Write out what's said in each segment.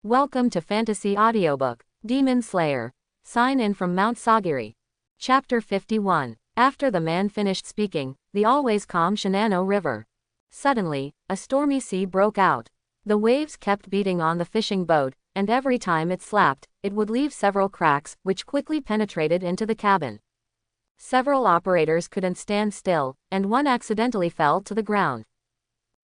Welcome to Fantasy Audiobook, Demon Slayer. Sign in from Mount Sagiri. Chapter 51. After the man finished speaking, the always calm Shinano River. Suddenly, a stormy sea broke out. The waves kept beating on the fishing boat, and every time it slapped, it would leave several cracks, which quickly penetrated into the cabin. Several operators couldn't stand still, and one accidentally fell to the ground.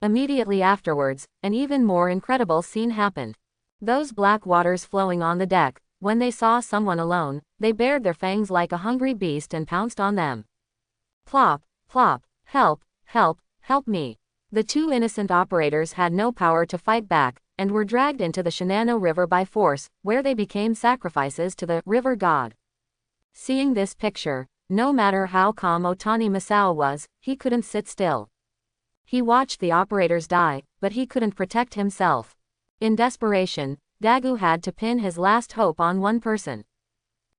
Immediately afterwards, an even more incredible scene happened. Those black waters flowing on the deck, when they saw someone alone, they bared their fangs like a hungry beast and pounced on them. Plop, plop, help, help, help me. The two innocent operators had no power to fight back, and were dragged into the Shinano River by force, where they became sacrifices to the river god. Seeing this picture, no matter how calm Otani Masao was, he couldn't sit still. He watched the operators die, but he couldn't protect himself. In desperation, Dagu had to pin his last hope on one person.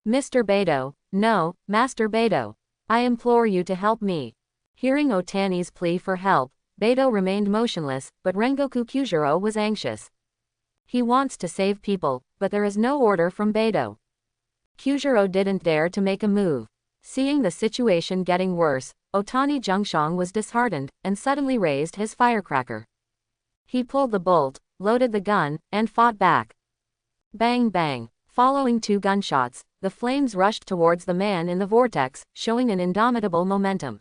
Mr. Beidou, no, Master Beidou. I implore you to help me. Hearing Otani's plea for help, Beidou remained motionless, but Rengoku Kyujiro was anxious. He wants to save people, but there is no order from Beidou. Kyujiro didn't dare to make a move. Seeing the situation getting worse, Otani Jungshang was disheartened, and suddenly raised his firecracker. He pulled the bolt, loaded the gun, and fought back. Bang bang. Following two gunshots, the flames rushed towards the man in the vortex, showing an indomitable momentum.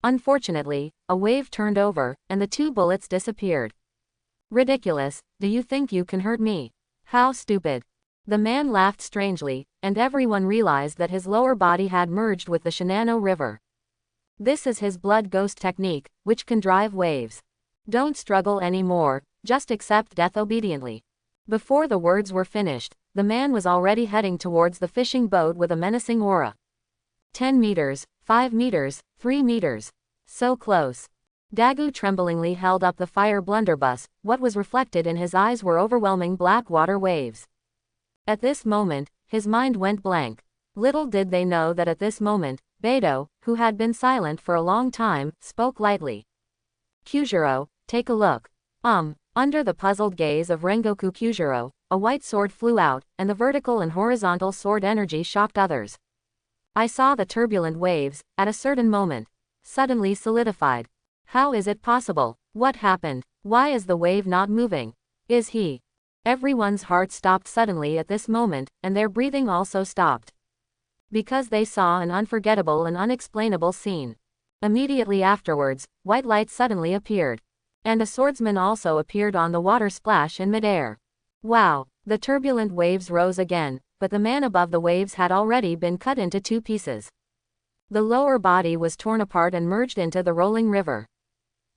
Unfortunately, a wave turned over, and the two bullets disappeared. Ridiculous, do you think you can hurt me? How stupid. The man laughed strangely, and everyone realized that his lower body had merged with the Shinano River. This is his blood ghost technique, which can drive waves. Don't struggle anymore, just accept death obediently. Before the words were finished, the man was already heading towards the fishing boat with a menacing aura. 10 meters, 5 meters, 3 meters. So close. Dagu tremblingly held up the fire blunderbuss. What was reflected in his eyes were overwhelming black water waves. At this moment, his mind went blank. Little did they know that at this moment, Beidou, who had been silent for a long time, spoke lightly. Kyujiro, take a look. Under the puzzled gaze of Rengoku Kyujiro, a white sword flew out, and the vertical and horizontal sword energy shocked others. I saw the turbulent waves, at a certain moment, suddenly solidified. How is it possible? What happened? Why is the wave not moving? Is he? Everyone's heart stopped suddenly at this moment, and their breathing also stopped. Because they saw an unforgettable and unexplainable scene. Immediately afterwards, white light suddenly appeared. And a swordsman also appeared on the water splash in midair. Wow! The turbulent waves rose again, but the man above the waves had already been cut into two pieces. The lower body was torn apart and merged into the rolling river.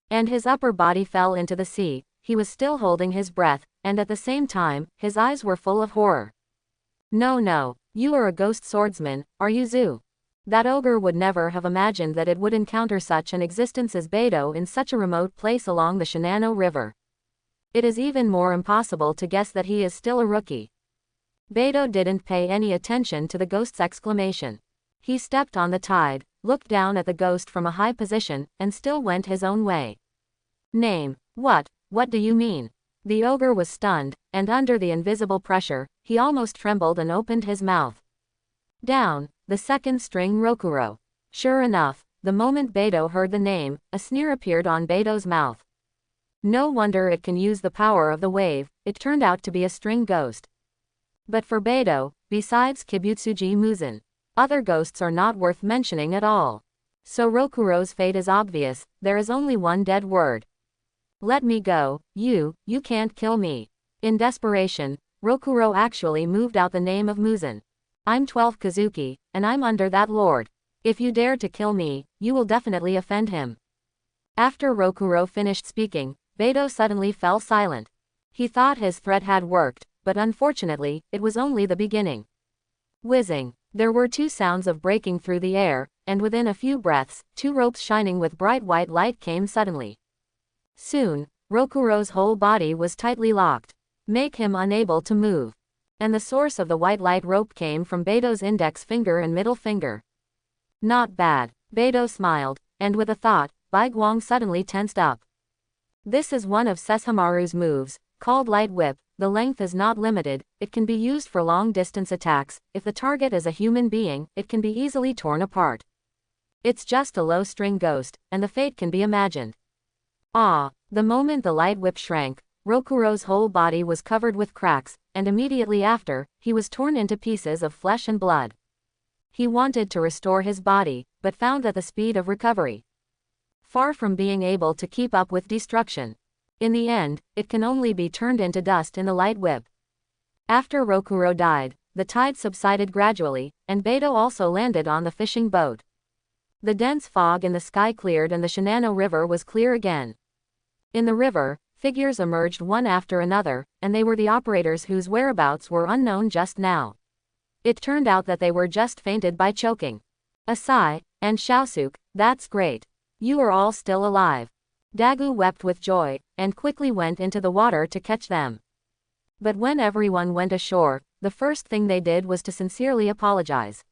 And his upper body fell into the sea. He was still holding his breath, and at the same time, his eyes were full of horror. No, you are a ghost swordsman, are you Zu? That ogre would never have imagined that it would encounter such an existence as Beidou in such a remote place along the Shinano River. It is even more impossible to guess that he is still a rookie. Beidou didn't pay any attention to the ghost's exclamation. He stepped on the tide, looked down at the ghost from a high position, and still went his own way. Name, what do you mean? The ogre was stunned, and under the invisible pressure, he almost trembled and opened his mouth. Down, the second string Rokuro. Sure enough, the moment Beidou heard the name, a sneer appeared on Beidou's mouth. No wonder it can use the power of the wave, it turned out to be a string ghost. But for Beidou, besides Kibutsuji Muzan, other ghosts are not worth mentioning at all. So Rokuro's fate is obvious, there is only one dead word. Let me go, you can't kill me. In desperation, Rokuro actually moved out the name of Muzan. I'm 12 Kazuki, and I'm under that lord. If you dare to kill me, you will definitely offend him. After Rokuro finished speaking, Beidou suddenly fell silent. He thought his threat had worked, but unfortunately, it was only the beginning. Whizzing. There were two sounds of breaking through the air, and within a few breaths, two ropes shining with bright white light came suddenly. Soon, Rokuro's whole body was tightly locked. Make him unable to move. And the source of the white light rope came from Beidou's index finger and middle finger. Not bad. Beidou smiled, and with a thought, Bai Guang suddenly tensed up. This is one of Sesshomaru's moves, Called light whip, the length is not limited, it can be used for long-distance attacks. If the target is a human being, it can be easily torn apart. It's just a low-string ghost, and the fate can be imagined. Ah! The moment the light whip shrank, Rokuro's whole body was covered with cracks, and immediately after, he was torn into pieces of flesh and blood. He wanted to restore his body, but found that the speed of recovery, far from being able to keep up with destruction. In the end, it can only be turned into dust in the light whip. After Rokuro died, the tide subsided gradually, and Beidou also landed on the fishing boat. The dense fog in the sky cleared and the Shinano River was clear again. In the river, figures emerged one after another, and they were the operators whose whereabouts were unknown just now. It turned out that they were just fainted by choking. Asai and Shaosuke, that's great. You are all still alive. Dagu wept with joy, and quickly went into the water to catch them. But when everyone went ashore, the first thing they did was to sincerely apologize.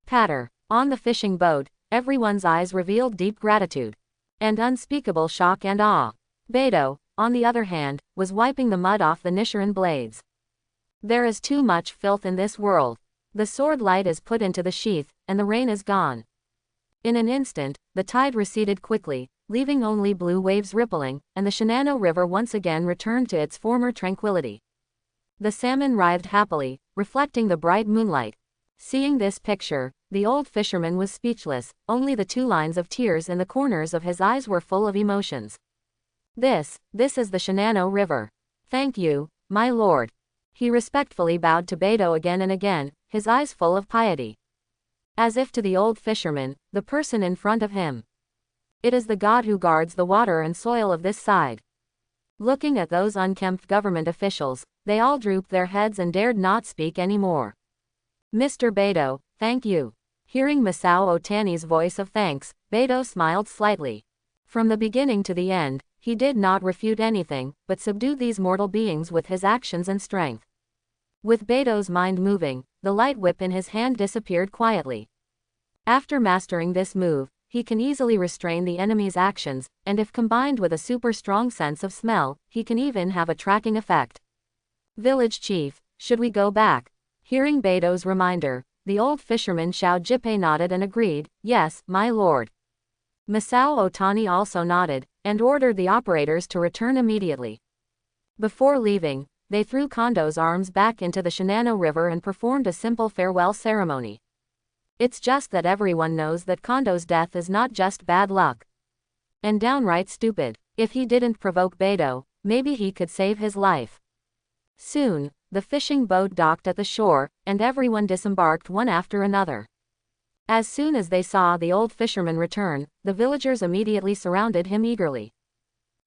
Patter. On the fishing boat, everyone's eyes revealed deep gratitude and unspeakable shock and awe. Beidou, on the other hand, was wiping the mud off the Nichiren blades. There is too much filth in this world. The sword light is put into the sheath, and the rain is gone. In an instant, the tide receded quickly, leaving only blue waves rippling, and the Shinano River once again returned to its former tranquility. The salmon writhed happily, reflecting the bright moonlight. Seeing this picture, the old fisherman was speechless, only the 2 lines of tears in the corners of his eyes were full of emotions. This is the Shinano River. Thank you, my lord. He respectfully bowed to Beidou again and again, his eyes full of piety. As if to the old fisherman, the person in front of him. It is the god who guards the water and soil of this side. Looking at those unkempt government officials, they all drooped their heads and dared not speak any more. Mr. Beidou, thank you. Hearing Masao Otani's voice of thanks, Beidou smiled slightly. From the beginning to the end, he did not refute anything, but subdued these mortal beings with his actions and strength. With Beidou's mind moving, the light whip in his hand disappeared quietly. After mastering this move, he can easily restrain the enemy's actions, and if combined with a super strong sense of smell, he can even have a tracking effect. Village chief, should we go back? Hearing Beidou's reminder, the old fisherman Xiao Jippei nodded and agreed, yes, my lord. Masao Otani also nodded, and ordered the operators to return immediately. Before leaving, they threw Kondo's arms back into the Shinano River and performed a simple farewell ceremony. It's just that everyone knows that Kondo's death is not just bad luck and downright stupid. If he didn't provoke Beidou, maybe he could save his life. Soon, the fishing boat docked at the shore, and everyone disembarked one after another. As soon as they saw the old fisherman return, the villagers immediately surrounded him eagerly.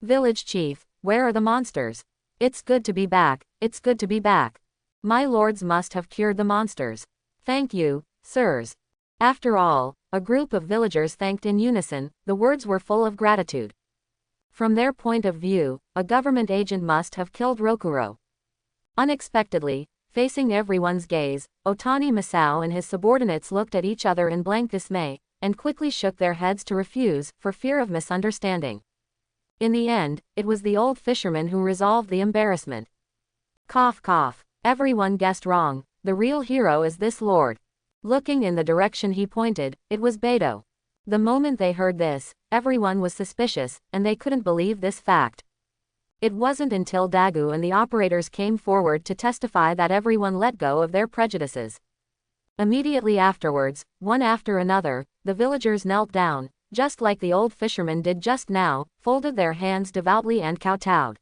Village chief, where are the monsters? It's good to be back, it's good to be back. My lords must have cured the monsters. Thank you, sirs. After all, a group of villagers thanked in unison, the words were full of gratitude. From their point of view, a government agent must have killed Rokuro. Unexpectedly, facing everyone's gaze, Otani Masao and his subordinates looked at each other in blank dismay, and quickly shook their heads to refuse, for fear of misunderstanding. In the end, it was the old fisherman who resolved the embarrassment. Cough cough. Everyone guessed wrong. The real hero is this lord. Looking in the direction he pointed, it was Beidou. The moment they heard this, everyone was suspicious, and they couldn't believe this fact. It wasn't until Dagu and the operators came forward to testify that everyone let go of their prejudices. Immediately afterwards, one after another, the villagers knelt down, just like the old fisherman did just now, folded their hands devoutly and kowtowed.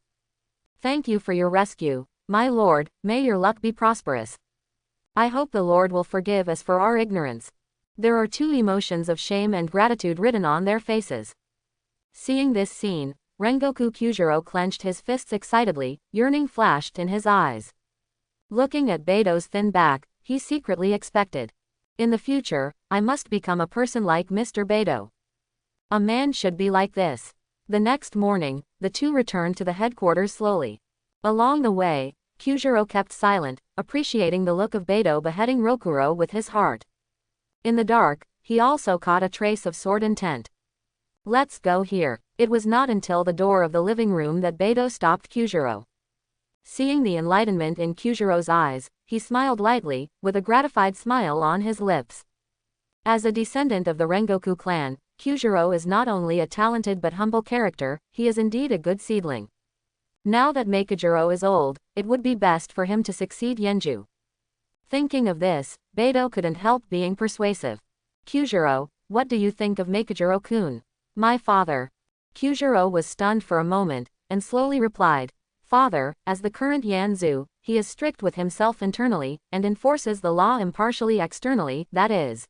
Thank you for your rescue, my lord, may your luck be prosperous. I hope the Lord will forgive us for our ignorance. There are 2 emotions of shame and gratitude written on their faces. Seeing this scene, Rengoku Kyujiro clenched his fists excitedly, yearning flashed in his eyes. Looking at Beidou's thin back, he secretly expected. In the future, I must become a person like Mr. Beidou. A man should be like this. The next morning, the 2 returned to the headquarters slowly. Along the way, Kyujiro kept silent, appreciating the look of Beidou beheading Rokuro with his heart. In the dark, he also caught a trace of sword intent. Let's go here. It was not until the door of the living room that Beidou stopped Kyujiro. Seeing the enlightenment in Kyujiro's eyes, he smiled lightly, with a gratified smile on his lips. As a descendant of the Rengoku clan, Kyujiro is not only a talented but humble character, he is indeed a good seedling. Now that Makijiro is old, it would be best for him to succeed Yenju. Thinking of this, Beidou couldn't help being persuasive. Kyujiro, what do you think of Makijiro-kun? My father. Kyujiro was stunned for a moment, and slowly replied, Father, as the current Yanzu, he is strict with himself internally, and enforces the law impartially externally, that is.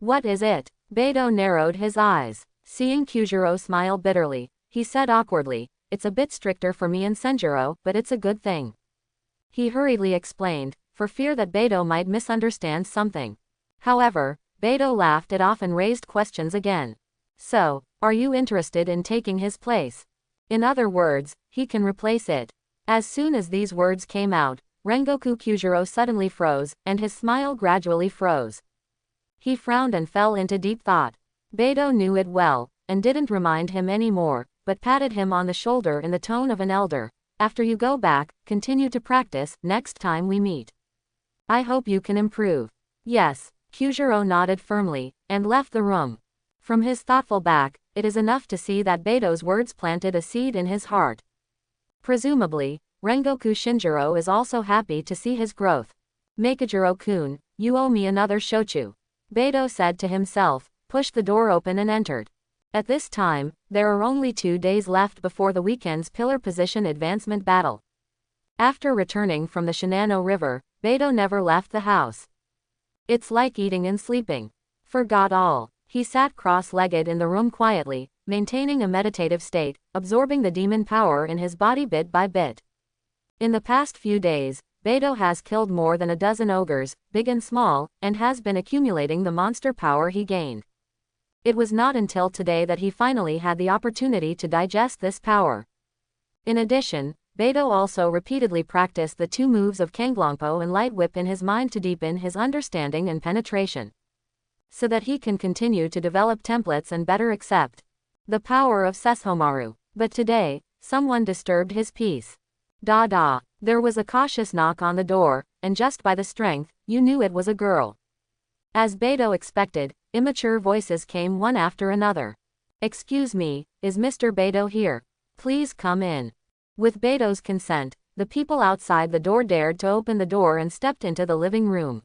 What is it? Beidou narrowed his eyes. Seeing Kyujiro smile bitterly, he said awkwardly, It's a bit stricter for me and Senjuro, but it's a good thing. He hurriedly explained, for fear that Beidou might misunderstand something. However, Beidou laughed it off and raised questions again. So, are you interested in taking his place? In other words, he can replace it. As soon as these words came out, Rengoku Kyujiro suddenly froze, and his smile gradually froze. He frowned and fell into deep thought. Beidou knew it well, and didn't remind him anymore, but patted him on the shoulder in the tone of an elder. After you go back, continue to practice, next time we meet. I hope you can improve. Yes, Kyujiro nodded firmly, and left the room. From his thoughtful back, it is enough to see that Beidou's words planted a seed in his heart. Presumably, Rengoku Shinjiro is also happy to see his growth. Makijiro-kun, you owe me another shochu. Beidou said to himself, pushed the door open and entered. At this time, there are only 2 days left before the weekend's pillar position advancement battle. After returning from the Shinano River, Beidou never left the house. It's like eating and sleeping. Forgot all. He sat cross-legged in the room quietly, maintaining a meditative state, absorbing the demon power in his body bit by bit. In the past few days, Beidou has killed more than a dozen ogres, big and small, and has been accumulating the monster power he gained. It was not until today that he finally had the opportunity to digest this power. In addition, Beidou also repeatedly practiced the 2 moves of Kenglongpo and Light Whip in his mind to deepen his understanding and penetration, so that he can continue to develop templates and better accept the power of Sesshomaru. But today, someone disturbed his peace. Da. There was a cautious knock on the door, and just by the strength, you knew it was a girl. As Beidou expected, immature voices came one after another. Excuse me, is Mr. Beidou here? Please come in. With Beidou's consent, the people outside the door dared to open the door and stepped into the living room.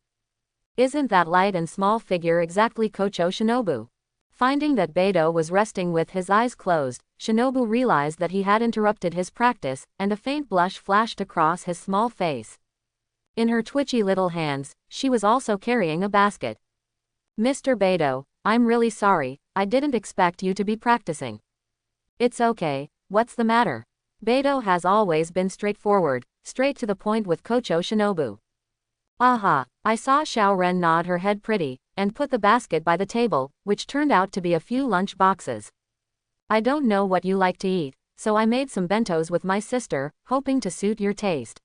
Isn't that light and small figure exactly Kocho Shinobu? Finding that Beidou was resting with his eyes closed, Shinobu realized that he had interrupted his practice, and a faint blush flashed across his small face. In her twitchy little hands, she was also carrying a basket. Mr. Beidou, I'm really sorry, I didn't expect you to be practicing. It's okay, what's the matter? Beidou has always been straightforward, straight to the point with Kocho Shinobu. Aha, I saw Xiao Ren nod her head pretty, and put the basket by the table, which turned out to be a few lunch boxes. I don't know what you like to eat, so I made some bentos with my sister, hoping to suit your taste.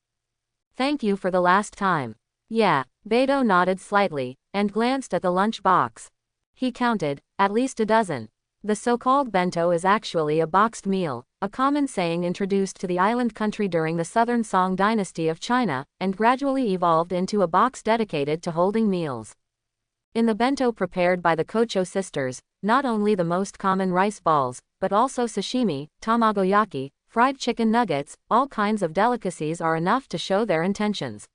Thank you for the last time. Yeah, Beidou nodded slightly, and glanced at the lunch box. He counted, at least a dozen. The so-called bento is actually a boxed meal, a common saying introduced to the island country during the Southern Song dynasty of China, and gradually evolved into a box dedicated to holding meals. In the bento prepared by the Kocho sisters, not only the most common rice balls, but also sashimi, tamagoyaki, fried chicken nuggets, all kinds of delicacies are enough to show their intentions.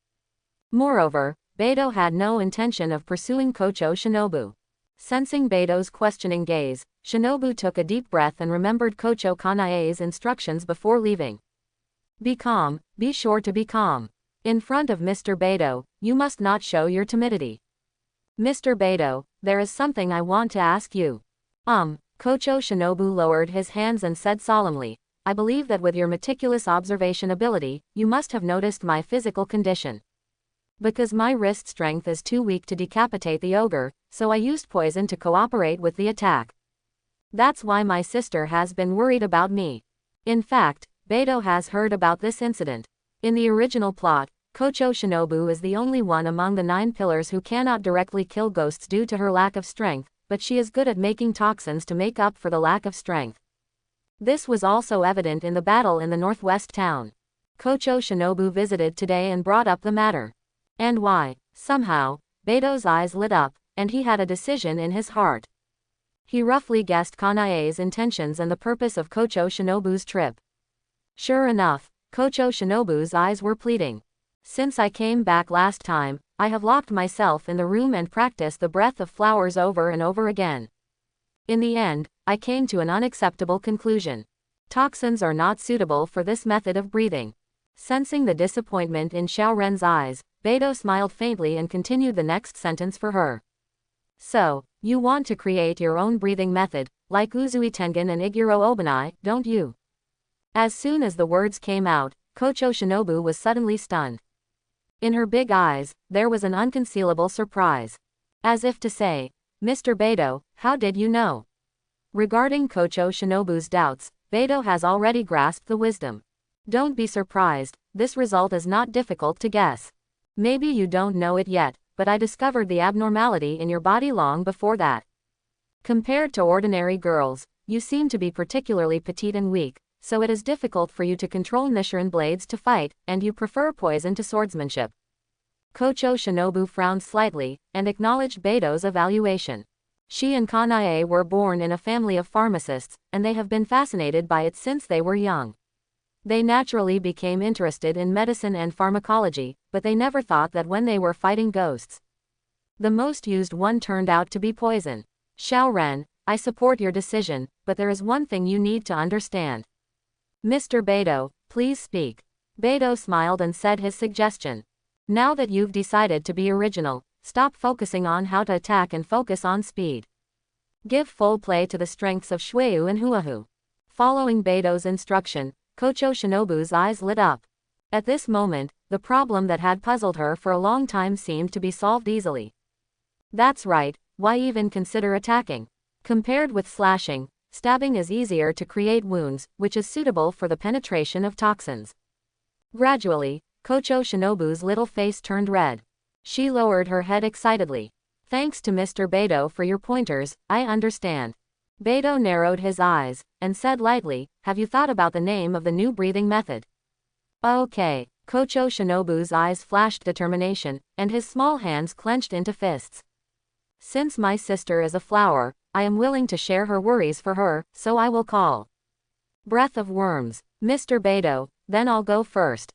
Moreover, Beidou had no intention of pursuing Kocho Shinobu. Sensing Beidou's questioning gaze, Shinobu took a deep breath and remembered Kocho Kanae's instructions before leaving. Be calm, be sure to be calm. In front of Mr. Beidou, you must not show your timidity. Mr. Beidou, there is something I want to ask you. Kocho Shinobu lowered his hands and said solemnly, I believe that with your meticulous observation ability, you must have noticed my physical condition. Because my wrist strength is too weak to decapitate the ogre, so I used poison to cooperate with the attack. That's why my sister has been worried about me. In fact, Beidou has heard about this incident. In the original plot, Kocho Shinobu is the only one among the 9 pillars who cannot directly kill ghosts due to her lack of strength, but she is good at making toxins to make up for the lack of strength. This was also evident in the battle in the northwest town. Kocho Shinobu visited today and brought up the matter. And why? Somehow, Beto's eyes lit up, and he had a decision in his heart. He roughly guessed Kanae's intentions and the purpose of Kocho Shinobu's trip. Sure enough, Kocho Shinobu's eyes were pleading. Since I came back last time, I have locked myself in the room and practiced the breath of flowers over and over again. In the end, I came to an unacceptable conclusion. Toxins are not suitable for this method of breathing. Sensing the disappointment in Xiaoren's eyes, Beidou smiled faintly and continued the next sentence for her. So, you want to create your own breathing method, like Uzui Tengen and Iguro Obanai, don't you? As soon as the words came out, Kocho Shinobu was suddenly stunned. In her big eyes, there was an unconcealable surprise. As if to say, Mr. Beidou, how did you know? Regarding Kocho Shinobu's doubts, Beidou has already grasped the wisdom. Don't be surprised, this result is not difficult to guess. Maybe you don't know it yet, but I discovered the abnormality in your body long before that. Compared to ordinary girls, you seem to be particularly petite and weak, so it is difficult for you to control Nichiren blades to fight, and you prefer poison to swordsmanship. Kocho Shinobu frowned slightly, and acknowledged Beidou's evaluation. She and Kanae were born in a family of pharmacists, and they have been fascinated by it since they were young. They naturally became interested in medicine and pharmacology, but they never thought that when they were fighting ghosts, the most used one turned out to be poison. Xiaoren, I support your decision, but there is one thing you need to understand. Mr. Beidou, please speak. Beidou smiled and said his suggestion. Now that you've decided to be original, stop focusing on how to attack and focus on speed. Give full play to the strengths of Shueyu and Huahu. Following Beidou's instruction, Kocho Shinobu's eyes lit up. At this moment, the problem that had puzzled her for a long time seemed to be solved easily. That's right, why even consider attacking? Compared with slashing, stabbing is easier to create wounds, which is suitable for the penetration of toxins. Gradually, Kocho Shinobu's little face turned red. She lowered her head excitedly. Thanks to Mr. Beidou for your pointers, I understand. Beidou narrowed his eyes, and said lightly, have you thought about the name of the new breathing method? Okay. Kocho Shinobu's eyes flashed determination, and his small hands clenched into fists. Since my sister is a flower, I am willing to share her worries for her, so I will call Breath of Worms. Mr. Beidou, then I'll go first.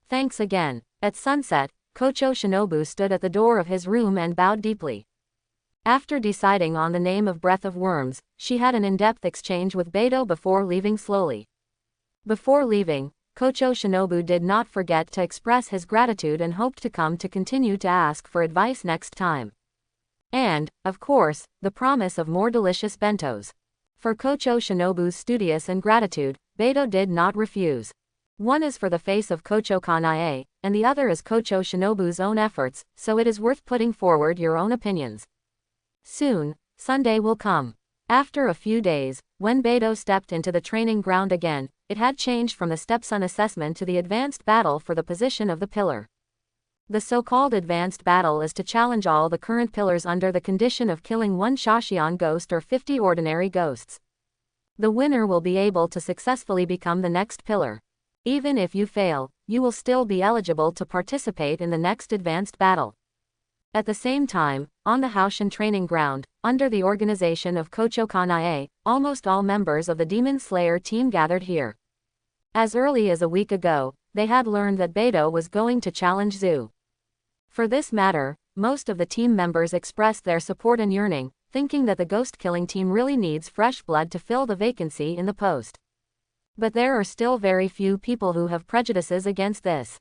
Thanks again. At sunset, Kocho Shinobu stood at the door of his room and bowed deeply. After deciding on the name of Breath of Worms, she had an in-depth exchange with Beidou before leaving slowly. Before leaving, Kocho Shinobu did not forget to express his gratitude and hoped to come to continue to ask for advice next time. And, of course, the promise of more delicious bentos. For Kocho Shinobu's studious and gratitude, Beidou did not refuse. One is for the face of Kocho Kanae, and the other is Kocho Shinobu's own efforts, so it is worth putting forward your own opinions. Soon, Sunday will come. After a few days, when Beidou stepped into the training ground again, it had changed from the stepson assessment to the advanced battle for the position of the pillar. The so-called advanced battle is to challenge all the current pillars under the condition of killing one Shashion ghost or 50 ordinary ghosts. The winner will be able to successfully become the next pillar. Even if you fail, you will still be eligible to participate in the next advanced battle. At the same time, on the Haoshan training ground, under the organization of Kocho Kanae, almost all members of the Demon Slayer team gathered here. As early as a week ago, they had learned that Beidou was going to challenge Zhu. For this matter, most of the team members expressed their support and yearning, thinking that the ghost-killing team really needs fresh blood to fill the vacancy in the post. But there are still very few people who have prejudices against this.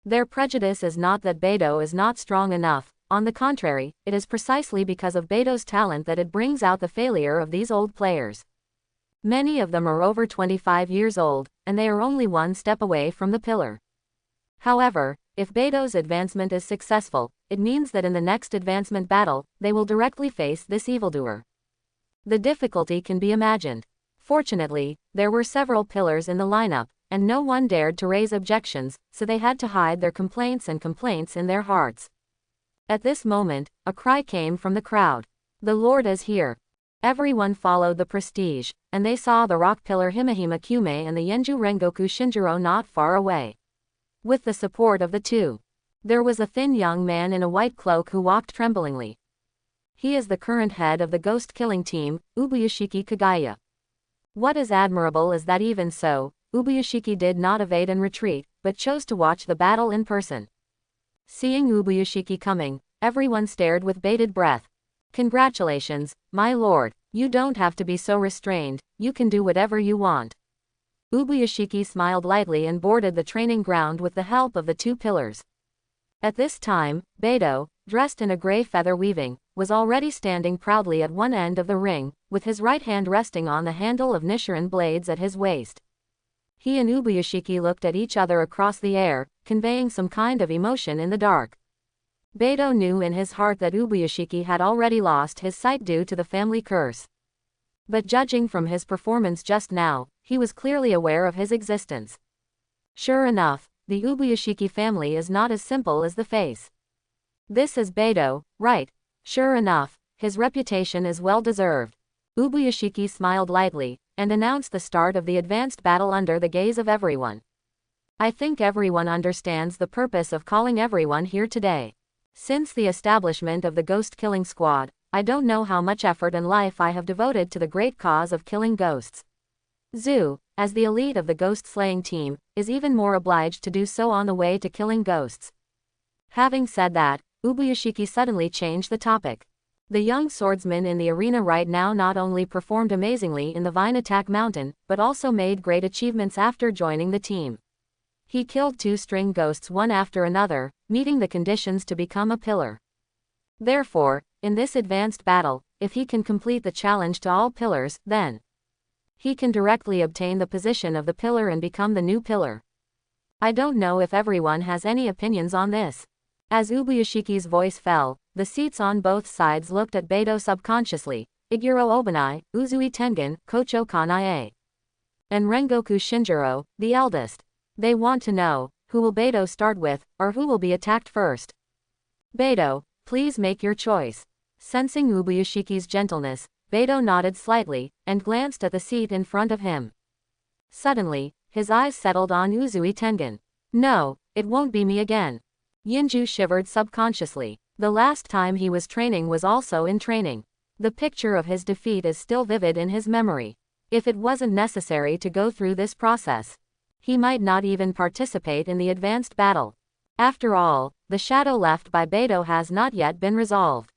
Their prejudice is not that Beidou is not strong enough, on the contrary, it is precisely because of Beidou's talent that it brings out the failure of these old players. Many of them are over 25 years old, and they are only one step away from the pillar. However, if Beidou's advancement is successful, it means that in the next advancement battle, they will directly face this evildoer. The difficulty can be imagined. Fortunately, there were several pillars in the lineup, and no one dared to raise objections, so they had to hide their complaints in their hearts. At this moment, a cry came from the crowd. The Lord is here. Everyone followed the prestige, and they saw the rock pillar Himahima Kyume and the Yenju Rengoku Shinjiro not far away. With the support of the two, there was a thin young man in a white cloak who walked tremblingly. He is the current head of the ghost killing team, Ubuyashiki Kagaya. What is admirable is that even so, Ubuyashiki did not evade and retreat, but chose to watch the battle in person. Seeing Ubuyashiki coming, everyone stared with bated breath. Congratulations, my lord, you don't have to be so restrained, you can do whatever you want. Ubuyashiki smiled lightly and boarded the training ground with the help of the two pillars. At this time, Beidou, dressed in a gray feather weaving, was already standing proudly at one end of the ring, with his right hand resting on the handle of Nichiren blades at his waist. He and Ubuyashiki looked at each other across the air, conveying some kind of emotion in the dark. Beidou knew in his heart that Ubuyashiki had already lost his sight due to the family curse. But judging from his performance just now, he was clearly aware of his existence. Sure enough, the Ubuyashiki family is not as simple as the face. This is Beidou, right? Sure enough, his reputation is well deserved. Ubuyashiki smiled lightly, and announced the start of the advanced battle under the gaze of everyone. I think everyone understands the purpose of calling everyone here today. Since the establishment of the ghost killing squad, I don't know how much effort and life I have devoted to the great cause of killing ghosts. Zu, as the elite of the ghost slaying team, is even more obliged to do so on the way to killing ghosts. Having said that, Ubuyashiki suddenly changed the topic. The young swordsman in the arena right now not only performed amazingly in the Vine Attack Mountain, but also made great achievements after joining the team. He killed 2 string ghosts one after another, meeting the conditions to become a pillar. Therefore, in this advanced battle, if he can complete the challenge to all pillars, then he can directly obtain the position of the pillar and become the new pillar. I don't know if everyone has any opinions on this. As Ubuyashiki's voice fell, the seats on both sides looked at Beidou subconsciously. Iguro Obanai, Uzui Tengen, Kocho Kanae, and Rengoku Shinjiro, the eldest. They want to know, who will Beidou start with, or who will be attacked first? Beidou, please make your choice. Sensing Ubuyashiki's gentleness, Beidou nodded slightly, and glanced at the seat in front of him. Suddenly, his eyes settled on Uzui Tengen. No, it won't be me again. Yinju shivered subconsciously. The last time he was training was also in training. The picture of his defeat is still vivid in his memory. If it wasn't necessary to go through this process, he might not even participate in the advanced battle. After all, the shadow left by Beidou has not yet been resolved.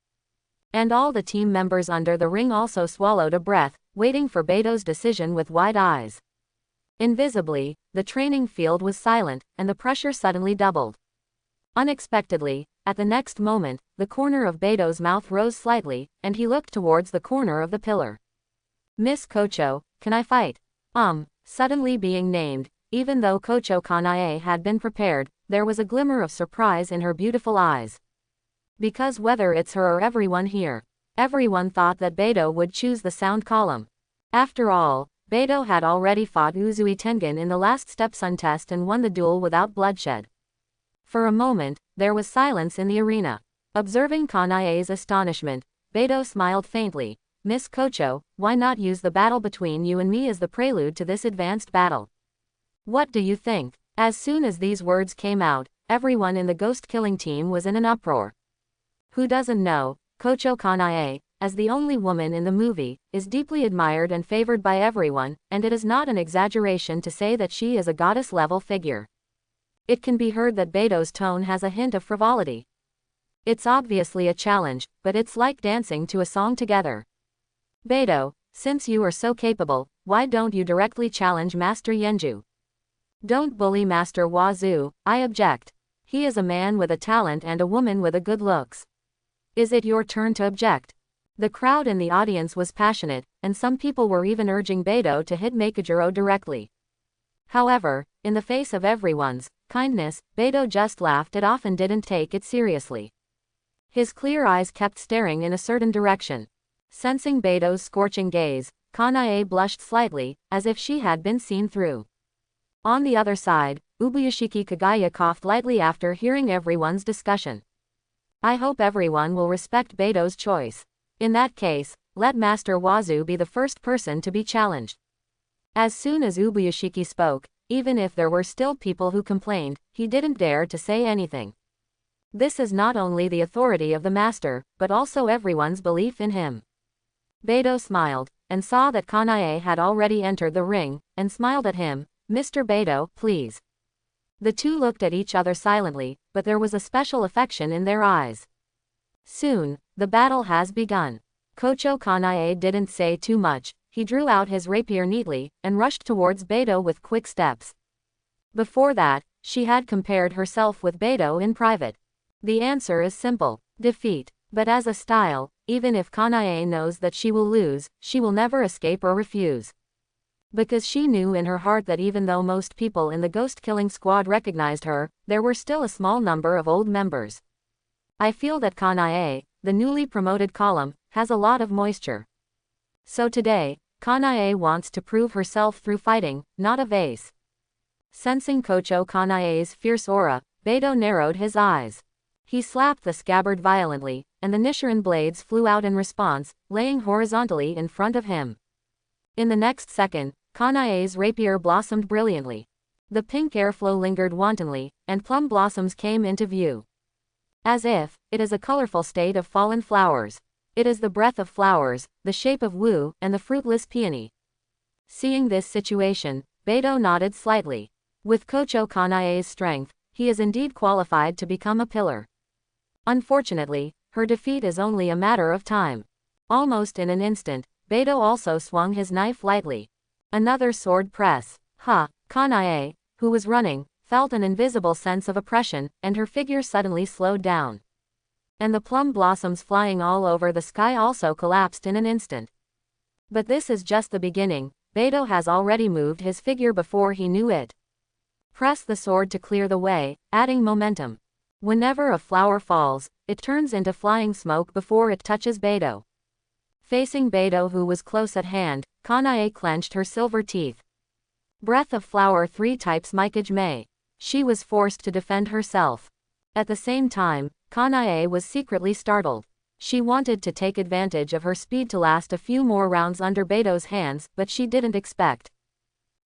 And all the team members under the ring also swallowed a breath, waiting for Beidou's decision with wide eyes. Invisibly, the training field was silent, and the pressure suddenly doubled. Unexpectedly, at the next moment, the corner of Beidou's mouth rose slightly, and he looked towards the corner of the pillar. Miss Kocho, can I fight? Suddenly being named, even though Kocho Kanae had been prepared, there was a glimmer of surprise in her beautiful eyes. Because whether it's her or everyone here, everyone thought that Beidou would choose the sound column. After all, Beidou had already fought Uzui Tengen in the last Stepson test and won the duel without bloodshed. For a moment, there was silence in the arena. Observing Kanae's astonishment, Beidou smiled faintly. Miss Kocho, why not use the battle between you and me as the prelude to this advanced battle? What do you think? As soon as these words came out, everyone in the ghost killing team was in an uproar. Who doesn't know, Kocho Kanae, as the only woman in the movie, is deeply admired and favored by everyone, and it is not an exaggeration to say that she is a goddess-level figure. It can be heard that Beidou's tone has a hint of frivolity. It's obviously a challenge, but it's like dancing to a song together. Beidou, since you are so capable, why don't you directly challenge Master Yenju? Don't bully Master Wazu, I object. He is a man with a talent and a woman with a good looks. Is it your turn to object? The crowd in the audience was passionate, and some people were even urging Beidou to hit Makijiro directly. However, in the face of everyone's kindness, Beidou just laughed it off and didn't take it seriously. His clear eyes kept staring in a certain direction. Sensing Beidou's scorching gaze, Kanae blushed slightly, as if she had been seen through. On the other side, Ubuyashiki Kagaya coughed lightly after hearing everyone's discussion. I hope everyone will respect Beidou's choice. In that case, let Master Wazu be the first person to be challenged. As soon as Ubuyashiki spoke, even if there were still people who complained, he didn't dare to say anything. This is not only the authority of the master, but also everyone's belief in him. Beidou smiled, and saw that Kanae had already entered the ring, and smiled at him. Mr. Beidou, please. The two looked at each other silently, but there was a special affection in their eyes. Soon, the battle has begun. Kocho Kanae didn't say too much, he drew out his rapier neatly, and rushed towards Beidou with quick steps. Before that, she had compared herself with Beidou in private. The answer is simple: defeat. But as a style, even if Kanae knows that she will lose, she will never escape or refuse. Because she knew in her heart that even though most people in the ghost-killing squad recognized her, there were still a small number of old members. I feel that Kanae, the newly promoted column, has a lot of moisture. So today, Kanae wants to prove herself through fighting, not a vase. Sensing Kocho Kanae's fierce aura, Beidou narrowed his eyes. He slapped the scabbard violently, and the Nichiren blades flew out in response, laying horizontally in front of him. In the next second, Kanae's rapier blossomed brilliantly. The pink airflow lingered wantonly, and plum blossoms came into view. As if, it is a colorful state of fallen flowers. It is the breath of flowers, the shape of Wu, and the fruitless peony. Seeing this situation, Beidou nodded slightly. With Kocho Kanae's strength, he is indeed qualified to become a pillar. Unfortunately, her defeat is only a matter of time. Almost in an instant, Beidou also swung his knife lightly. Another sword press. Kanae, who was running, felt an invisible sense of oppression, and her figure suddenly slowed down. And the plum blossoms flying all over the sky also collapsed in an instant. But this is just the beginning. Beidou has already moved his figure before he knew it. Press the sword to clear the way, adding momentum. Whenever a flower falls, it turns into flying smoke before it touches Beidou. Facing Beidou, who was close at hand, Kanae clenched her silver teeth. Breath of flower 3 types Mikage Mei. She was forced to defend herself. At the same time, Kanae was secretly startled. She wanted to take advantage of her speed to last a few more rounds under Beidou's hands, but she didn't expect.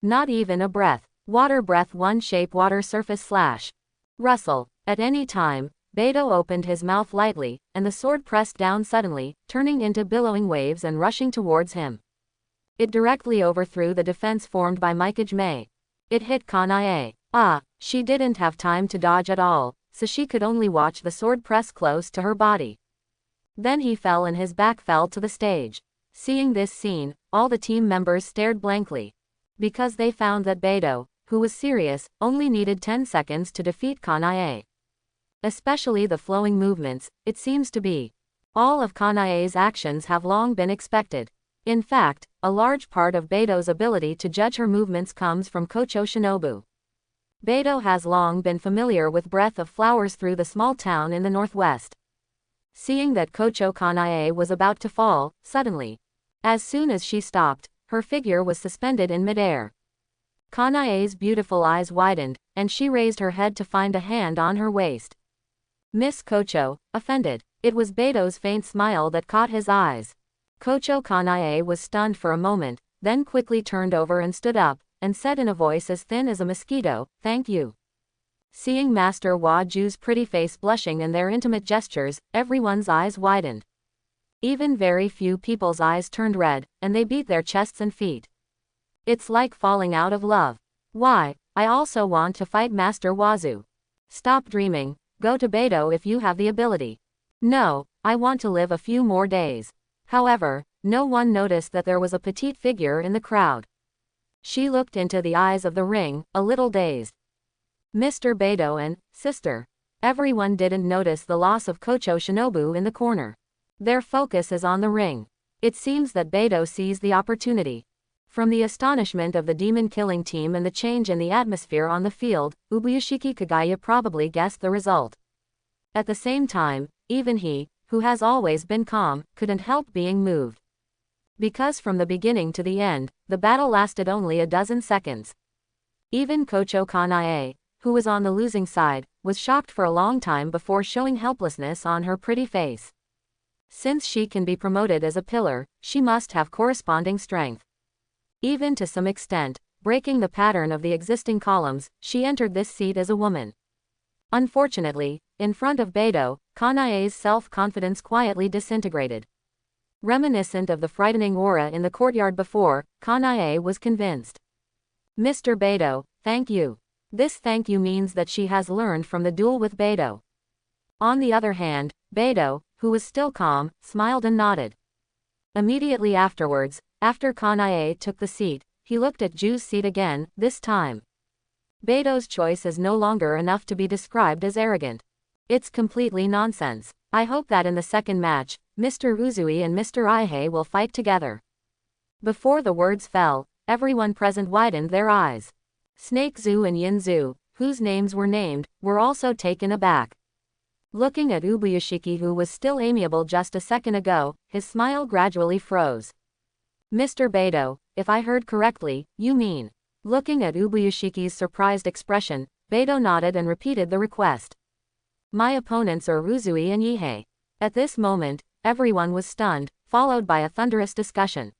Not even a breath. Water breath 1 shape water surface slash. Rustle. At any time, Beidou opened his mouth lightly, and the sword pressed down suddenly, turning into billowing waves and rushing towards him. It directly overthrew the defense formed by Mikage Mei. It hit Kanae. She didn't have time to dodge at all, so she could only watch the sword press close to her body. Then he fell and his back fell to the stage. Seeing this scene, all the team members stared blankly. Because they found that Beidou, who was serious, only needed 10 seconds to defeat Kanae. Especially the flowing movements, it seems to be. All of Kanae's actions have long been expected. In fact, a large part of Beidou's ability to judge her movements comes from Kocho Shinobu. Beidou has long been familiar with breath of flowers through the small town in the northwest. Seeing that Kocho Kanae was about to fall, suddenly, as soon as she stopped, her figure was suspended in midair. Kanae's beautiful eyes widened, and she raised her head to find a hand on her waist. Miss Kocho, offended. It was Beidou's faint smile that caught his eyes. Kocho Kanae was stunned for a moment, then quickly turned over and stood up, and said in a voice as thin as a mosquito, "Thank you." Seeing Master Waju's pretty face blushing and their intimate gestures, everyone's eyes widened. Even very few people's eyes turned red, and they beat their chests and feet. It's like falling out of love. Why, I also want to fight Master Wazu. Stop dreaming. Go to Beidou if you have the ability. No, I want to live a few more days. However, no one noticed that there was a petite figure in the crowd. She looked into the eyes of the ring, a little dazed. Mr. Beidou and sister. Everyone didn't notice the loss of Kocho Shinobu in the corner. Their focus is on the ring. It seems that Beidou sees the opportunity. From the astonishment of the demon-killing team and the change in the atmosphere on the field, Ubuyashiki Kagaya probably guessed the result. At the same time, even he, who has always been calm, couldn't help being moved. Because from the beginning to the end, the battle lasted only a dozen seconds. Even Kocho Kanae, who was on the losing side, was shocked for a long time before showing helplessness on her pretty face. Since she can be promoted as a pillar, she must have corresponding strength. Even to some extent, breaking the pattern of the existing columns, she entered this seat as a woman. Unfortunately, in front of Beidou, Kanae's self-confidence quietly disintegrated. Reminiscent of the frightening aura in the courtyard before, Kanae was convinced. Mr. Beidou, thank you. This thank you means that she has learned from the duel with Beidou. On the other hand, Beidou, who was still calm, smiled and nodded. Immediately afterwards, after Kanae took the seat, he looked at Ju's seat again, this time. Beidou's choice is no longer enough to be described as arrogant. It's completely nonsense. I hope that in the second match, Mr. Uzui and Mr. Ihei will fight together. Before the words fell, everyone present widened their eyes. Snake Zhu and Yin Zhu, whose names were named, were also taken aback. Looking at Ubuyashiki, who was still amiable just a second ago, his smile gradually froze. Mr. Beidou, if I heard correctly, you mean. Looking at Ubuyashiki's surprised expression, Beidou nodded and repeated the request. My opponents are Uzui and Ihei. At this moment, everyone was stunned, followed by a thunderous discussion.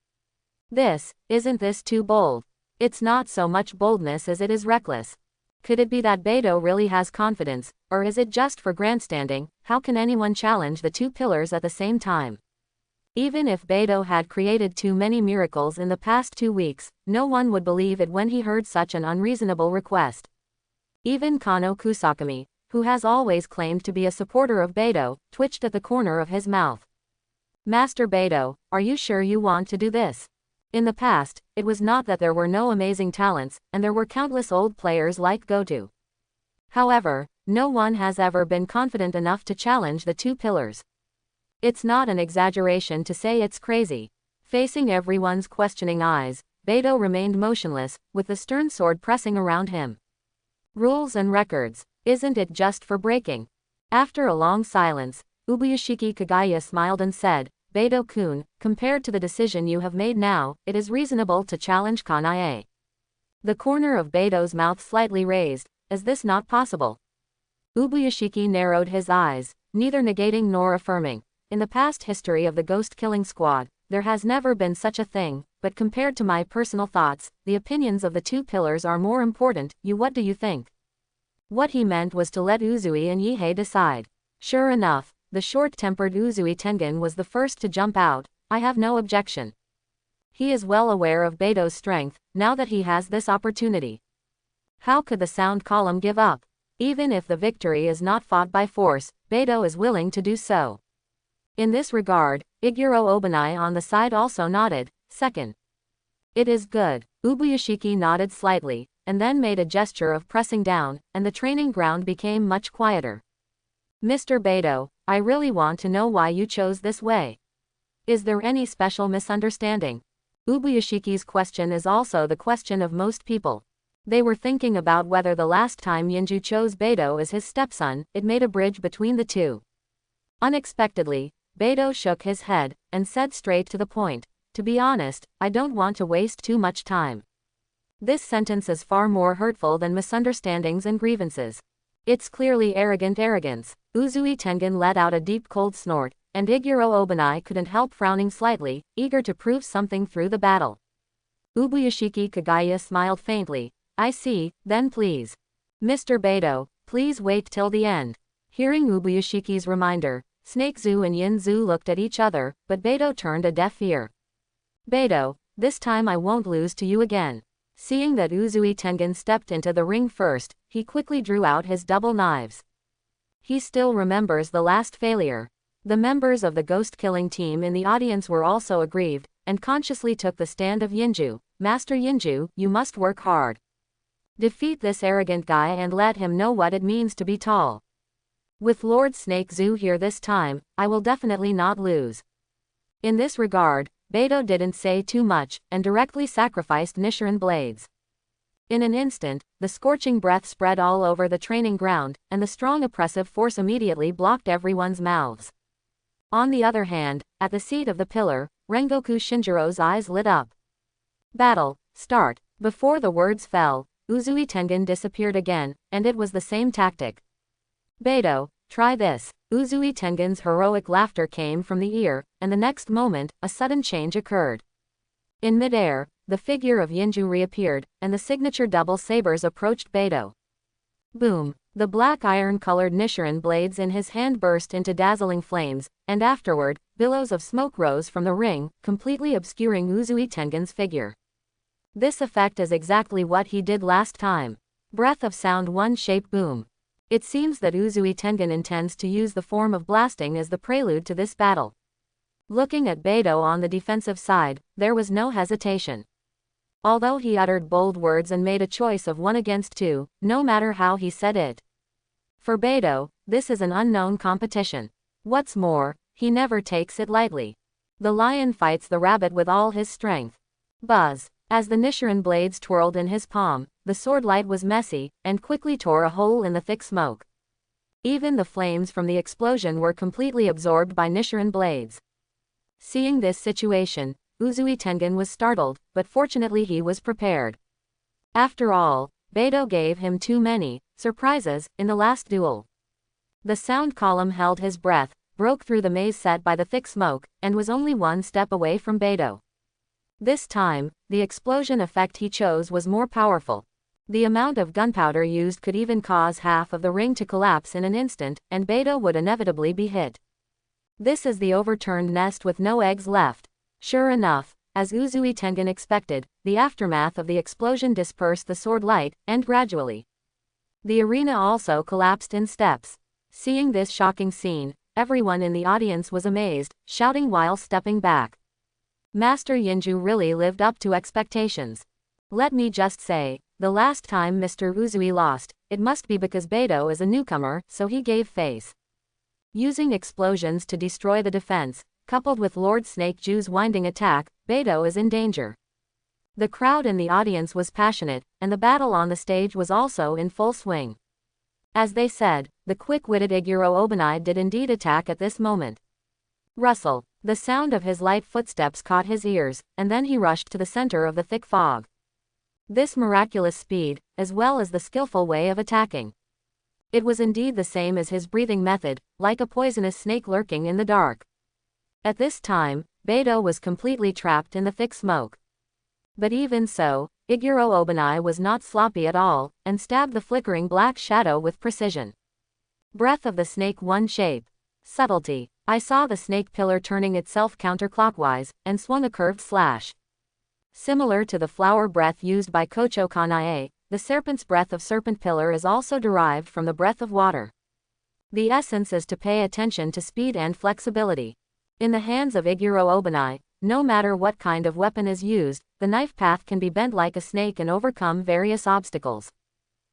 Isn't this too bold? It's not so much boldness as it is reckless. Could it be that Beidou really has confidence, or is it just for grandstanding? How can anyone challenge the two pillars at the same time? Even if Beidou had created too many miracles in the past 2 weeks, no one would believe it when he heard such an unreasonable request. Even Kano Kusakami, who has always claimed to be a supporter of Beidou, twitched at the corner of his mouth. Master Beidou, are you sure you want to do this? In the past, it was not that there were no amazing talents, and there were countless old players like Goto. However, no one has ever been confident enough to challenge the two pillars. It's not an exaggeration to say it's crazy. Facing everyone's questioning eyes, Beidou remained motionless, with the stern sword pressing around him. Rules and records, isn't it just for breaking? After a long silence, Ubuyashiki Kagaya smiled and said, Beidou-kun, compared to the decision you have made now, it is reasonable to challenge Kanae. The corner of Beidou's mouth slightly raised. Is this not possible? Ubuyashiki narrowed his eyes, neither negating nor affirming. In the past history of the Ghost Killing Squad, there has never been such a thing, but compared to my personal thoughts, the opinions of the two pillars are more important. What do you think? What he meant was to let Uzui and Ihei decide. Sure enough, the short-tempered Uzui Tengen was the first to jump out. I have no objection. He is well aware of Beidou's strength, now that he has this opportunity. How could the sound column give up? Even if the victory is not fought by force, Beidou is willing to do so. In this regard, Iguro Obanai on the side also nodded. Second. It is good. Ubuyashiki nodded slightly, and then made a gesture of pressing down, and the training ground became much quieter. Mr. Beidou, I really want to know why you chose this way. Is there any special misunderstanding? Ubuyashiki's question is also the question of most people. They were thinking about whether the last time Yinju chose Beidou as his stepson, it made a bridge between the two. Unexpectedly, Beidou shook his head, and said straight to the point, to be honest, I don't want to waste too much time. This sentence is far more hurtful than misunderstandings and grievances. It's clearly arrogant arrogance. Uzui Tengen let out a deep cold snort, and Iguro Obanai couldn't help frowning slightly, eager to prove something through the battle. Ubuyashiki Kagaya smiled faintly. I see, then please. Mr. Beidou, please wait till the end. Hearing Ubuyashiki's reminder, Snake Zhu and Yin Zhu looked at each other, but Beidou turned a deaf ear. Beidou, this time I won't lose to you again. Seeing that Uzui Tengen stepped into the ring first, he quickly drew out his double knives. He still remembers the last failure. The members of the ghost-killing team in the audience were also aggrieved, and consciously took the stand of Yinju. Master Yinju, you must work hard. Defeat this arrogant guy and let him know what it means to be tall. With Lord Snake Zhu here this time, I will definitely not lose. In this regard, Beidou didn't say too much, and directly sacrificed Nichiren blades. In an instant, the scorching breath spread all over the training ground, and the strong oppressive force immediately blocked everyone's mouths. On the other hand, at the seat of the pillar, Rengoku Shinjiro's eyes lit up. Battle, start. Before the words fell, Uzui Tengen disappeared again, and it was the same tactic. Beidou, Try this. Uzui Tengen's heroic laughter came from the ear, and the next moment, a sudden change occurred. In midair, the figure of Yinju reappeared, and the signature double sabers approached Beidou. Boom! The black iron-colored Nichiren blades in his hand burst into dazzling flames, and afterward, billows of smoke rose from the ring, completely obscuring Uzui Tengen's figure. This effect is exactly what he did last time. Breath of sound one-shape boom. It seems that Uzui Tengen intends to use the form of blasting as the prelude to this battle. Looking at Beidou on the defensive side, there was no hesitation. Although he uttered bold words and made a choice of 1 against 2, no matter how he said it. For Beidou, this is an unknown competition. What's more, he never takes it lightly. The lion fights the rabbit with all his strength. Buzz! As the Nichiren blades twirled in his palm, the sword light was messy, and quickly tore a hole in the thick smoke. Even the flames from the explosion were completely absorbed by Nichiren blades. Seeing this situation, Uzui Tengen was startled, but fortunately he was prepared. After all, Beidou gave him too many surprises in the last duel. The sound column held his breath, broke through the maze set by the thick smoke, and was only 1 step away from Beidou. This time, the explosion effect he chose was more powerful. The amount of gunpowder used could even cause half of the ring to collapse in an instant, and Beidou would inevitably be hit. This is the overturned nest with no eggs left. Sure enough, as Uzui Tengen expected, the aftermath of the explosion dispersed the sword light, and gradually, the arena also collapsed in steps. Seeing this shocking scene, everyone in the audience was amazed, shouting while stepping back. Master Yinju really lived up to expectations. Let me just say, the last time Mr. Uzui lost, it must be because Beidou is a newcomer, so he gave face. Using explosions to destroy the defense, coupled with Lord Snake Ju's winding attack, Beidou is in danger. The crowd in the audience was passionate, and the battle on the stage was also in full swing. As they said, the quick-witted Iguro Obanai did indeed attack at this moment. Rustle! The sound of his light footsteps caught his ears, and then he rushed to the center of the thick fog. This miraculous speed, as well as the skillful way of attacking. It was indeed the same as his breathing method, like a poisonous snake lurking in the dark. At this time, Beidou was completely trapped in the thick smoke. But even so, Iguro Obanai was not sloppy at all, and stabbed the flickering black shadow with precision. Breath of the snake one shape. Subtlety. I saw the snake pillar turning itself counterclockwise, and swung a curved slash. Similar to the flower breath used by Kocho Kanae, the serpent's breath of serpent pillar is also derived from the breath of water. The essence is to pay attention to speed and flexibility. In the hands of Iguro Obanai, no matter what kind of weapon is used, the knife path can be bent like a snake and overcome various obstacles.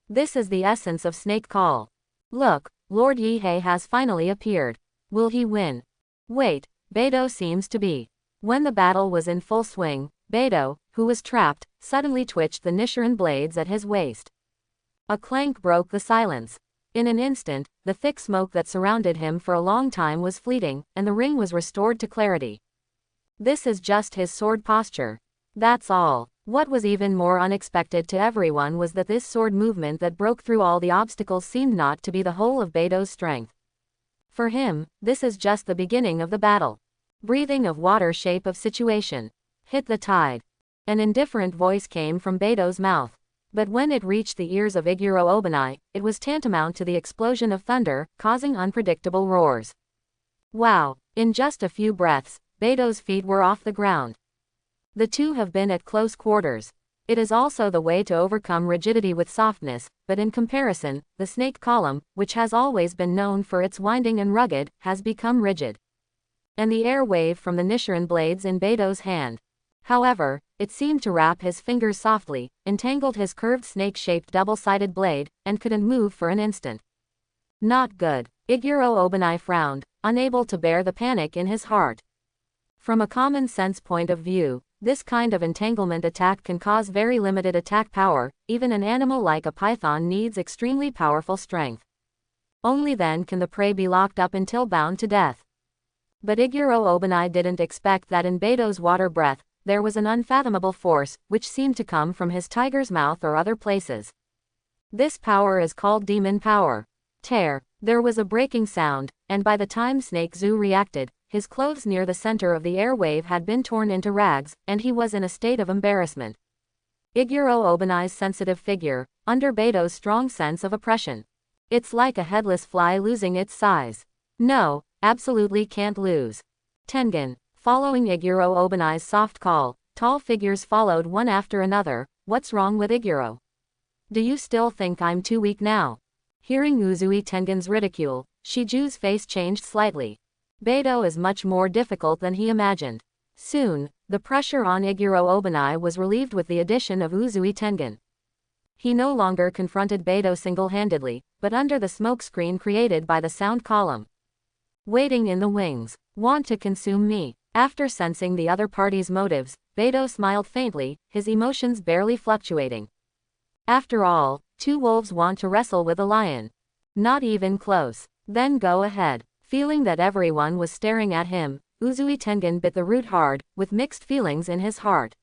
This is the essence of snake call. Look, Lord Yihei has finally appeared. Will he win? Wait, Beidou seems to be. When the battle was in full swing, Beidou, who was trapped, suddenly twitched the Nichiren blades at his waist. A clank broke the silence. In an instant, the thick smoke that surrounded him for a long time was fleeting, and the ring was restored to clarity. This is just his sword posture. That's all. What was even more unexpected to everyone was that this sword movement that broke through all the obstacles seemed not to be the whole of Beidou's strength. For him, this is just the beginning of the battle. Breathing of water shape of situation. Hit the tide. An indifferent voice came from Beidou's mouth. But when it reached the ears of Iguro Obanai, it was tantamount to the explosion of thunder, causing unpredictable roars. Wow! In just a few breaths, Beidou's feet were off the ground. The two have been at close quarters. It is also the way to overcome rigidity with softness, but in comparison, the snake column, which has always been known for its winding and rugged, has become rigid. And the air wave from the Nichiren blades in Beidou's hand. However, it seemed to wrap his fingers softly, entangled his curved snake-shaped double-sided blade, and couldn't move for an instant. Not good. Iguro Obanai frowned, unable to bear the panic in his heart. From a common-sense point of view, this kind of entanglement attack can cause very limited attack power. Even an animal like a python needs extremely powerful strength. Only then can the prey be locked up until bound to death. But Iguro Obanai didn't expect that in Beidou's water breath, there was an unfathomable force, which seemed to come from his tiger's mouth or other places. This power is called demon power. Tear. There was a breaking sound, and by the time Snake Zoo reacted, his clothes near the center of the airwave had been torn into rags, and he was in a state of embarrassment. Iguro Obanai's sensitive figure, under Beto's strong sense of oppression. It's like a headless fly losing its size. No, absolutely can't lose. Tengen. Following Iguro Obanai's soft call, tall figures followed one after another. What's wrong with Iguro? Do you still think I'm too weak now? Hearing Uzui Tengen's ridicule, Shiju's face changed slightly. Beto is much more difficult than he imagined. Soon, the pressure on Iguro Obanai was relieved with the addition of Uzui Tengen. He no longer confronted Beto single-handedly, but under the smokescreen created by the sound column. Waiting in the wings. Want to consume me. After sensing the other party's motives, Beto smiled faintly, his emotions barely fluctuating. After all, two wolves want to wrestle with a lion. Not even close. Then go ahead. Feeling that everyone was staring at him, Uzui Tengen bit the root hard, with mixed feelings in his heart.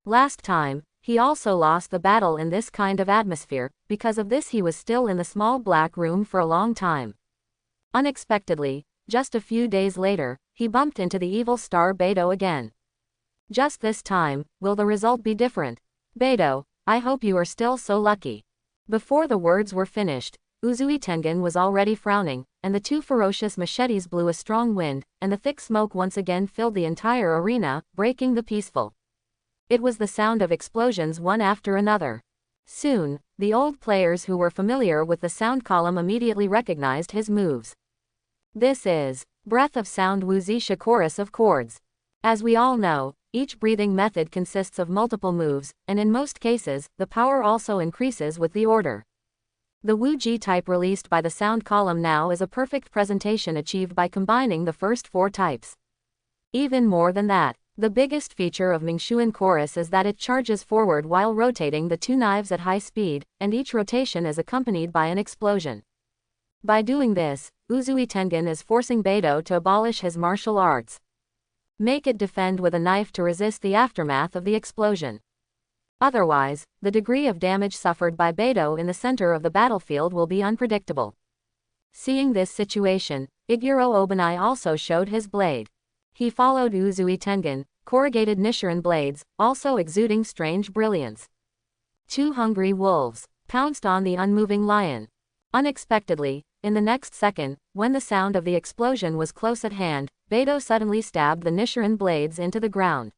Last time, he also lost the battle in this kind of atmosphere. Because of this he was still in the small black room for a long time. Unexpectedly, just a few days later, he bumped into the evil star Beto again. Just this time, will the result be different? Beto, I hope you are still so lucky. Before the words were finished, Uzui Tengen was already frowning, and the two ferocious machetes blew a strong wind, and the thick smoke once again filled the entire arena, breaking the peaceful. It was the sound of explosions one after another. Soon, the old players who were familiar with the sound column immediately recognized his moves. This is Breath of Sound Wuzisha Chorus of Chords. As we all know, each breathing method consists of multiple moves, and in most cases, the power also increases with the order. The Wu-Ji type released by the sound column now is a perfect presentation achieved by combining the first four types. Even more than that, the biggest feature of Mingshuan Chorus is that it charges forward while rotating the two knives at high speed, and each rotation is accompanied by an explosion. By doing this, Uzui Tengen is forcing Beto to abolish his martial arts. Make it defend with a knife to resist the aftermath of the explosion. Otherwise, the degree of damage suffered by Beto in the center of the battlefield will be unpredictable. Seeing this situation, Iguro Obanai also showed his blade. He followed Uzui Tengen, corrugated Nichiren blades, also exuding strange brilliance. Two hungry wolves pounced on the unmoving lion. Unexpectedly, in the next second, when the sound of the explosion was close at hand, Beto suddenly stabbed the Nichiren blades into the ground.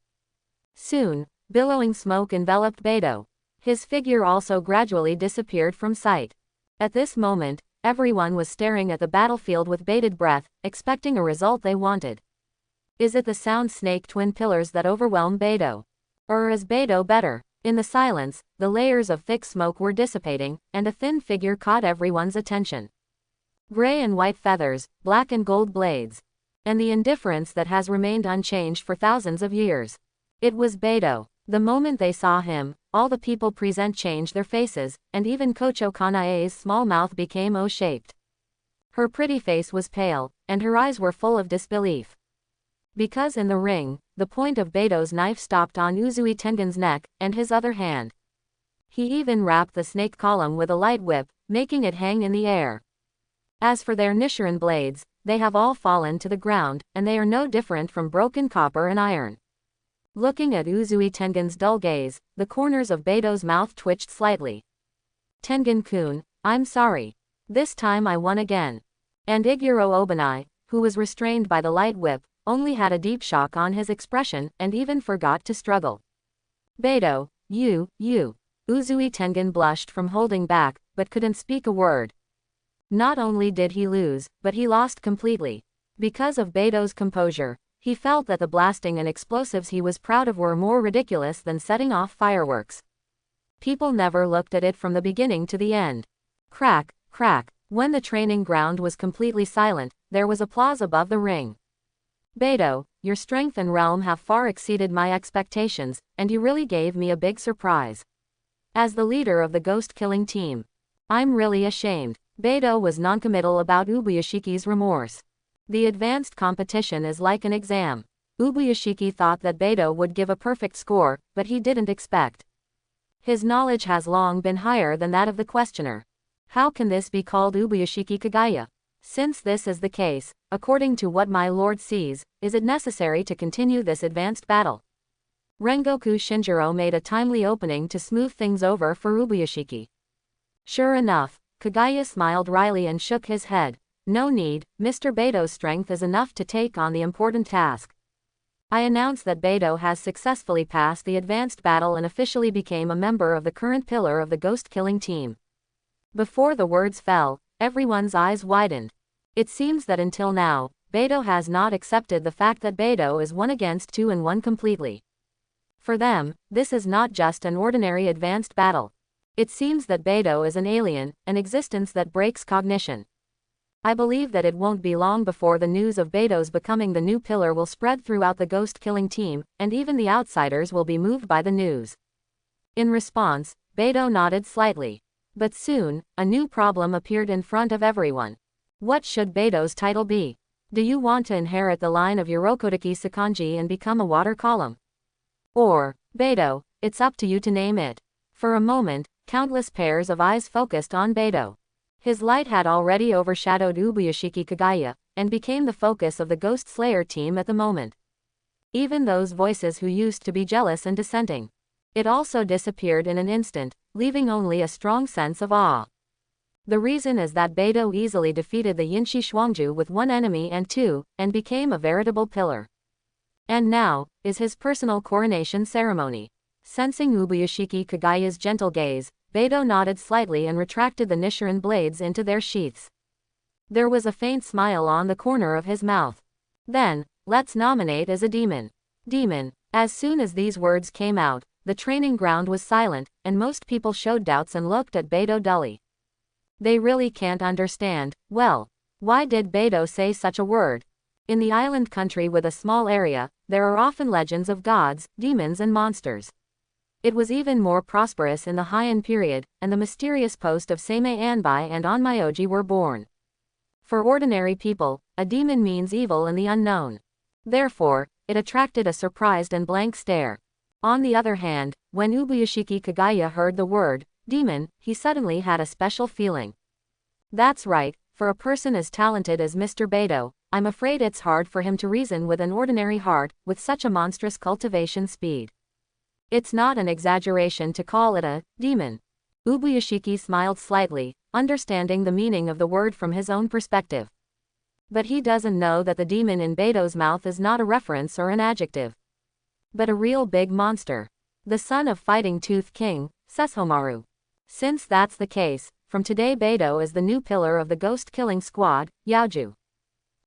Soon, billowing smoke enveloped Beto. His figure also gradually disappeared from sight. At this moment, everyone was staring at the battlefield with bated breath, expecting a result they wanted. Is it the sound snake twin pillars that overwhelm Beto? Or is Beto better? In the silence, the layers of thick smoke were dissipating, and a thin figure caught everyone's attention. Gray and white feathers, black and gold blades. And the indifference that has remained unchanged for thousands of years. It was Beto. The moment they saw him, all the people present changed their faces, and even Kocho Kanae's small mouth became O-shaped. Her pretty face was pale, and her eyes were full of disbelief. Because in the ring, the point of Beto's knife stopped on Uzui Tengen's neck, and his other hand. He even wrapped the snake column with a light whip, making it hang in the air. As for their Nichiren blades, they have all fallen to the ground, and they are no different from broken copper and iron. Looking at Uzui Tengen's dull gaze, the corners of Beto's mouth twitched slightly. Tengen-kun, I'm sorry. This time I won again. And Iguro Obanai, who was restrained by the light whip, only had a deep shock on his expression, and even forgot to struggle. Beto, you. Uzui Tengen blushed from holding back, but couldn't speak a word. Not only did he lose, but he lost completely. Because of Beto's composure, he felt that the blasting and explosives he was proud of were more ridiculous than setting off fireworks. People never looked at it from the beginning to the end. Crack, crack. When the training ground was completely silent, there was applause above the ring. Beto, your strength and realm have far exceeded my expectations, and you really gave me a big surprise. As the leader of the ghost-killing team, I'm really ashamed. Beto was noncommittal about Ubuyashiki's remorse. The advanced competition is like an exam. Ubuyashiki thought that Beto would give a perfect score, but he didn't expect. His knowledge has long been higher than that of the questioner. How can this be called Ubuyashiki Kagaya? Since this is the case, according to what my lord sees, is it necessary to continue this advanced battle? Rengoku Shinjiro made a timely opening to smooth things over for Ubuyashiki. Sure enough, Kagaya smiled wryly and shook his head. No need, Mr. Beto's strength is enough to take on the important task. I announce that Beto has successfully passed the advanced battle and officially became a member of the current pillar of the ghost-killing team. Before the words fell, everyone's eyes widened. It seems that until now, Beto has not accepted the fact that Beto is 1 against 2 and 1 completely. For them, this is not just an ordinary advanced battle. It seems that Beto is an alien, an existence that breaks cognition. I believe that it won't be long before the news of Beto's becoming the new pillar will spread throughout the ghost-killing team, and even the outsiders will be moved by the news. In response, Beto nodded slightly. But soon, a new problem appeared in front of everyone. What should Beto's title be? Do you want to inherit the line of Urokodaki Sakanji and become a water column? Or, Beto, it's up to you to name it. For a moment, countless pairs of eyes focused on Beto. His light had already overshadowed Ubuyashiki Kagaya, and became the focus of the Ghost Slayer team at the moment. Even those voices who used to be jealous and dissenting. It also disappeared in an instant, leaving only a strong sense of awe. The reason is that Beto easily defeated the Yinshi Shuangju with 1 enemy and 2, and became a veritable pillar. And now, is his personal coronation ceremony. Sensing Ubuyashiki Kagaya's gentle gaze, Beto nodded slightly and retracted the Nichiren blades into their sheaths. There was a faint smile on the corner of his mouth. Then, let's nominate as a demon. Demon. As soon as these words came out, the training ground was silent, and most people showed doubts and looked at Beto dully. They really can't understand, well, why did Beto say such a word? In the island country with a small area, there are often legends of gods, demons and monsters. It was even more prosperous in the Heian period, and the mysterious post of Seimei Anbai and Onmyoji were born. For ordinary people, a demon means evil and the unknown. Therefore, it attracted a surprised and blank stare. On the other hand, when Ubuyashiki Kagaya heard the word, demon, he suddenly had a special feeling. That's right, for a person as talented as Mr. Beto, I'm afraid it's hard for him to reason with an ordinary heart, with such a monstrous cultivation speed. It's not an exaggeration to call it a demon. Ubuyashiki smiled slightly, understanding the meaning of the word from his own perspective. But he doesn't know that the demon in Beto's mouth is not a reference or an adjective, but a real big monster. The son of Fighting Tooth King, Sesshomaru. Since that's the case, from today Beto is the new pillar of the ghost-killing squad, Yaoju.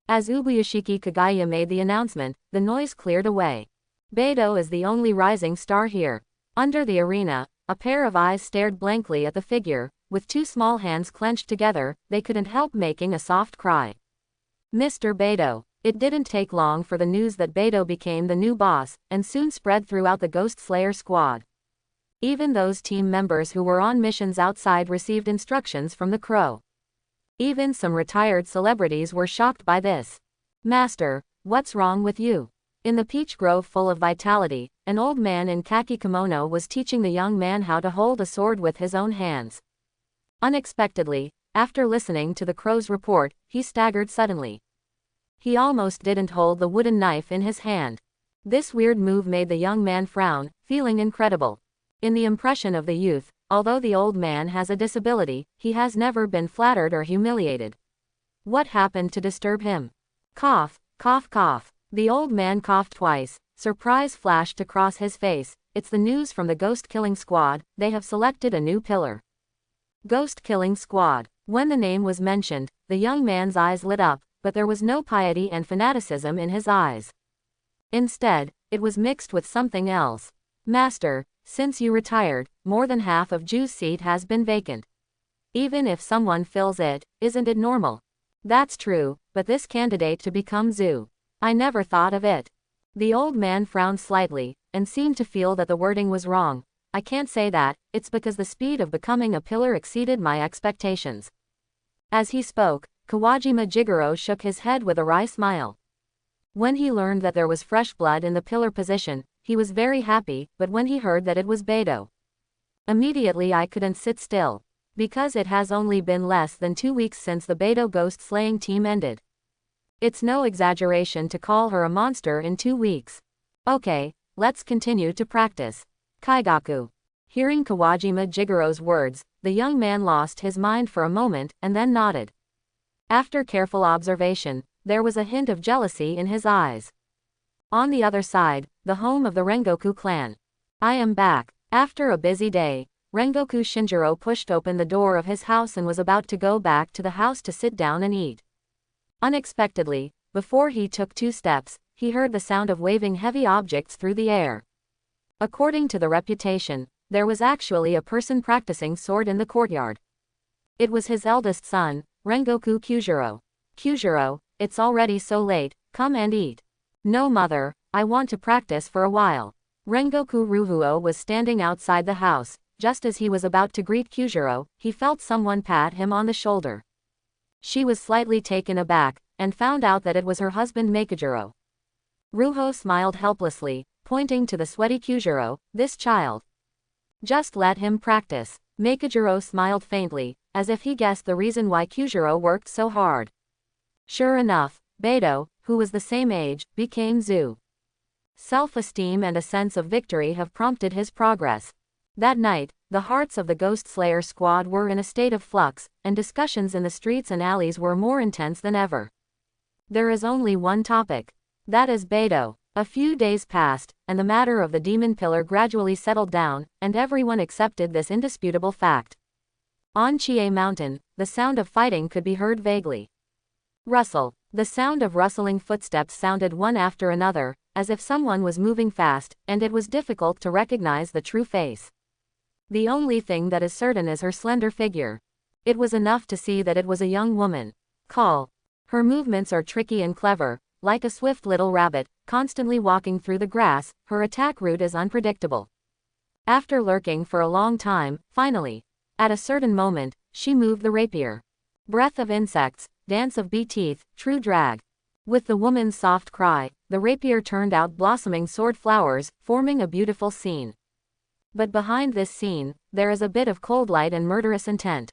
As Ubuyashiki Kagaya made the announcement, the noise cleared away. Beto is the only rising star here. Under the arena, a pair of eyes stared blankly at the figure. With 2 small hands clenched together, they couldn't help making a soft cry. Mr. Beto. It didn't take long for the news that Beto became the new boss, and soon spread throughout the Ghost Slayer squad. Even those team members who were on missions outside received instructions from the Crow. Even some retired celebrities were shocked by this. Master, what's wrong with you? In the peach grove full of vitality, an old man in khaki kimono was teaching the young man how to hold a sword with his own hands. Unexpectedly, after listening to the Crow's report, he staggered suddenly. He almost didn't hold the wooden knife in his hand. This weird move made the young man frown, feeling incredible. In the impression of the youth, although the old man has a disability, he has never been flattered or humiliated. What happened to disturb him? Cough, cough, cough. The old man coughed twice. Surprise flashed across his face. It's the news from the ghost-killing squad. They have selected a new pillar. Ghost-killing squad. When the name was mentioned, the young man's eyes lit up, but there was no piety and fanaticism in his eyes. Instead, it was mixed with something else. Master, since you retired, more than half of Ju's seat has been vacant. Even if someone fills it, isn't it normal? That's true, but this candidate to become Zu. I never thought of it. The old man frowned slightly, and seemed to feel that the wording was wrong. I can't say that, it's because the speed of becoming a pillar exceeded my expectations. As he spoke, Kawajima Jigoro shook his head with a wry smile. When he learned that there was fresh blood in the pillar position, he was very happy, but when he heard that it was Beto, immediately I couldn't sit still. Because it has only been less than 2 weeks since the Beidou ghost slaying team ended. It's no exaggeration to call her a monster in 2 weeks. Okay, let's continue to practice. Kaigaku. Hearing Kawajima Jigero's words, the young man lost his mind for a moment and then nodded. After careful observation, there was a hint of jealousy in his eyes. On the other side, the home of the Rengoku clan. I am back. After a busy day, Rengoku Shinjiro pushed open the door of his house and was about to go back to the house to sit down and eat. Unexpectedly, before he took 2 steps, he heard the sound of waving heavy objects through the air. According to the reputation, there was actually a person practicing sword in the courtyard. It was his eldest son, Rengoku Kyujiro. Kyujiro, it's already so late, come and eat. No mother, I want to practice for a while. Rengoku Ruhuo was standing outside the house. Just as he was about to greet Kyujiro, he felt someone pat him on the shoulder. She was slightly taken aback, and found out that it was her husband Makijiro. Ruho smiled helplessly, pointing to the sweaty Kyujiro, this child. Just let him practice. Makijiro smiled faintly, as if he guessed the reason why Kyujiro worked so hard. Sure enough, Beidou, who was the same age, became Zu. Self-esteem and a sense of victory have prompted his progress. That night, the hearts of the Ghost Slayer squad were in a state of flux, and discussions in the streets and alleys were more intense than ever. There is only one topic. That is Beidou. A few days passed, and the matter of the demon pillar gradually settled down, and everyone accepted this indisputable fact. On Chie Mountain, the sound of fighting could be heard vaguely. Rustle. The sound of rustling footsteps sounded one after another, as if someone was moving fast, and it was difficult to recognize the true face. The only thing that is certain is her slender figure. It was enough to see that it was a young woman. Call. Her movements are tricky and clever, like a swift little rabbit, constantly walking through the grass. Her attack route is unpredictable. After lurking for a long time, finally, at a certain moment, she moved the rapier. Breath of insects, dance of bee teeth, true drag. With the woman's soft cry, the rapier turned out blossoming sword flowers, forming a beautiful scene. But behind this scene, there is a bit of cold light and murderous intent.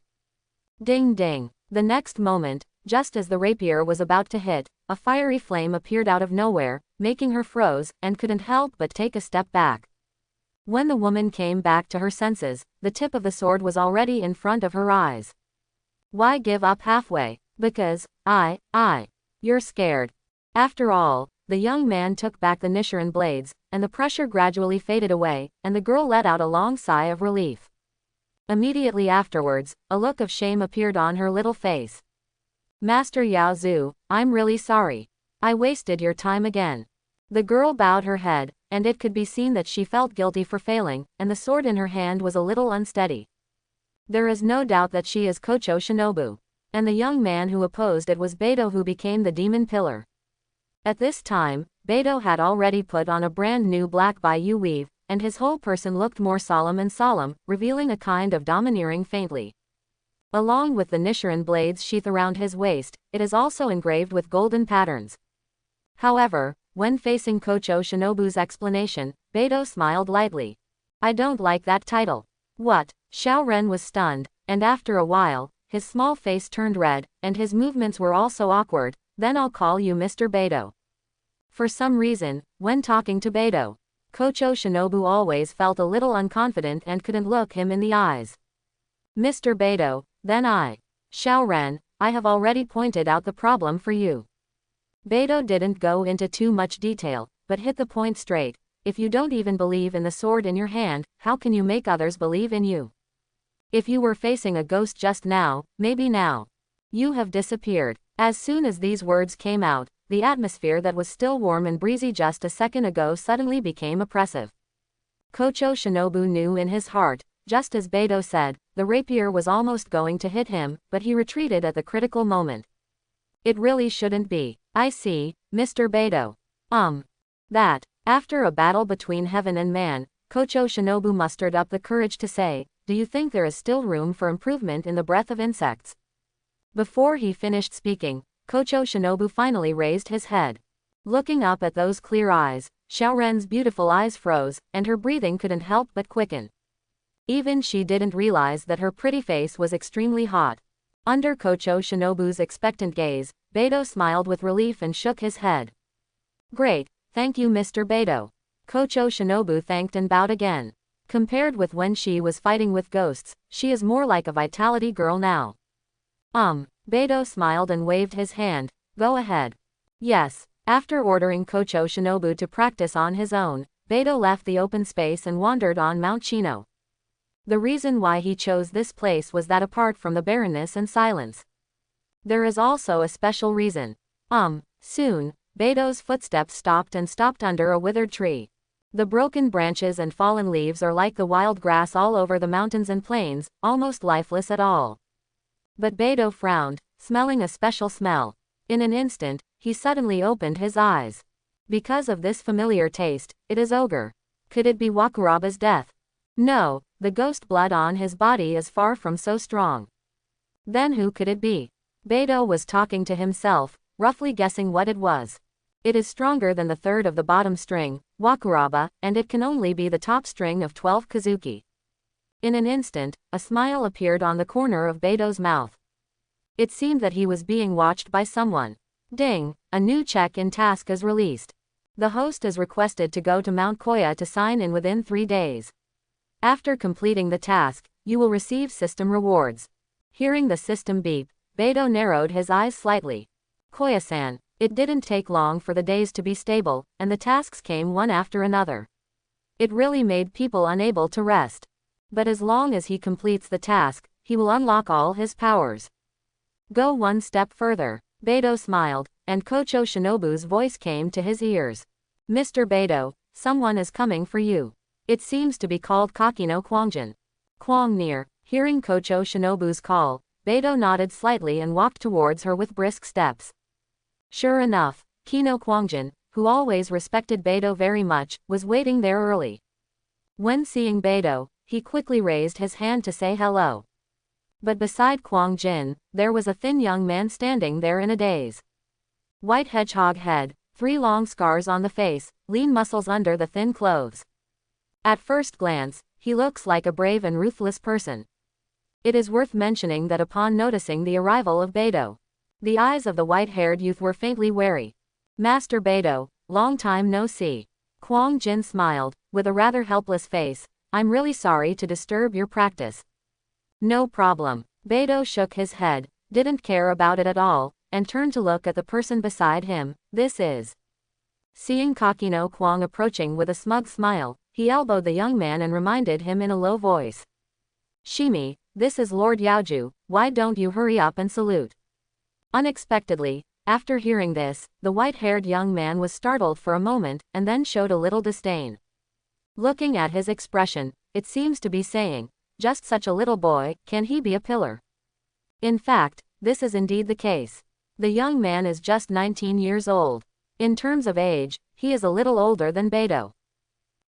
Ding ding. The next moment, just as the rapier was about to hit, a fiery flame appeared out of nowhere, making her froze, and couldn't help but take a step back. When the woman came back to her senses, the tip of the sword was already in front of her eyes. Why give up halfway? Because, you're scared. After all, the young man took back the Nichiren blades, and the pressure gradually faded away, and the girl let out a long sigh of relief. Immediately afterwards, a look of shame appeared on her little face. Master Yao Zu, I'm really sorry. I wasted your time again. The girl bowed her head, and it could be seen that she felt guilty for failing, and the sword in her hand was a little unsteady. There is no doubt that she is Kocho Shinobu. And the young man who opposed it was Beidou, who became the demon pillar. At this time, Beidou had already put on a brand new black Baiyu weave, and his whole person looked more solemn and solemn, revealing a kind of domineering faintly. Along with the Nichiren blades sheath around his waist, it is also engraved with golden patterns. However, when facing Kocho Shinobu's explanation, Beidou smiled lightly. I don't like that title. What? Xiao Ren was stunned, and after a while, his small face turned red, and his movements were also awkward. Then I'll call you Mr. Beidou. For some reason, when talking to Beidou, Kocho Shinobu always felt a little unconfident and couldn't look him in the eyes. Mr. Beidou, then Xiao Ren, I have already pointed out the problem for you. Beidou didn't go into too much detail, but hit the point straight. If you don't even believe in the sword in your hand, how can you make others believe in you? If you were facing a ghost just now, maybe now. You have disappeared. As soon as these words came out, the atmosphere that was still warm and breezy just a second ago suddenly became oppressive. Kocho Shinobu knew in his heart, just as Beidou said, the rapier was almost going to hit him, but he retreated at the critical moment. It really shouldn't be. I see, Mr. Beidou. That. After a battle between heaven and man, Kocho Shinobu mustered up the courage to say, do you think there is still room for improvement in the breath of insects? Before he finished speaking, Kocho Shinobu finally raised his head. Looking up at those clear eyes, Xiao Ren's beautiful eyes froze, and her breathing couldn't help but quicken. Even she didn't realize that her pretty face was extremely hot. Under Kocho Shinobu's expectant gaze, Beidou smiled with relief and shook his head. Great, thank you Mr. Beidou. Kocho Shinobu thanked and bowed again. Compared with when she was fighting with ghosts, she is more like a vitality girl now. Beidou smiled and waved his hand. Go ahead. Yes. After ordering Kocho Shinobu to practice on his own, Beidou left the open space and wandered on Mount Chino. The reason why he chose this place was that apart from the barrenness and silence, there is also a special reason. Soon, Beidou's footsteps stopped under a withered tree. The broken branches and fallen leaves are like the wild grass all over the mountains and plains, almost lifeless at all. But Beidou frowned, smelling a special smell. In an instant, he suddenly opened his eyes. Because of this familiar taste, it is ogre. Could it be Wakuraba's death? No, the ghost blood on his body is far from so strong. Then who could it be? Beidou was talking to himself, roughly guessing what it was. It is stronger than the third of the bottom string, Wakuraba, and it can only be the top string of 12 Kazuki. In an instant, a smile appeared on the corner of Beidou's mouth. It seemed that he was being watched by someone. Ding, a new check-in task is released. The host is requested to go to Mount Koya to sign in within 3 days. After completing the task, you will receive system rewards. Hearing the system beep, Beidou narrowed his eyes slightly. Koya-san. It didn't take long for the days to be stable, and the tasks came one after another. It really made people unable to rest. But as long as he completes the task, he will unlock all his powers. Go one step further. Beidou smiled, and Kocho Shinobu's voice came to his ears. Mr. Beidou, someone is coming for you. It seems to be called Kakino Kwangjin. Kwang hearing Kocho Shinobu's call, Beidou nodded slightly and walked towards her with brisk steps. Sure enough, Kino Kwangjin, who always respected Beidou very much, was waiting there early. When seeing Beidou, he quickly raised his hand to say hello. But beside Kwangjin, there was a thin young man standing there in a daze. White hedgehog head, 3 long scars on the face, lean muscles under the thin clothes. At first glance, he looks like a brave and ruthless person. It is worth mentioning that upon noticing the arrival of Beidou, the eyes of the white-haired youth were faintly wary. Master Beidou, long time no see. Kwang Jin smiled, with a rather helpless face. I'm really sorry to disturb your practice. No problem. Beidou shook his head, didn't care about it at all, and turned to look at the person beside him. This is. Seeing Kakino Kwang approaching with a smug smile, he elbowed the young man and reminded him in a low voice. Shimi, this is Lord Yaoju, why don't you hurry up and salute? Unexpectedly, after hearing this, the white-haired young man was startled for a moment, and then showed a little disdain. Looking at his expression, it seems to be saying, just such a little boy, can he be a pillar? In fact, this is indeed the case. The young man is just 19 years old. In terms of age, he is a little older than Beidou.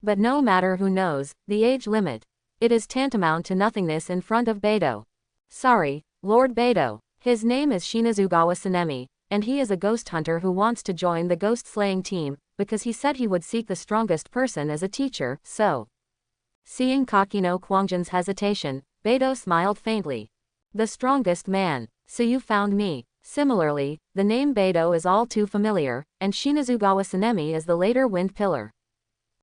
But no matter who knows the age limit, it is tantamount to nothingness in front of Beidou. Sorry, Lord Beidou. His name is Shinazugawa Sanemi, and he is a ghost hunter who wants to join the ghost-slaying team, because he said he would seek the strongest person as a teacher, so. Seeing Kakino Kwangjin's hesitation, Beidou smiled faintly. The strongest man, so you found me. Similarly, the name Beidou is all too familiar, and Shinazugawa Sanemi is the later wind pillar.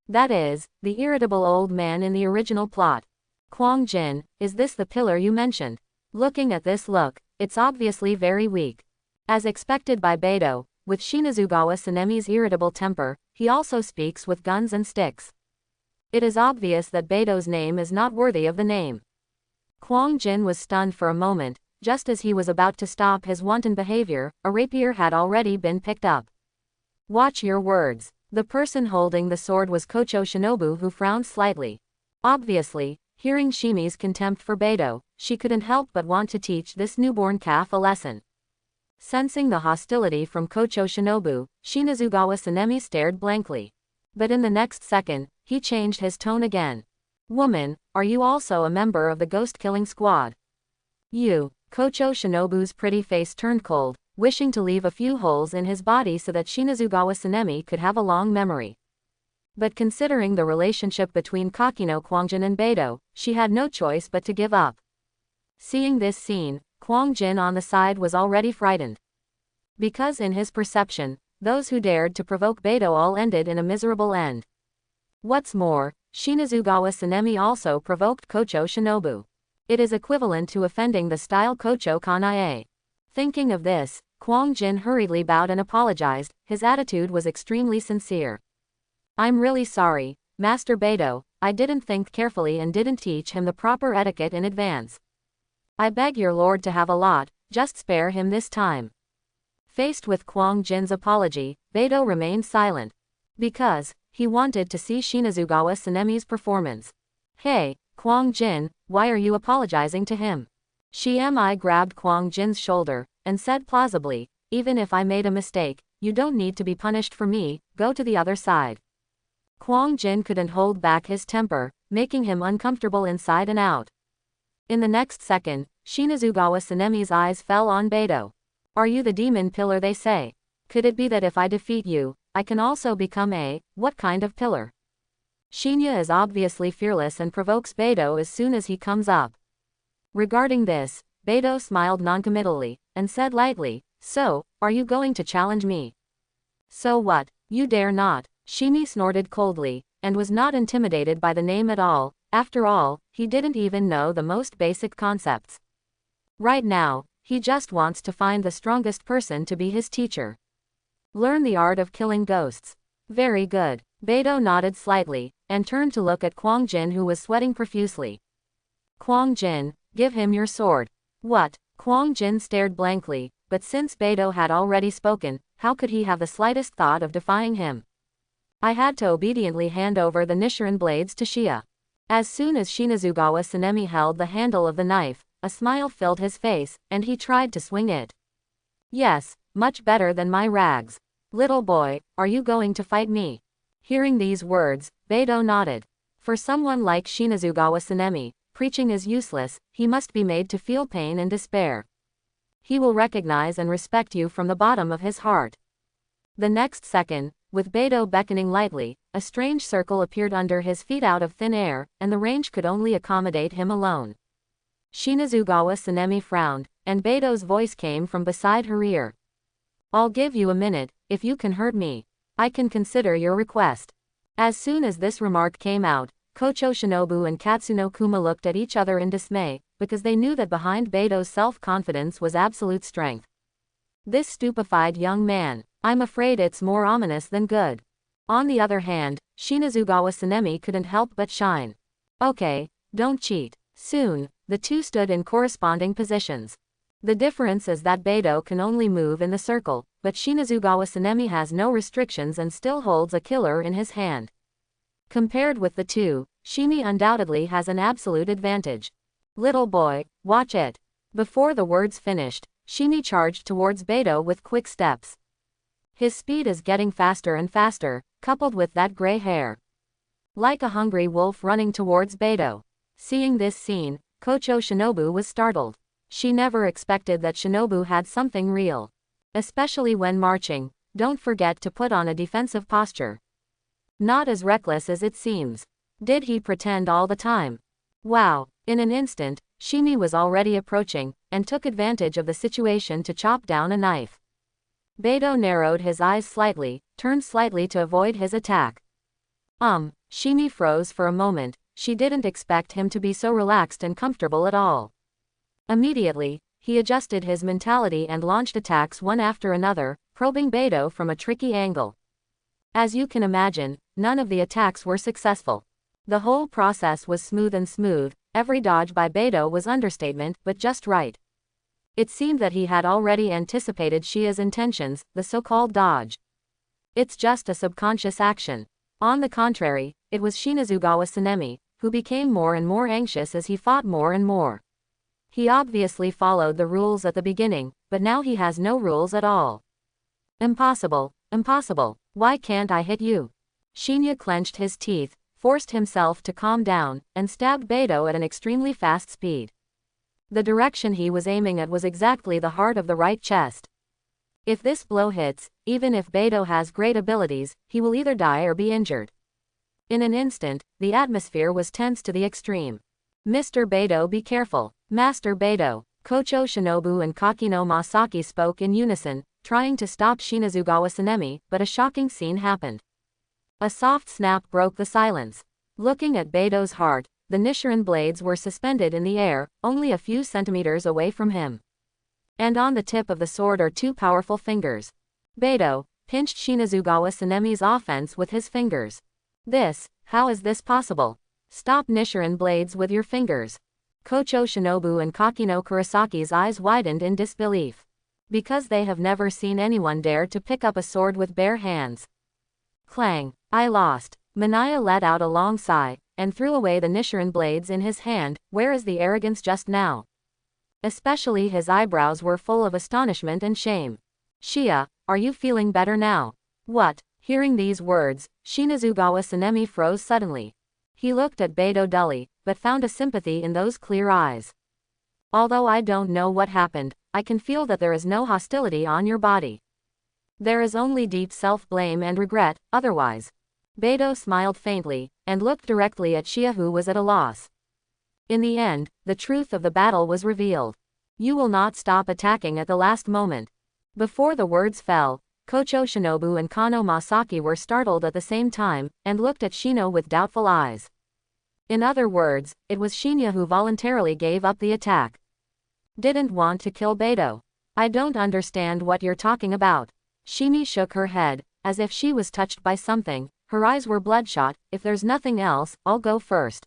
That is, the irritable old man in the original plot. Kwang Jin, is this the pillar you mentioned? Looking at this look, it's obviously very weak. As expected by Beidou, with Shinazugawa Sanemi's irritable temper, he also speaks with guns and sticks. It is obvious that Beidou's name is not worthy of the name. Kwang Jin was stunned for a moment. Just as he was about to stop his wanton behavior, a rapier had already been picked up. Watch your words. The person holding the sword was Kocho Shinobu, who frowned slightly. Obviously, hearing Shimi's contempt for Beidou, she couldn't help but want to teach this newborn calf a lesson. Sensing the hostility from Kocho Shinobu, Shinazugawa Sanemi stared blankly. But in the next second, he changed his tone again. Woman, are you also a member of the ghost-killing squad? You. Kocho Shinobu's pretty face turned cold, wishing to leave a few holes in his body so that Shinazugawa Sanemi could have a long memory. But considering the relationship between Kakino Kwangjin and Beidou, she had no choice but to give up. Seeing this scene, Kwangjin on the side was already frightened. Because in his perception, those who dared to provoke Beidou all ended in a miserable end. What's more, Shinazugawa Sanemi also provoked Kocho Shinobu. It is equivalent to offending the style Kocho Kanae. Thinking of this, Kwangjin hurriedly bowed and apologized. His attitude was extremely sincere. I'm really sorry, Master Beidou, I didn't think carefully and didn't teach him the proper etiquette in advance. I beg your lord to have a lot, just spare him this time. Faced with Kwangjin's apology, Beidou remained silent. Because he wanted to see Shinazugawa Sanemi's performance. Hey, Kwangjin, why are you apologizing to him? Shiemi grabbed Kwangjin's shoulder, and said plausibly, even if I made a mistake, you don't need to be punished for me, go to the other side. Kwangjin couldn't hold back his temper, making him uncomfortable inside and out. In the next second, Shinazugawa Sanemi's eyes fell on Beidou. Are you the demon pillar they say? Could it be that if I defeat you, I can also become what kind of pillar? Shinya is obviously fearless and provokes Beidou as soon as he comes up. Regarding this, Beidou smiled noncommittally, and said lightly, so, are you going to challenge me? So what, you dare not, Shimi snorted coldly, and was not intimidated by the name at all. After all, he didn't even know the most basic concepts. Right now, he just wants to find the strongest person to be his teacher. Learn the art of killing ghosts. Very good. Beidou nodded slightly, and turned to look at Kwangjin who was sweating profusely. Kwangjin, give him your sword. What? Kwangjin stared blankly, but since Beidou had already spoken, how could he have the slightest thought of defying him? I had to obediently hand over the Nichiren blades to Shia. As soon as Shinazugawa Sanemi held the handle of the knife, a smile filled his face, and he tried to swing it. Yes, much better than my rags. Little boy, are you going to fight me? Hearing these words, Beidou nodded. For someone like Shinazugawa Sanemi, preaching is useless, he must be made to feel pain and despair. He will recognize and respect you from the bottom of his heart. The next second, with Beidou beckoning lightly, a strange circle appeared under his feet out of thin air, and the range could only accommodate him alone. Shinazugawa Sanemi frowned, and Beidou's voice came from beside her ear. I'll give you a minute, if you can hurt me. I can consider your request. As soon as this remark came out, Kocho Shinobu and Katsuno Kuma looked at each other in dismay, because they knew that behind Beidou's self-confidence was absolute strength. This stupefied young man, I'm afraid it's more ominous than good. On the other hand, Shinazugawa Sanemi couldn't help but shine. Okay, don't cheat. Soon, the two stood in corresponding positions. The difference is that Beidou can only move in the circle, but Shinazugawa Sanemi has no restrictions and still holds a killer in his hand. Compared with the two, Shimi undoubtedly has an absolute advantage. Little boy, watch it. Before the words finished, Shimi charged towards Beidou with quick steps. His speed is getting faster and faster, coupled with that gray hair. Like a hungry wolf running towards Beidou. Seeing this scene, Kocho Shinobu was startled. She never expected that Shinobu had something real. Especially when marching, don't forget to put on a defensive posture. Not as reckless as it seems. Did he pretend all the time? Wow, in an instant, Shimi was already approaching, and took advantage of the situation to chop down a knife. Beidou narrowed his eyes slightly, turned slightly to avoid his attack. Shimi froze for a moment, she didn't expect him to be so relaxed and comfortable at all. Immediately, he adjusted his mentality and launched attacks one after another, probing Beidou from a tricky angle. As you can imagine, none of the attacks were successful. The whole process was smooth, every dodge by Beidou was understatement, but just right. It seemed that he had already anticipated Shia's intentions, the so-called dodge. It's just a subconscious action. On the contrary, it was Shinazugawa Sanemi, who became more and more anxious as he fought more and more. He obviously followed the rules at the beginning, but now he has no rules at all. Impossible, impossible, why can't I hit you? Shinya clenched his teeth, forced himself to calm down, and stabbed Beidou at an extremely fast speed. The direction he was aiming at was exactly the heart of the right chest. If this blow hits, even if Beidou has great abilities, he will either die or be injured. In an instant, the atmosphere was tense to the extreme. Mr. Beidou, be careful. Master Beidou. Kocho Shinobu and Kakino Masaki spoke in unison, trying to stop Shinazugawa Sanemi, but a shocking scene happened. A soft snap broke the silence. Looking at Beidou's heart, the Nichiren blades were suspended in the air, only a few centimeters away from him. And on the tip of the sword are two powerful fingers. Beidou pinched Shinazugawa Sanemi's offense with his fingers. How is this possible? Stop Nichiren blades with your fingers. Kocho Shinobu and Kakino Kurasaki's eyes widened in disbelief. Because they have never seen anyone dare to pick up a sword with bare hands. Clang! I lost. Minaya let out a long sigh, and threw away the Nichiren blades in his hand. Where is the arrogance just now? Especially his eyebrows were full of astonishment and shame. Shia, are you feeling better now? What? Hearing these words, Shinazugawa Sanemi froze suddenly. He looked at Beidou dully, but found a sympathy in those clear eyes. Although I don't know what happened, I can feel that there is no hostility on your body. There is only deep self-blame and regret, otherwise. Beidou smiled faintly, and looked directly at Shia, who was at a loss. In the end, the truth of the battle was revealed. You will not stop attacking at the last moment. Before the words fell, Kocho Shinobu and Kano Masaki were startled at the same time, and looked at Shino with doubtful eyes. In other words, it was Shinya who voluntarily gave up the attack. Didn't want to kill Beidou. I don't understand what you're talking about. Shimi shook her head, as if she was touched by something. Her eyes were bloodshot. If there's nothing else, I'll go first.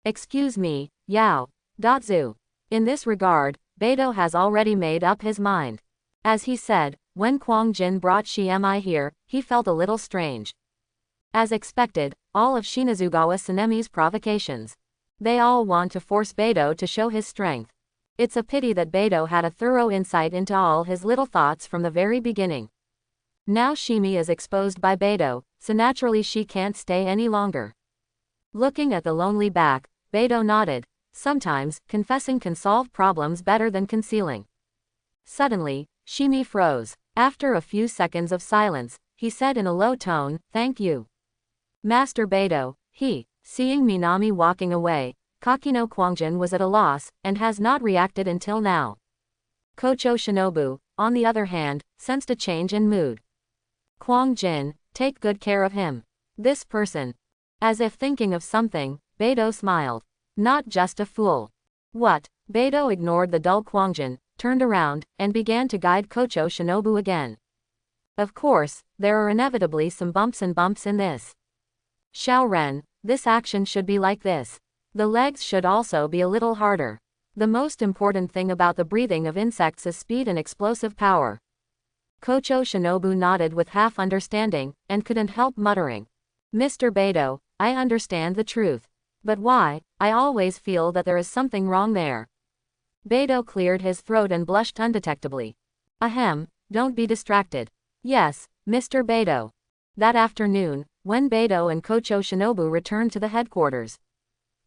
Excuse me, Yao. Dotsu. In this regard, Beidou has already made up his mind. As he said, when Kwang Jin brought Shimi here, he felt a little strange. As expected, all of Shinazugawa Sanemi's provocations. They all want to force Beidou to show his strength. It's a pity that Beidou had a thorough insight into all his little thoughts from the very beginning. Now Shimi is exposed by Beidou, so naturally she can't stay any longer. Looking at the lonely back, Beidou nodded. Sometimes, confessing can solve problems better than concealing. Suddenly, Shimi froze. After a few seconds of silence, he said in a low tone, "Thank you, Master Beidou." Seeing Minami walking away, Kakino Kwangjin was at a loss, and has not reacted until now. Kocho Shinobu, on the other hand, sensed a change in mood. Kwangjin, take good care of him. This person. As if thinking of something, Beidou smiled. Not just a fool. What? Beidou ignored the dull Kwangjin, turned around, and began to guide Kocho Shinobu again. Of course, there are inevitably some bumps in this. Xiaoren, this action should be like this. The legs should also be a little harder. The most important thing about the breathing of insects is speed and explosive power. Kocho Shinobu nodded with half understanding, and couldn't help muttering. Mr. Beidou, I understand the truth. But why? I always feel that there is something wrong there. Beidou cleared his throat and blushed undetectably. Ahem, don't be distracted. Yes, Mr. Beidou. That afternoon, when Beidou and Kocho Shinobu returned to the headquarters.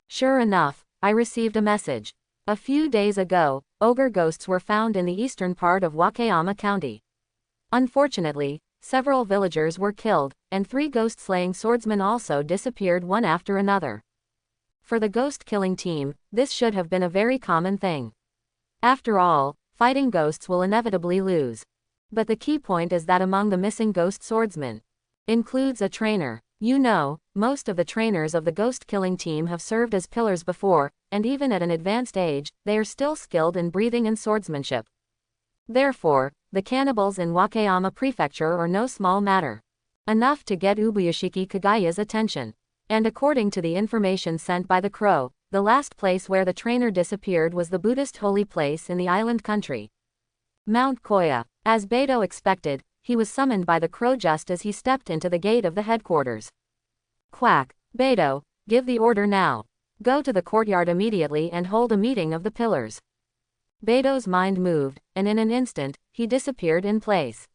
Sure enough, I received a message. A few days ago, ogre ghosts were found in the eastern part of Wakayama County. Unfortunately, several villagers were killed, and 3 ghost-slaying swordsmen also disappeared one after another. For the ghost-killing team, this should have been a very common thing. After all, fighting ghosts will inevitably lose. But the key point is that among the missing ghost swordsmen includes a trainer. You know, most of the trainers of the ghost-killing team have served as pillars before, and even at an advanced age, they are still skilled in breathing and swordsmanship. Therefore, the cannibals in Wakayama Prefecture are no small matter. Enough to get Ubuyashiki Kagaya's attention. And according to the information sent by the Crow, the last place where the trainer disappeared was the Buddhist holy place in the island country, Mount Koya. As Beidou expected, he was summoned by the Crow just as he stepped into the gate of the headquarters. Quack. Beidou, give the order now. Go to the courtyard immediately and hold a meeting of the pillars. Beidou's mind moved, and in an instant, he disappeared in place.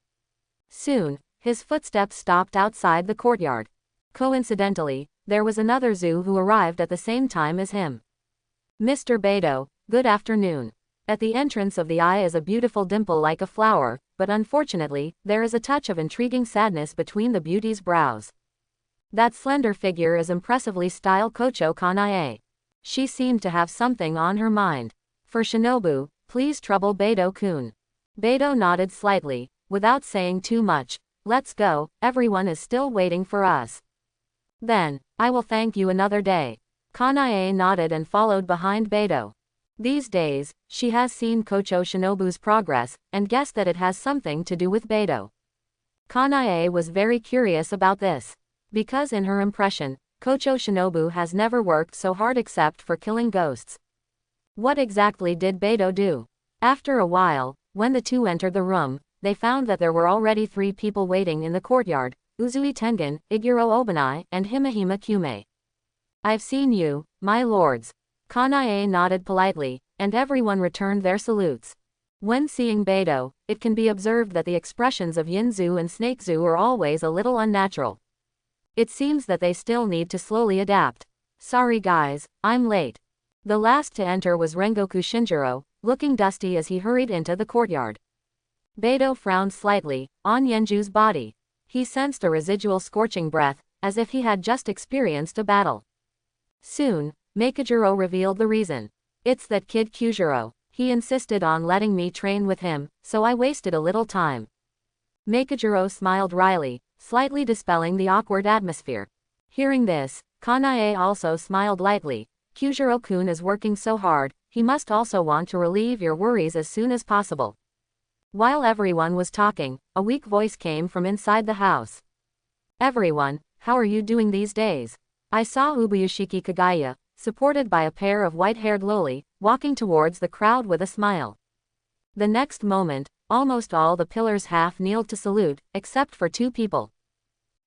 Soon, his footsteps stopped outside the courtyard. Coincidentally, there was another Zhu who arrived at the same time as him. Mr. Beidou, good afternoon. At the entrance of the eye is a beautiful dimple like a flower, but unfortunately, there is a touch of intriguing sadness between the beauty's brows. That slender figure is impressively styled Kocho Kanae. She seemed to have something on her mind. For Shinobu, please trouble Beidou-kun. Beidou nodded slightly, without saying too much. Let's go, everyone is still waiting for us. Then, I will thank you another day. Kanae nodded and followed behind Beidou. These days, she has seen Kocho Shinobu's progress, and guessed that it has something to do with Beidou. Kanae was very curious about this. Because in her impression, Kocho Shinobu has never worked so hard except for killing ghosts. What exactly did Beidou do? After a while, when the two entered the room, they found that there were already 3 people waiting in the courtyard, Uzui Tengen, Iguro Obanai, and Himehime Kume. I've seen you, my lords. Kanae nodded politely, and everyone returned their salutes. When seeing Beidou, it can be observed that the expressions of Yinzu and Snakezu are always a little unnatural. It seems that they still need to slowly adapt. Sorry guys, I'm late. The last to enter was Rengoku Shinjiro, looking dusty as he hurried into the courtyard. Beidou frowned slightly on Yenju's body. He sensed a residual scorching breath, as if he had just experienced a battle. Soon, Makijiro revealed the reason. It's that kid Kyujiro. He insisted on letting me train with him, so I wasted a little time. Makijiro smiled wryly, slightly dispelling the awkward atmosphere. Hearing this, Kanae also smiled lightly. Kyujiro-kun is working so hard, he must also want to relieve your worries as soon as possible. While everyone was talking, a weak voice came from inside the house. Everyone, how are you doing these days? I saw Ubuyashiki Kagaya, supported by a pair of white-haired loli, walking towards the crowd with a smile. The next moment, almost all the pillars half-kneeled to salute, except for 2 people.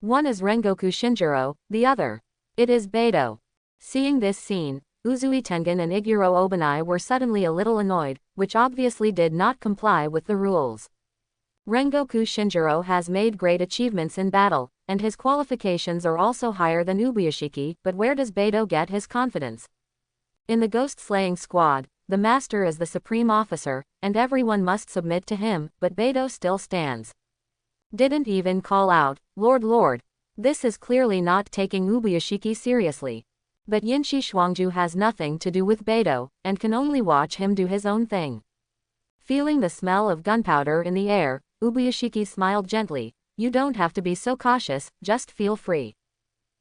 One is Rengoku Shinjiro, the other. It is Beidou. Seeing this scene, Uzui Tengen and Iguro Obanai were suddenly a little annoyed, which obviously did not comply with the rules. Rengoku Shinjiro has made great achievements in battle, and his qualifications are also higher than Ubuyashiki, but where does Beidou get his confidence? In the ghost-slaying squad, the master is the supreme officer, and everyone must submit to him, but Beidou still stands. Didn't even call out, Lord. This is clearly not taking Ubuyashiki seriously. But Yinshi Shuangju has nothing to do with Beidou, and can only watch him do his own thing. Feeling the smell of gunpowder in the air, Ubuyashiki smiled gently. You don't have to be so cautious, just feel free.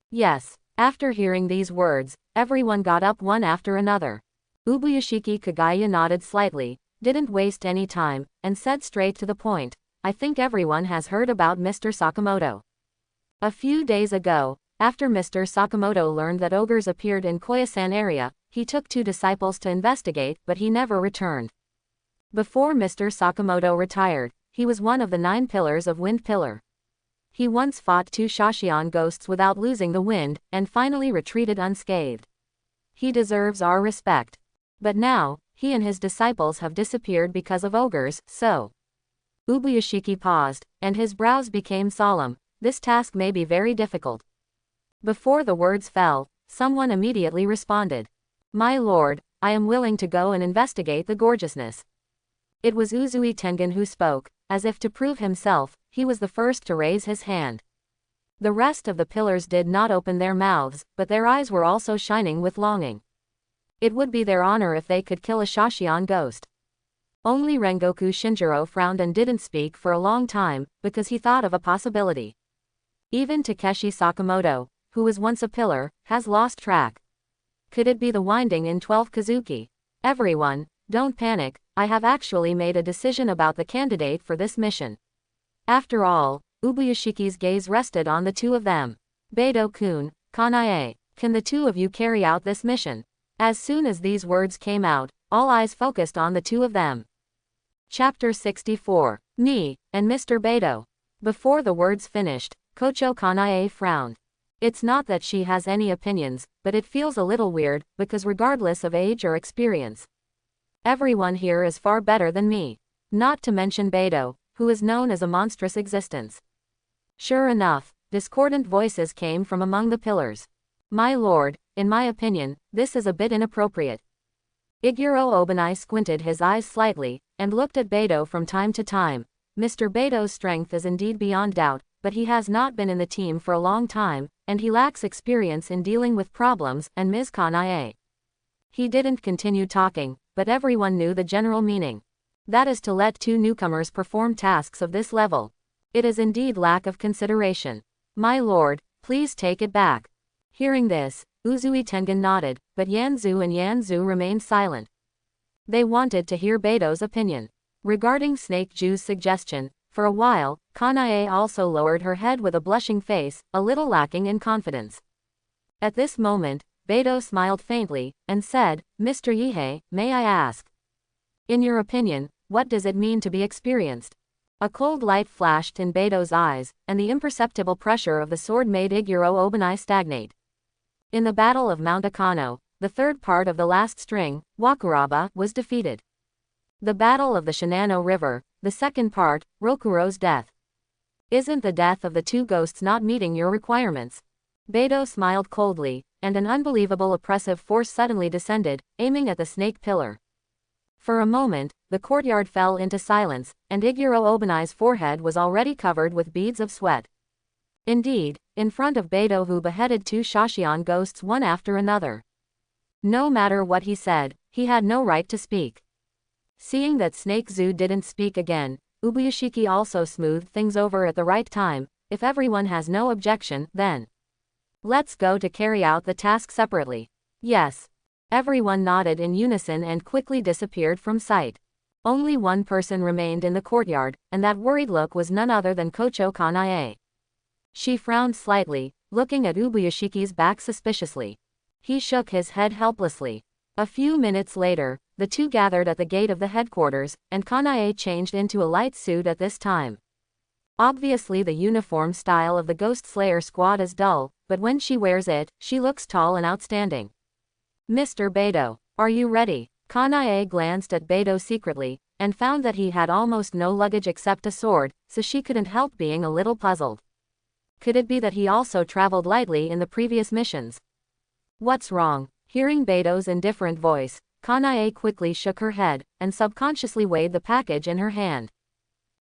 Yes. After hearing these words, everyone got up one after another. Ubuyashiki Kagaya nodded slightly, didn't waste any time, and said straight to the point. I think everyone has heard about Mr. Sakamoto. A few days ago, after Mr. Sakamoto learned that ogres appeared in Koyasan area, he took 2 disciples to investigate, but he never returned. Before Mr. Sakamoto retired, he was one of the 9 pillars of Wind Pillar. He once fought 2 Shashion ghosts without losing the wind, and finally retreated unscathed. He deserves our respect. But now, he and his disciples have disappeared because of ogres, so. Ubuyashiki paused, and his brows became solemn. This task may be very difficult. Before the words fell, someone immediately responded. My lord, I am willing to go and investigate the gorgeousness. It was Uzui Tengen who spoke, as if to prove himself, he was the first to raise his hand. The rest of the pillars did not open their mouths, but their eyes were also shining with longing. It would be their honor if they could kill a Shashion ghost. Only Rengoku Shinjiro frowned and didn't speak for a long time, because he thought of a possibility. Even Takeshi Sakamoto, who was once a pillar, has lost track. Could it be the winding in 12 Kazuki? Everyone, don't panic, I have actually made a decision about the candidate for this mission. After all, Ubuyashiki's gaze rested on the 2 of them. Beidou-kun, Kanae, can the 2 of you carry out this mission? As soon as these words came out, all eyes focused on the 2 of them. Chapter 64. Me, and Mr. Beidou. Before the words finished, Kocho Kanae frowned. It's not that she has any opinions, but it feels a little weird, because regardless of age or experience, everyone here is far better than me. Not to mention Beidou, who is known as a monstrous existence. Sure enough, discordant voices came from among the pillars. My lord, in my opinion, this is a bit inappropriate. Iguro Obanai squinted his eyes slightly, and looked at Beidou from time to time. Mr. Beidou's strength is indeed beyond doubt, but he has not been in the team for a long time, and he lacks experience in dealing with problems, and Ms. Kanae. He didn't continue talking, but everyone knew the general meaning. That is to let two newcomers perform tasks of this level. It is indeed lack of consideration. My lord, please take it back. Hearing this, Uzui Tengen nodded, but Yanzu and Yanzu remained silent. They wanted to hear Beto's opinion. Regarding Snake Ju's suggestion, for a while, Kanae also lowered her head with a blushing face, a little lacking in confidence. At this moment, Beto smiled faintly, and said, Mr. Yihei, may I ask? In your opinion, what does it mean to be experienced? A cold light flashed in Beto's eyes, and the imperceptible pressure of the sword made Iguro Obanai stagnate. In the Battle of Mount Akano, the third part of the last string, Wakuraba, was defeated. The Battle of the Shinano River, the second part, Rokuro's death. Isn't the death of the two ghosts not meeting your requirements? Beto smiled coldly, and an unbelievable oppressive force suddenly descended, aiming at the snake pillar. For a moment, the courtyard fell into silence, and Iguro Obanai's forehead was already covered with beads of sweat. Indeed, in front of Beto, who beheaded two Shashion ghosts one after another. No matter what he said, he had no right to speak. Seeing that Snake Zu didn't speak again, Ubuyashiki also smoothed things over at the right time. If everyone has no objection, then let's go to carry out the task separately. Yes. Everyone nodded in unison and quickly disappeared from sight. Only one person remained in the courtyard, and that worried look was none other than Kocho Kanae. She frowned slightly, looking at Ubuyashiki's back suspiciously. He shook his head helplessly. A few minutes later, the two gathered at the gate of the headquarters, and Kanae changed into a light suit at this time. Obviously the uniform style of the Ghost Slayer squad is dull, but when she wears it, she looks tall and outstanding. Mr. Beto, are you ready? Kanae glanced at Beto secretly, and found that he had almost no luggage except a sword, so she couldn't help being a little puzzled. Could it be that he also traveled lightly in the previous missions? What's wrong? Hearing Beto's indifferent voice, Kanae quickly shook her head, and subconsciously weighed the package in her hand.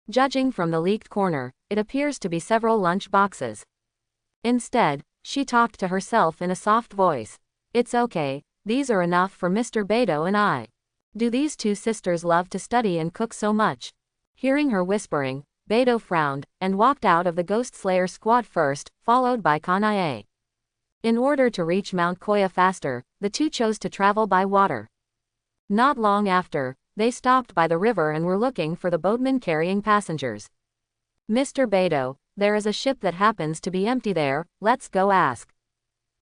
Judging from the leaked corner, it appears to be several lunch boxes. Instead, she talked to herself in a soft voice. It's okay. These are enough for Mr. Beto and I. Do these two sisters love to study and cook so much? Hearing her whispering, Beto frowned, and walked out of the Ghost Slayer squad first, followed by Kanae. In order to reach Mount Koya faster, the two chose to travel by water. Not long after, they stopped by the river and were looking for the boatman carrying passengers. Mr. Beto, there is a ship that happens to be empty there, let's go ask.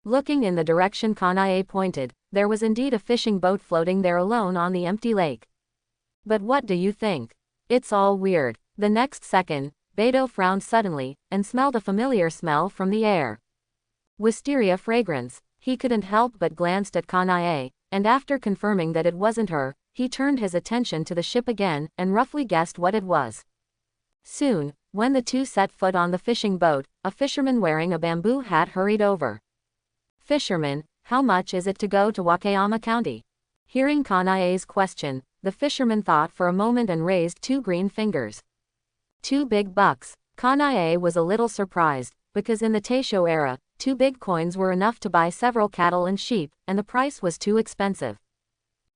Looking in the direction Kanae pointed, there was indeed a fishing boat floating there alone on the empty lake. But what do you think? It's all weird. The next second, Beto frowned suddenly, and smelled a familiar smell from the air. Wisteria fragrance. He couldn't help but glanced at Kanae, and after confirming that it wasn't her, he turned his attention to the ship again, and roughly guessed what it was. Soon, when the two set foot on the fishing boat, a fisherman wearing a bamboo hat hurried over. Fisherman, how much is it to go to Wakayama County? Hearing Kanae's question, the fisherman thought for a moment and raised two green fingers. 2 big bucks. Kanae was a little surprised, because in the Taisho era, 2 big coins were enough to buy several cattle and sheep, and the price was too expensive.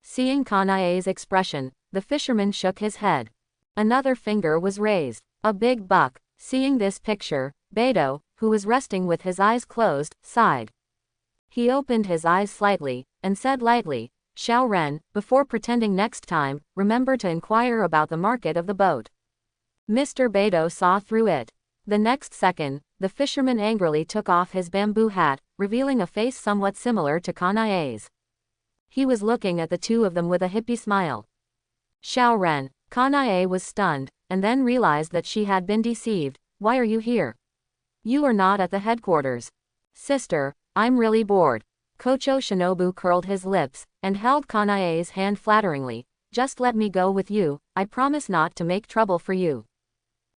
Seeing Kanae's expression, the fisherman shook his head. Another finger was raised. A big buck. Seeing this picture, Beto, who was resting with his eyes closed, sighed. He opened his eyes slightly, and said lightly, Xiao Ren, before pretending next time, remember to inquire about the market of the boat. Mr. Beto saw through it. The next second, the fisherman angrily took off his bamboo hat, revealing a face somewhat similar to Kanae's. He was looking at the two of them with a hippie smile. Xiao Ren. Kanae was stunned, and then realized that she had been deceived. Why are you here? You are not at the headquarters. Sister, I'm really bored. Kocho Shinobu curled his lips, and held Kanae's hand flatteringly. Just let me go with you, I promise not to make trouble for you.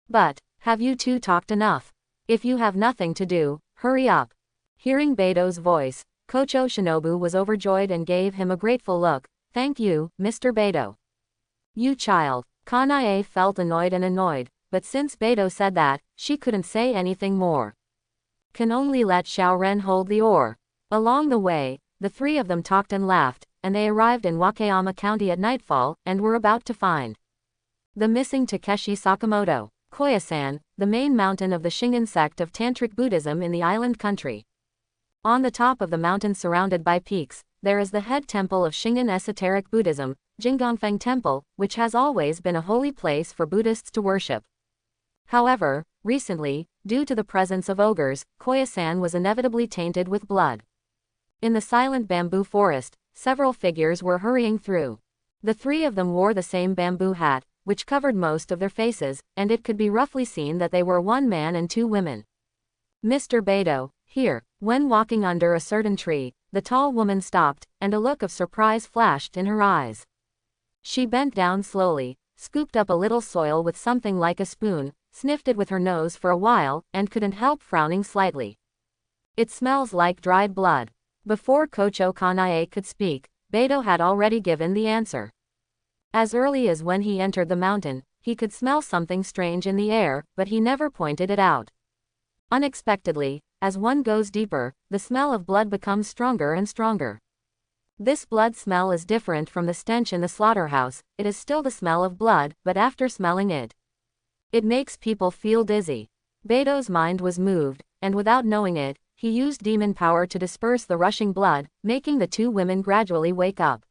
But, have you two talked enough? If you have nothing to do, hurry up. Hearing Beto's voice, Kocho Shinobu was overjoyed and gave him a grateful look. Thank you, Mr. Beto. You child. Kanae felt annoyed, but since Beto said that, she couldn't say anything more. Can only let Xiaoren hold the oar. Along the way, the three of them talked and laughed, and they arrived in Wakayama County at nightfall, and were about to find the missing Takeshi Sakamoto. Koyasan, the main mountain of the Shingon sect of Tantric Buddhism in the island country. On the top of the mountain surrounded by peaks, there is the head temple of Shingon esoteric Buddhism, Jingongfeng Temple, which has always been a holy place for Buddhists to worship. However, recently, due to the presence of ogres, Koyasan was inevitably tainted with blood. In the silent bamboo forest, several figures were hurrying through. The three of them wore the same bamboo hat, which covered most of their faces, and it could be roughly seen that they were one man and two women. Mr. Beidou, here. When walking under a certain tree, the tall woman stopped, and a look of surprise flashed in her eyes. She bent down slowly, scooped up a little soil with something like a spoon, sniffed it with her nose for a while, and couldn't help frowning slightly. It smells like dried blood. Before Kocho Kanae could speak, Beidou had already given the answer. As early as when he entered the mountain, he could smell something strange in the air, but he never pointed it out. Unexpectedly, as one goes deeper, the smell of blood becomes stronger and stronger. This blood smell is different from the stench in the slaughterhouse. It is still the smell of blood, but after smelling it, it makes people feel dizzy. Beidou's mind was moved, and without knowing it, he used demon power to disperse the rushing blood, making the two women gradually wake up.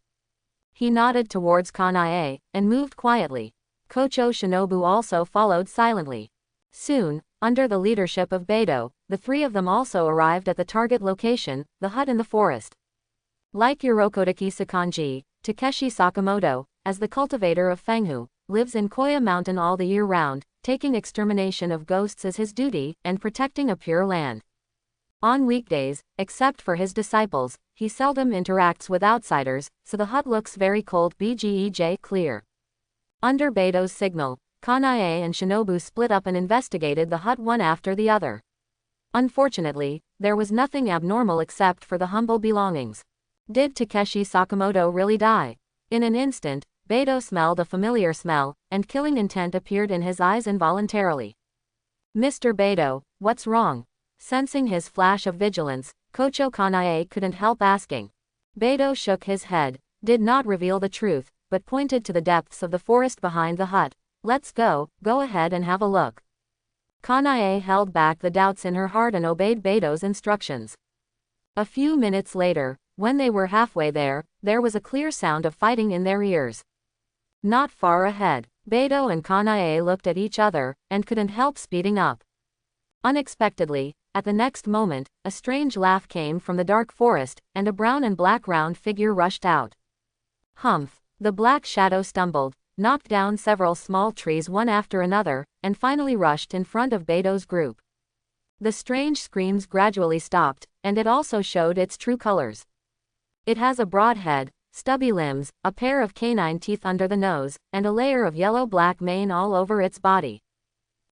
He nodded towards Kanae, and moved quietly. Kocho Shinobu also followed silently. Soon, under the leadership of Beidou, the three of them also arrived at the target location, the hut in the forest. Like Yorokodaki Sakanji, Takeshi Sakamoto, as the cultivator of Fenghu, lives in Koya Mountain all the year round, taking extermination of ghosts as his duty, and protecting a pure land. On weekdays, except for his disciples, he seldom interacts with outsiders, so the hut looks very cold bgej clear. Under Beidou's signal, Kanae and Shinobu split up and investigated the hut one after the other. Unfortunately, there was nothing abnormal except for the humble belongings. Did Takeshi Sakamoto really die? In an instant, Beidou smelled a familiar smell, and killing intent appeared in his eyes involuntarily. Mr. Beidou, what's wrong? Sensing his flash of vigilance, Kocho Kanae couldn't help asking. Beidou shook his head, did not reveal the truth, but pointed to the depths of the forest behind the hut. Let's go ahead and have a look. Kanae held back the doubts in her heart and obeyed Beidou's instructions. A few minutes later, when they were halfway there was a clear sound of fighting in their ears. Not far ahead, Beidou and Kanae looked at each other, and couldn't help speeding up. Unexpectedly, at the next moment, a strange laugh came from the dark forest, and a brown and black round figure rushed out. Humph! The black shadow stumbled, knocked down several small trees one after another, and finally rushed in front of Beidou's group. The strange screams gradually stopped, and it also showed its true colors. It has a broad head, stubby limbs, a pair of canine teeth under the nose, and a layer of yellow-black mane all over its body.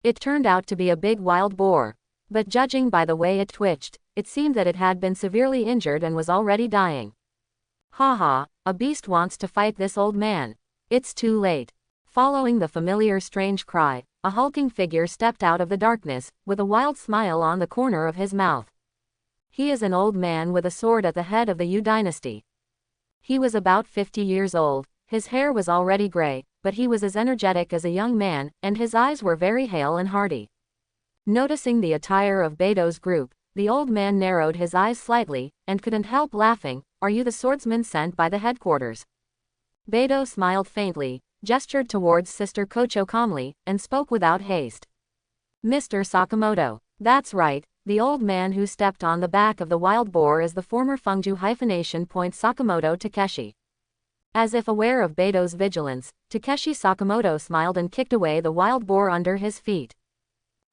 It turned out to be a big wild boar, but judging by the way it twitched, it seemed that it had been severely injured and was already dying. Haha, a beast wants to fight this old man. It's too late. Following the familiar strange cry, a hulking figure stepped out of the darkness, with a wild smile on the corner of his mouth. He is an old man with a sword at the head of the Yu dynasty. He was about 50 years old, his hair was already gray, but he was as energetic as a young man, and his eyes were very hale and hearty. Noticing the attire of Beidou's group, the old man narrowed his eyes slightly, and couldn't help laughing. Are you the swordsman sent by the headquarters? Beidou smiled faintly, gestured towards Sister Kocho calmly, and spoke without haste. Mr. Sakamoto. That's right, the old man who stepped on the back of the wild boar is the former Fengju Sakamoto Takeshi. As if aware of Beidou's vigilance, Takeshi Sakamoto smiled and kicked away the wild boar under his feet.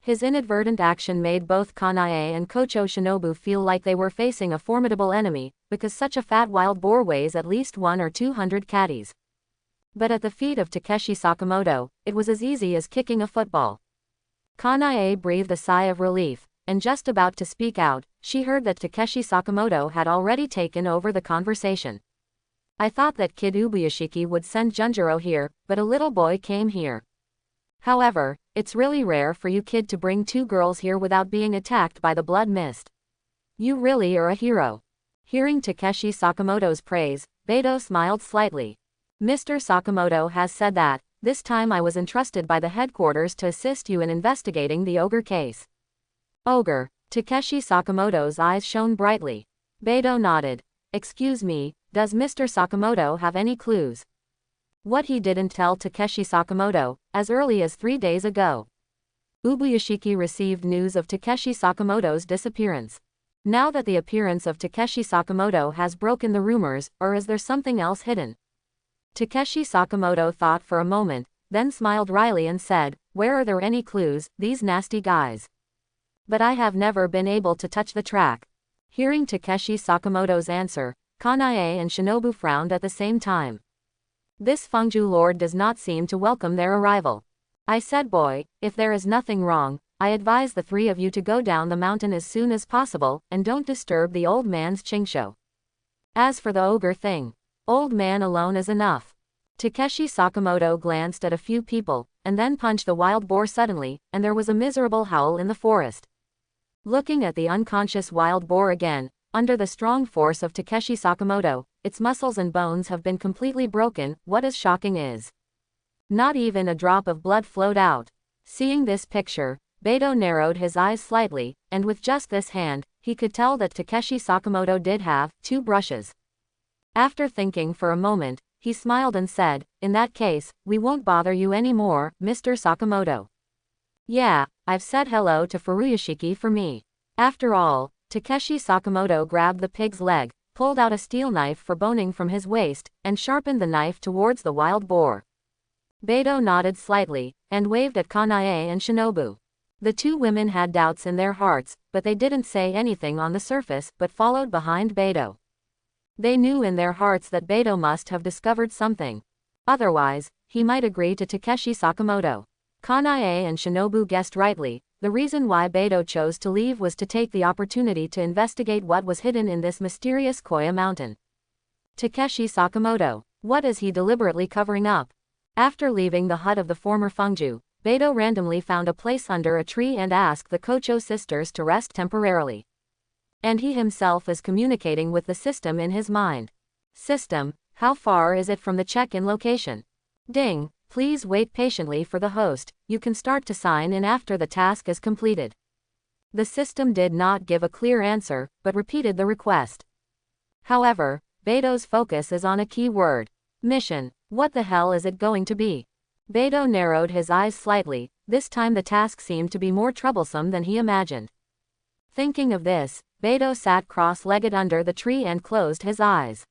His inadvertent action made both Kanae and Kocho Shinobu feel like they were facing a formidable enemy, because such a fat wild boar weighs at least 100 or 200 catties. But at the feet of Takeshi Sakamoto, it was as easy as kicking a football. Kanae breathed a sigh of relief, and just about to speak out, she heard that Takeshi Sakamoto had already taken over the conversation. I thought that Kid Ubuyashiki would send Junjiro here, but a little boy came here. However, it's really rare for you kid to bring 2 girls here without being attacked by the blood mist. You really are a hero. Hearing Takeshi Sakamoto's praise, Beidou smiled slightly. Mr. Sakamoto has said that, this time I was entrusted by the headquarters to assist you in investigating the ogre case. Ogre. Takeshi Sakamoto's eyes shone brightly. Beidou nodded. Excuse me, does Mr. Sakamoto have any clues? What he didn't tell Takeshi Sakamoto, as early as 3 days ago. Ubuyashiki received news of Takeshi Sakamoto's disappearance. Now that the appearance of Takeshi Sakamoto has broken the rumors, or is there something else hidden? Takeshi Sakamoto thought for a moment, then smiled wryly and said, where are there any clues, these nasty guys? But I have never been able to touch the track. Hearing Takeshi Sakamoto's answer, Kanae and Shinobu frowned at the same time. This Fengju lord does not seem to welcome their arrival. I said boy, if there is nothing wrong, I advise the 3 of you to go down the mountain as soon as possible, and don't disturb the old man's chingsho. As for the ogre thing, old man alone is enough. Takeshi Sakamoto glanced at a few people, and then punched the wild boar suddenly, and there was a miserable howl in the forest. Looking at the unconscious wild boar again, under the strong force of Takeshi Sakamoto, its muscles and bones have been completely broken. What is shocking is, not even a drop of blood flowed out. Seeing this picture, Beidou narrowed his eyes slightly, and with just this hand, he could tell that Takeshi Sakamoto did have 2 brushes. After thinking for a moment, he smiled and said, in that case, we won't bother you anymore, Mr. Sakamoto. Yeah, I've said hello to Furuyashiki for me. After all, Takeshi Sakamoto grabbed the pig's leg, pulled out a steel knife for boning from his waist, and sharpened the knife towards the wild boar. Beidou nodded slightly, and waved at Kanae and Shinobu. The 2 women had doubts in their hearts, but they didn't say anything on the surface, but followed behind Beidou. They knew in their hearts that Beidou must have discovered something. Otherwise, he might agree to Takeshi Sakamoto. Kanae and Shinobu guessed rightly. The reason why Beidou chose to leave was to take the opportunity to investigate what was hidden in this mysterious Koya mountain. Takeshi Sakamoto. What is he deliberately covering up? After leaving the hut of the former Fengju, Beidou randomly found a place under a tree and asked the Kocho sisters to rest temporarily. And he himself is communicating with the system in his mind. System, how far is it from the check-in location? Ding. Please wait patiently for the host. You can start to sign in after the task is completed. The system did not give a clear answer, but repeated the request. However, Beidou's focus is on a key word. Mission. What the hell is it going to be? Beidou narrowed his eyes slightly. This time the task seemed to be more troublesome than he imagined. Thinking of this, Beidou sat cross-legged under the tree and closed his eyes.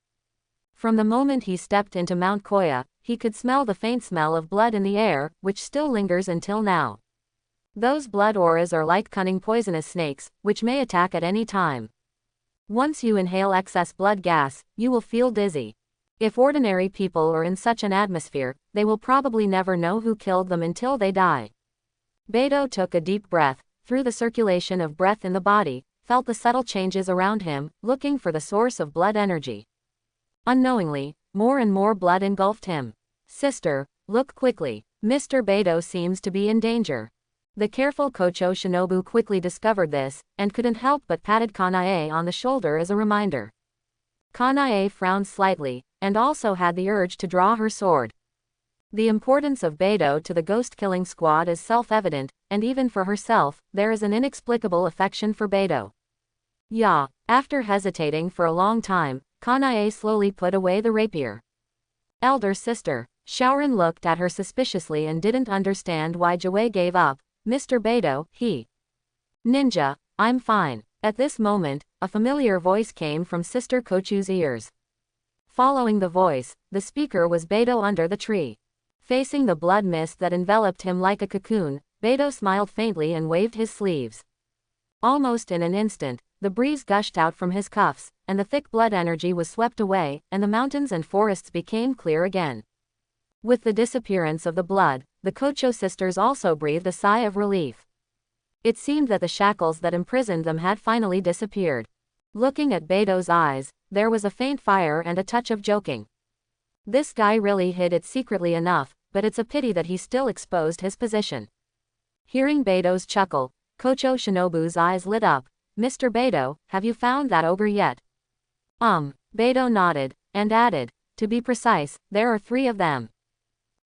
From the moment he stepped into Mount Koya, he could smell the faint smell of blood in the air, which still lingers until now. Those blood auras are like cunning poisonous snakes, which may attack at any time. Once you inhale excess blood gas, you will feel dizzy. If ordinary people are in such an atmosphere, they will probably never know who killed them until they die. Beidou took a deep breath, through the circulation of breath in the body, felt the subtle changes around him, looking for the source of blood energy. Unknowingly, more and more blood engulfed him. Sister, look quickly. Mr. Beidou seems to be in danger. The careful Kocho Shinobu quickly discovered this, and couldn't help but patted Kanae on the shoulder as a reminder. Kanae frowned slightly, and also had the urge to draw her sword. The importance of Beidou to the ghost-killing squad is self-evident, and even for herself, there is an inexplicable affection for Beidou. Yeah. After hesitating for a long time, Kanae slowly put away the rapier. Elder sister. Shaoran looked at her suspiciously and didn't understand why Joey gave up. Mr. Beidou, he. Ninja, I'm fine. At this moment, a familiar voice came from Sister Kochu's ears. Following the voice, the speaker was Beidou under the tree. Facing the blood mist that enveloped him like a cocoon, Beidou smiled faintly and waved his sleeves. Almost in an instant, the breeze gushed out from his cuffs, and the thick blood energy was swept away, and the mountains and forests became clear again. With the disappearance of the blood, the Kocho sisters also breathed a sigh of relief. It seemed that the shackles that imprisoned them had finally disappeared. Looking at Beidou's eyes, there was a faint fire and a touch of joking. This guy really hid it secretly enough, but it's a pity that he still exposed his position. Hearing Beto's chuckle, Kocho Shinobu's eyes lit up. Mr. Beto, have you found that ogre yet? Beto nodded, and added, to be precise, there are 3 of them.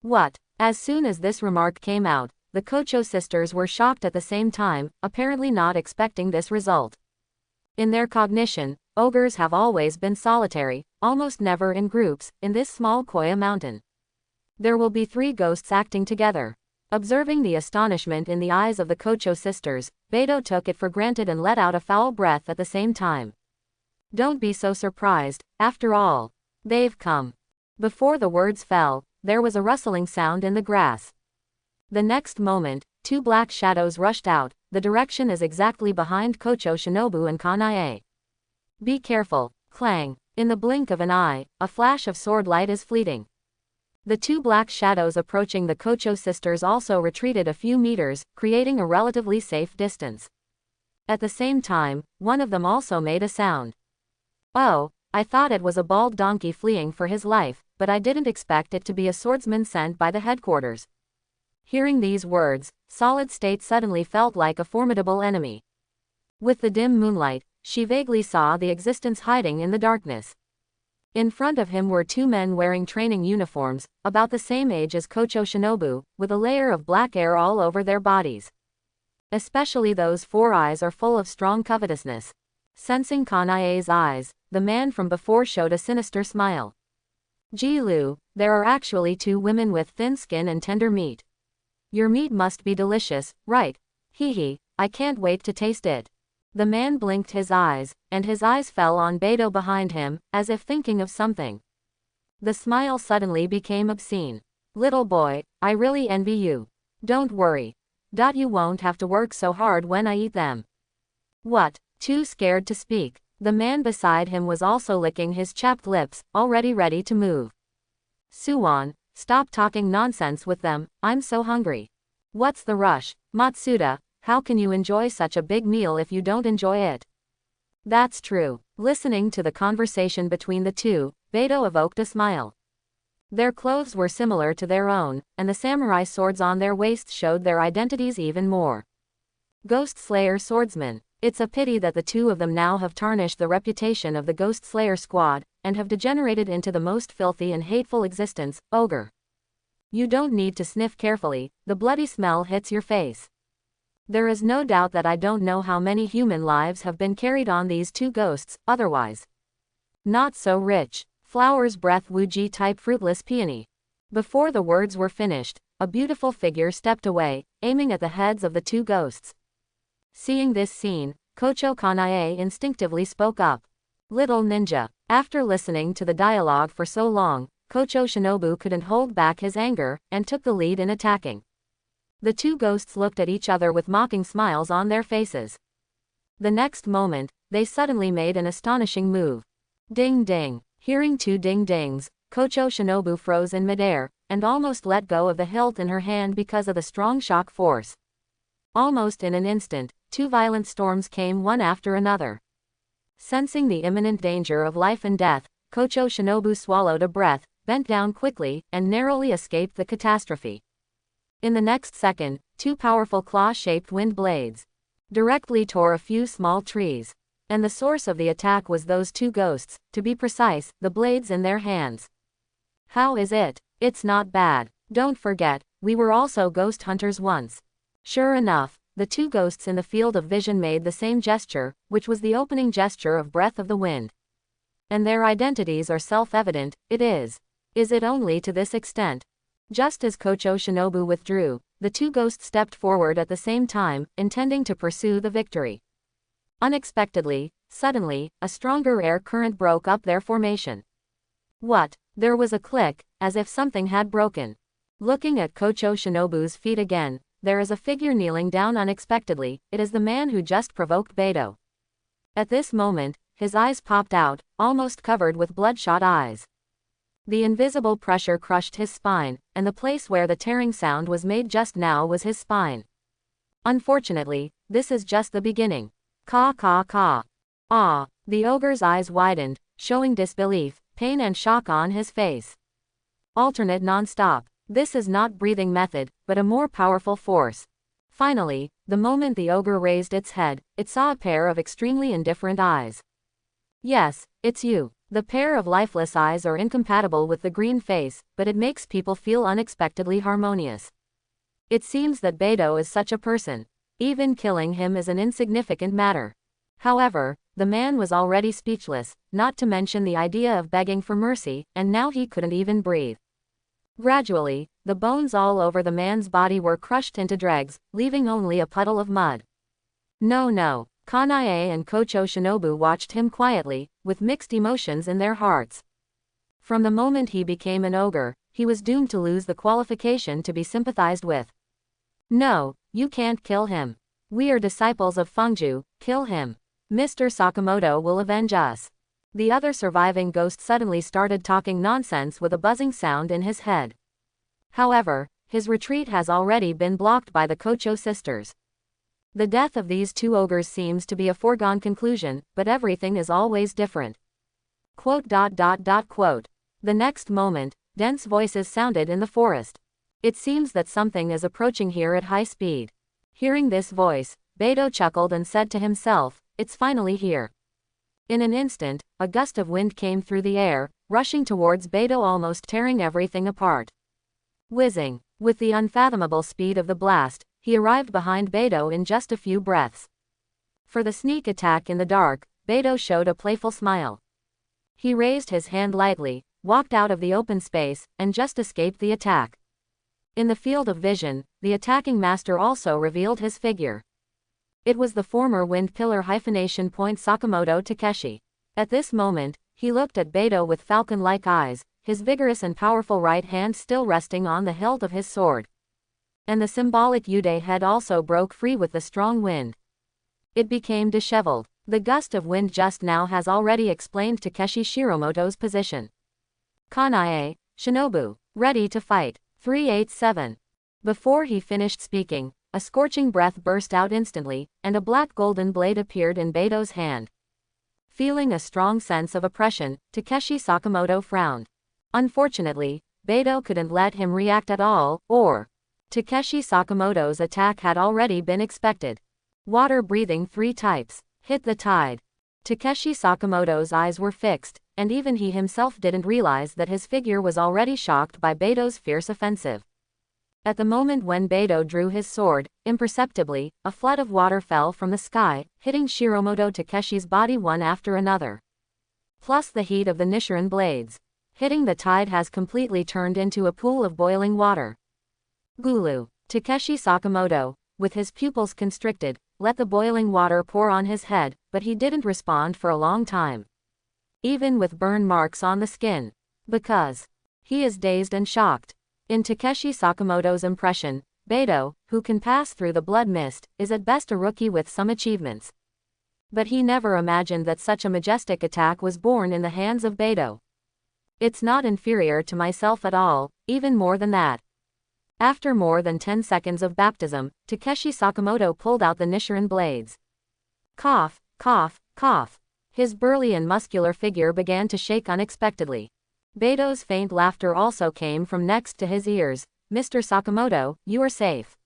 What? As soon as this remark came out, the Kocho sisters were shocked at the same time, apparently not expecting this result. In their cognition, ogres have always been solitary, almost never in groups, in this small Koya mountain. There will be 3 ghosts acting together. Observing the astonishment in the eyes of the Kocho sisters, Beto took it for granted and let out a foul breath at the same time. Don't be so surprised, after all. They've come. Before the words fell, there was a rustling sound in the grass. The next moment, 2 black shadows rushed out. The direction is exactly behind Kocho Shinobu and Kanae. Be careful, clang. In the blink of an eye, a flash of sword light is fleeting. The 2 black shadows approaching the Kocho sisters also retreated a few meters, creating a relatively safe distance. At the same time, one of them also made a sound. Oh, I thought it was a bald donkey fleeing for his life, but I didn't expect it to be a swordsman sent by the headquarters. Hearing these words, Solid State suddenly felt like a formidable enemy. With the dim moonlight, she vaguely saw the existence hiding in the darkness. In front of him were 2 men wearing training uniforms, about the same age as Kocho Shinobu, with a layer of black hair all over their bodies. Especially those 4 eyes are full of strong covetousness. Sensing Kanae's eyes, the man from before showed a sinister smile. Ji-Lu, there are actually 2 women with thin skin and tender meat. Your meat must be delicious, right? Hee, I can't wait to taste it. The man blinked his eyes, and his eyes fell on Beto behind him, as if thinking of something. The smile suddenly became obscene. Little boy, I really envy you. Don't worry. You won't have to work so hard when I eat them. What? Too scared to speak. The man beside him was also licking his chapped lips, already ready to move. Suwon, stop talking nonsense with them, I'm so hungry. What's the rush? Matsuda, how can you enjoy such a big meal if you don't enjoy it? That's true. Listening to the conversation between the 2, Beto evoked a smile. Their clothes were similar to their own, and the samurai swords on their waists showed their identities even more. Ghost Slayer swordsmen. It's a pity that the 2 of them now have tarnished the reputation of the Ghost Slayer squad, and have degenerated into the most filthy and hateful existence, ogre. You don't need to sniff carefully, the bloody smell hits your face. There is no doubt that I don't know how many human lives have been carried on these 2 ghosts, otherwise. Not so rich. Flower's breath Wuji type fruitless peony. Before the words were finished, a beautiful figure stepped away, aiming at the heads of the 2 ghosts. Seeing this scene, Kocho Kanae instinctively spoke up. Little ninja. After listening to the dialogue for so long, Kocho Shinobu couldn't hold back his anger, and took the lead in attacking. The 2 ghosts looked at each other with mocking smiles on their faces. The next moment, they suddenly made an astonishing move. Ding ding. Hearing 2 ding-dings, Kocho Shinobu froze in midair, and almost let go of the hilt in her hand because of the strong shock force. Almost in an instant, 2 violent storms came one after another. Sensing the imminent danger of life and death, Kocho Shinobu swallowed a breath, bent down quickly, and narrowly escaped the catastrophe. In the next second, 2 powerful claw-shaped wind blades directly tore a few small trees. And the source of the attack was those 2 ghosts, to be precise, the blades in their hands. How is it? It's not bad. Don't forget, we were also ghost hunters once. Sure enough, the 2 ghosts in the field of vision made the same gesture, which was the opening gesture of Breath of the Wind. And their identities are self-evident, it is. Is it only to this extent? Just as Kocho Shinobu withdrew, the 2 ghosts stepped forward at the same time, intending to pursue the victory. Unexpectedly, suddenly, a stronger air current broke up their formation. What? There was a click, as if something had broken. Looking at Kocho Shinobu's feet again, there is a figure kneeling down unexpectedly. It is the man who just provoked Beto. At this moment, his eyes popped out, almost covered with bloodshot eyes. The invisible pressure crushed his spine, and the place where the tearing sound was made just now was his spine. Unfortunately, this is just the beginning. Caw caw caw. Ah, the ogre's eyes widened, showing disbelief, pain and shock on his face. Alternate non-stop. This is not breathing method, but a more powerful force. Finally, the moment the ogre raised its head, it saw a pair of extremely indifferent eyes. Yes, it's you. The pair of lifeless eyes are incompatible with the green face, but it makes people feel unexpectedly harmonious. It seems that Beidou is such a person. Even killing him is an insignificant matter. However, the man was already speechless, not to mention the idea of begging for mercy, and now he couldn't even breathe. Gradually, the bones all over the man's body were crushed into dregs, leaving only a puddle of mud. No. Kanae and Kocho Shinobu watched him quietly, with mixed emotions in their hearts. From the moment he became an ogre, he was doomed to lose the qualification to be sympathized with. No, you can't kill him. We are disciples of Fengju, kill him. Mr. Sakamoto will avenge us. The other surviving ghost suddenly started talking nonsense with a buzzing sound in his head. However, his retreat has already been blocked by the Kocho sisters. The death of these two ogres seems to be a foregone conclusion, but everything is always different. Quote. The next moment, dense voices sounded in the forest. It seems that something is approaching here at high speed. Hearing this voice, Beidou chuckled and said to himself, it's finally here. In an instant, a gust of wind came through the air, rushing towards Beidou, almost tearing everything apart. Whizzing, with the unfathomable speed of the blast, he arrived behind Beidou in just a few breaths. For the sneak attack in the dark, Beidou showed a playful smile. He raised his hand lightly, walked out of the open space, and just escaped the attack. In the field of vision, the attacking master also revealed his figure. It was the former Wind Pillar Sakamoto Takeshi. At this moment, he looked at Beidou with falcon-like eyes, his vigorous and powerful right hand still resting on the hilt of his sword. And the symbolic Yude head also broke free with the strong wind. It became disheveled. The gust of wind just now has already explained Takeshi Shiromoto's position. Kanae, Shinobu, ready to fight. 387. Before he finished speaking, a scorching breath burst out instantly, and a black golden blade appeared in Beidou's hand. Feeling a strong sense of oppression, Takeshi Sakamoto frowned. Unfortunately, Beidou couldn't let him react at all, or Takeshi Sakamoto's attack had already been expected. Water breathing 3 types. Hit the tide. Takeshi Sakamoto's eyes were fixed, and even he himself didn't realize that his figure was already shocked by Beidou's fierce offensive. At the moment when Beidou drew his sword, imperceptibly, a flood of water fell from the sky, hitting Shiromoto Takeshi's body one after another. Plus the heat of the Nichiren blades. Hitting the tide has completely turned into a pool of boiling water. Gulu. Takeshi Sakamoto, with his pupils constricted, let the boiling water pour on his head, but he didn't respond for a long time. Even with burn marks on the skin. Because he is dazed and shocked. In Takeshi Sakamoto's impression, Beidou, who can pass through the blood mist, is at best a rookie with some achievements. But he never imagined that such a majestic attack was born in the hands of Beidou. It's not inferior to myself at all, even more than that. After more than 10 seconds of baptism, Takeshi Sakamoto pulled out the Nichiren blades. Cough, cough, cough. His burly and muscular figure began to shake unexpectedly. Beidou's faint laughter also came from next to his ears. Mr. Sakamoto, you are safe.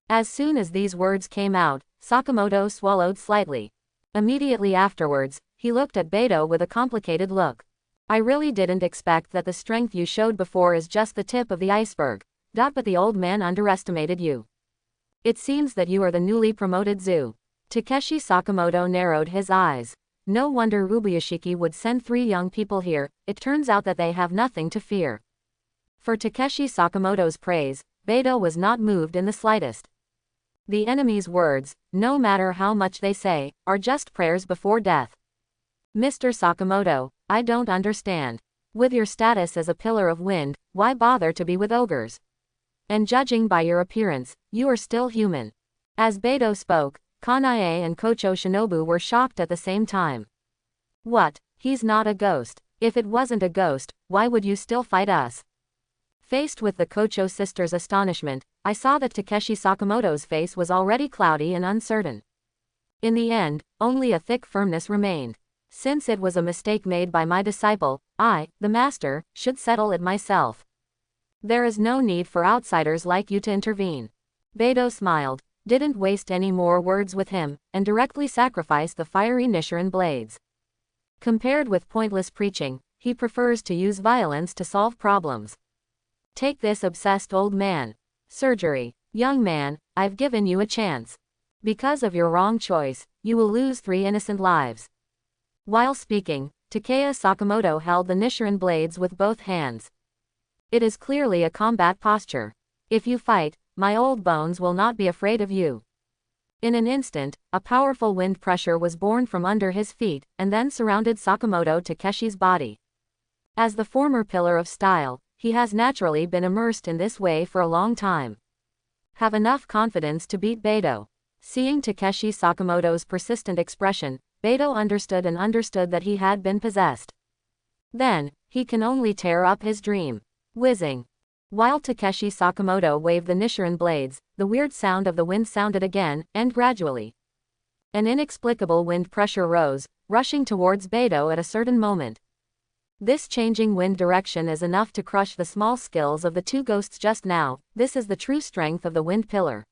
As soon as these words came out, Sakamoto swallowed slightly. Immediately afterwards, he looked at Beidou with a complicated look. I really didn't expect that the strength you showed before is just the tip of the iceberg. But the old man underestimated you. It seems that you are the newly promoted Zu. Takeshi Sakamoto narrowed his eyes. No wonder Ubuyashiki would send 3 young people here, it turns out that they have nothing to fear. For Takeshi Sakamoto's praise, Beidou was not moved in the slightest. The enemy's words, no matter how much they say, are just prayers before death. Mr. Sakamoto, I don't understand. With your status as a pillar of wind, why bother to be with ogres? And judging by your appearance, you are still human. As Beidou spoke, Kanae and Kocho Shinobu were shocked at the same time. What? He's not a ghost. If it wasn't a ghost, why would you still fight us? Faced with the Kocho sisters' astonishment, I saw that Takeshi Sakamoto's face was already cloudy and uncertain. In the end, only a thick firmness remained. Since it was a mistake made by my disciple, I, the master, should settle it myself. There is no need for outsiders like you to intervene. Beidou smiled, didn't waste any more words with him, and directly sacrificed the fiery Nichiren blades. Compared with pointless preaching, he prefers to use violence to solve problems. Take this obsessed old man. Surgery. Young man, I've given you a chance. Because of your wrong choice, you will lose 3 innocent lives. While speaking, Takeya Sakamoto held the Nichiren blades with both hands. It is clearly a combat posture. If you fight, my old bones will not be afraid of you. In an instant, a powerful wind pressure was born from under his feet, and then surrounded Sakamoto Takeshi's body. As the former pillar of style, he has naturally been immersed in this way for a long time. Have enough confidence to beat Beidou. Seeing Takeshi Sakamoto's persistent expression, Beidou understood that he had been possessed. Then, he can only tear up his dream. Whizzing. While Takeshi Sakamoto waved the Nichiren blades, the weird sound of the wind sounded again, and gradually. An inexplicable wind pressure rose, rushing towards Beidou at a certain moment. This changing wind direction is enough to crush the small skills of the 2 ghosts just now. This is the true strength of the wind pillar.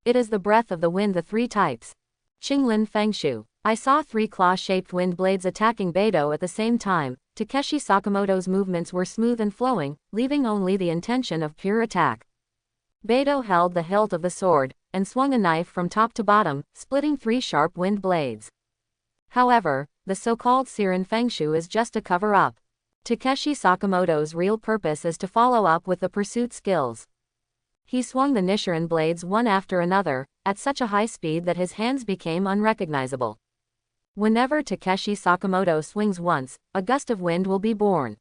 It is the breath of the wind, the 3 types. Qinglin Fengshu. I saw 3 claw-shaped wind blades attacking Beidou at the same time. Takeshi Sakamoto's movements were smooth and flowing, leaving only the intention of pure attack. Beidou held the hilt of the sword, and swung a knife from top to bottom, splitting 3 sharp wind blades. However, the so-called Siren Fengshu is just a cover-up. Takeshi Sakamoto's real purpose is to follow up with the pursuit skills. He swung the Nichiren blades one after another, at such a high speed that his hands became unrecognizable. Whenever Takeshi Sakamoto swings once, a gust of wind will be born.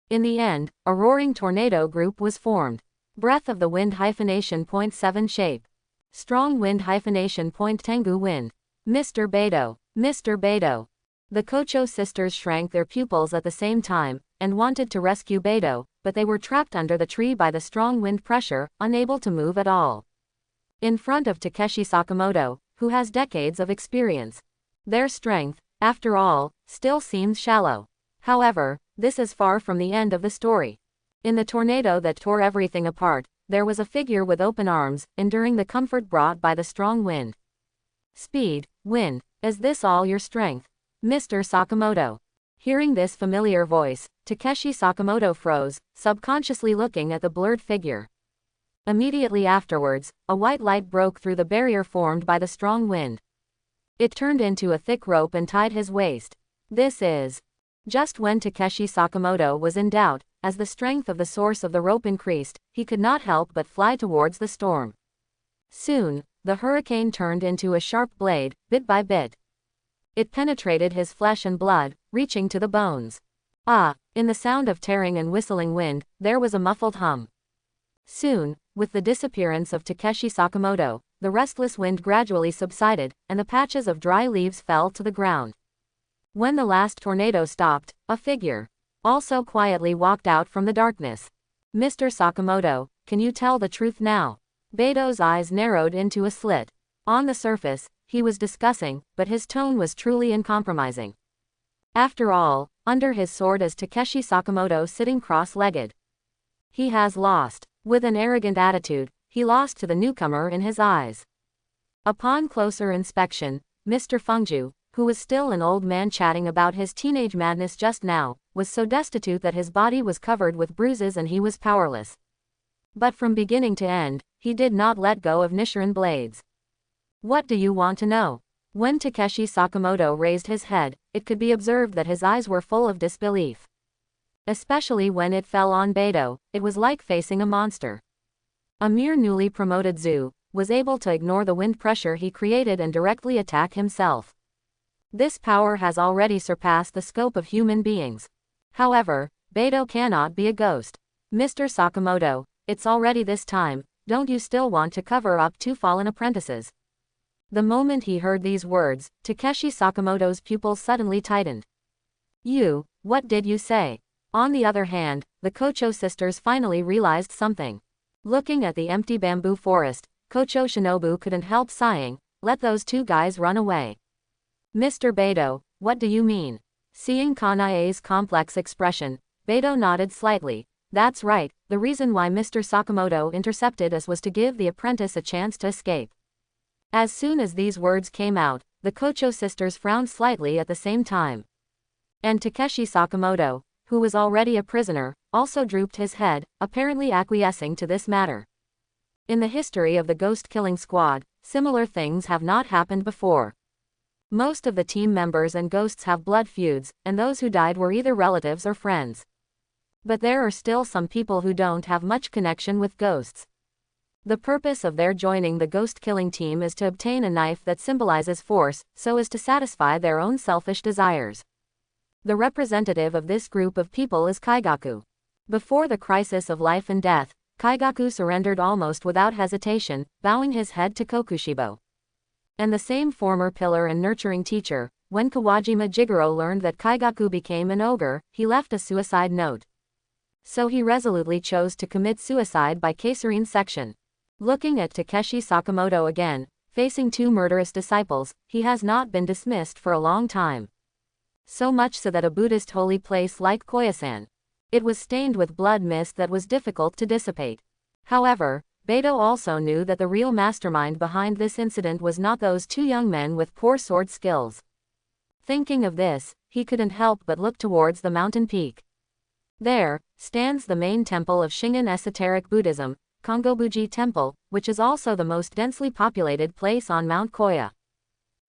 In the end, a roaring tornado group was formed. Breath of the wind -7 shape. Strong wind -Tengu wind. Mr. Beidou. Mr. Beidou. The Kocho sisters shrank their pupils at the same time, and wanted to rescue Beidou, but they were trapped under the tree by the strong wind pressure, unable to move at all. In front of Takeshi Sakamoto, who has decades of experience. Their strength, after all, still seems shallow. However, this is far from the end of the story. In the tornado that tore everything apart, there was a figure with open arms, enduring the comfort brought by the strong wind. Speed, wind, is this all your strength? Mr. Sakamoto. Hearing this familiar voice, Takeshi Sakamoto froze, subconsciously looking at the blurred figure. Immediately afterwards, a white light broke through the barrier formed by the strong wind. It turned into a thick rope and tied his waist. This is. Just when Takeshi Sakamoto was in doubt, as the strength of the source of the rope increased, he could not help but fly towards the storm. Soon, the hurricane turned into a sharp blade, bit by bit. It penetrated his flesh and blood, reaching to the bones. Ah! In the sound of tearing and whistling wind, there was a muffled hum. Soon, with the disappearance of Takeshi Sakamoto, the restless wind gradually subsided, and the patches of dry leaves fell to the ground. When the last tornado stopped, a figure also quietly walked out from the darkness. Mr. Sakamoto, can you tell the truth now? Beidou's eyes narrowed into a slit. On the surface, he was discussing, but his tone was truly uncompromising. After all, under his sword is Takeshi Sakamoto sitting cross-legged. He has lost. With an arrogant attitude, he lost to the newcomer in his eyes. Upon closer inspection, Mr. Fengju, who was still an old man chatting about his teenage madness just now, was so destitute that his body was covered with bruises and he was powerless. But from beginning to end, he did not let go of Nichiren blades. What do you want to know? When Takeshi Sakamoto raised his head, it could be observed that his eyes were full of disbelief. Especially when it fell on Beidou, it was like facing a monster. A mere newly promoted Zu was able to ignore the wind pressure he created and directly attack himself. This power has already surpassed the scope of human beings. However, Beidou cannot be a ghost. Mr. Sakamoto, it's already this time, don't you still want to cover up 2 fallen apprentices? The moment he heard these words, Takeshi Sakamoto's pupils suddenly tightened. You, what did you say? On the other hand, the Kocho sisters finally realized something. Looking at the empty bamboo forest, Kocho Shinobu couldn't help sighing, let those 2 guys run away. Mr. Beidou, what do you mean? Seeing Kanae's complex expression, Beidou nodded slightly. That's right, the reason why Mr. Sakamoto intercepted us was to give the apprentice a chance to escape. As soon as these words came out, the Kocho sisters frowned slightly at the same time. And Takeshi Sakamoto, who was already a prisoner, also drooped his head, apparently acquiescing to this matter. In the history of the ghost-killing squad, similar things have not happened before. Most of the team members and ghosts have blood feuds, and those who died were either relatives or friends. But there are still some people who don't have much connection with ghosts. The purpose of their joining the ghost-killing team is to obtain a knife that symbolizes force, so as to satisfy their own selfish desires. The representative of this group of people is Kaigaku. Before the crisis of life and death, Kaigaku surrendered almost without hesitation, bowing his head to Kokushibo. And the same former pillar and nurturing teacher, when Kawajima Jigoro learned that Kaigaku became an ogre, he left a suicide note. So he resolutely chose to commit suicide by Kasserine section. Looking at Takeshi Sakamoto again, facing two murderous disciples, he has not been dismissed for a long time. So much so that a Buddhist holy place like Koyasan, it was stained with blood mist that was difficult to dissipate. However, Beidou also knew that the real mastermind behind this incident was not those two young men with poor sword skills. Thinking of this, he couldn't help but look towards the mountain peak. There stands the main temple of Shingon esoteric Buddhism, Kongobuji Temple, which is also the most densely populated place on Mount Koya.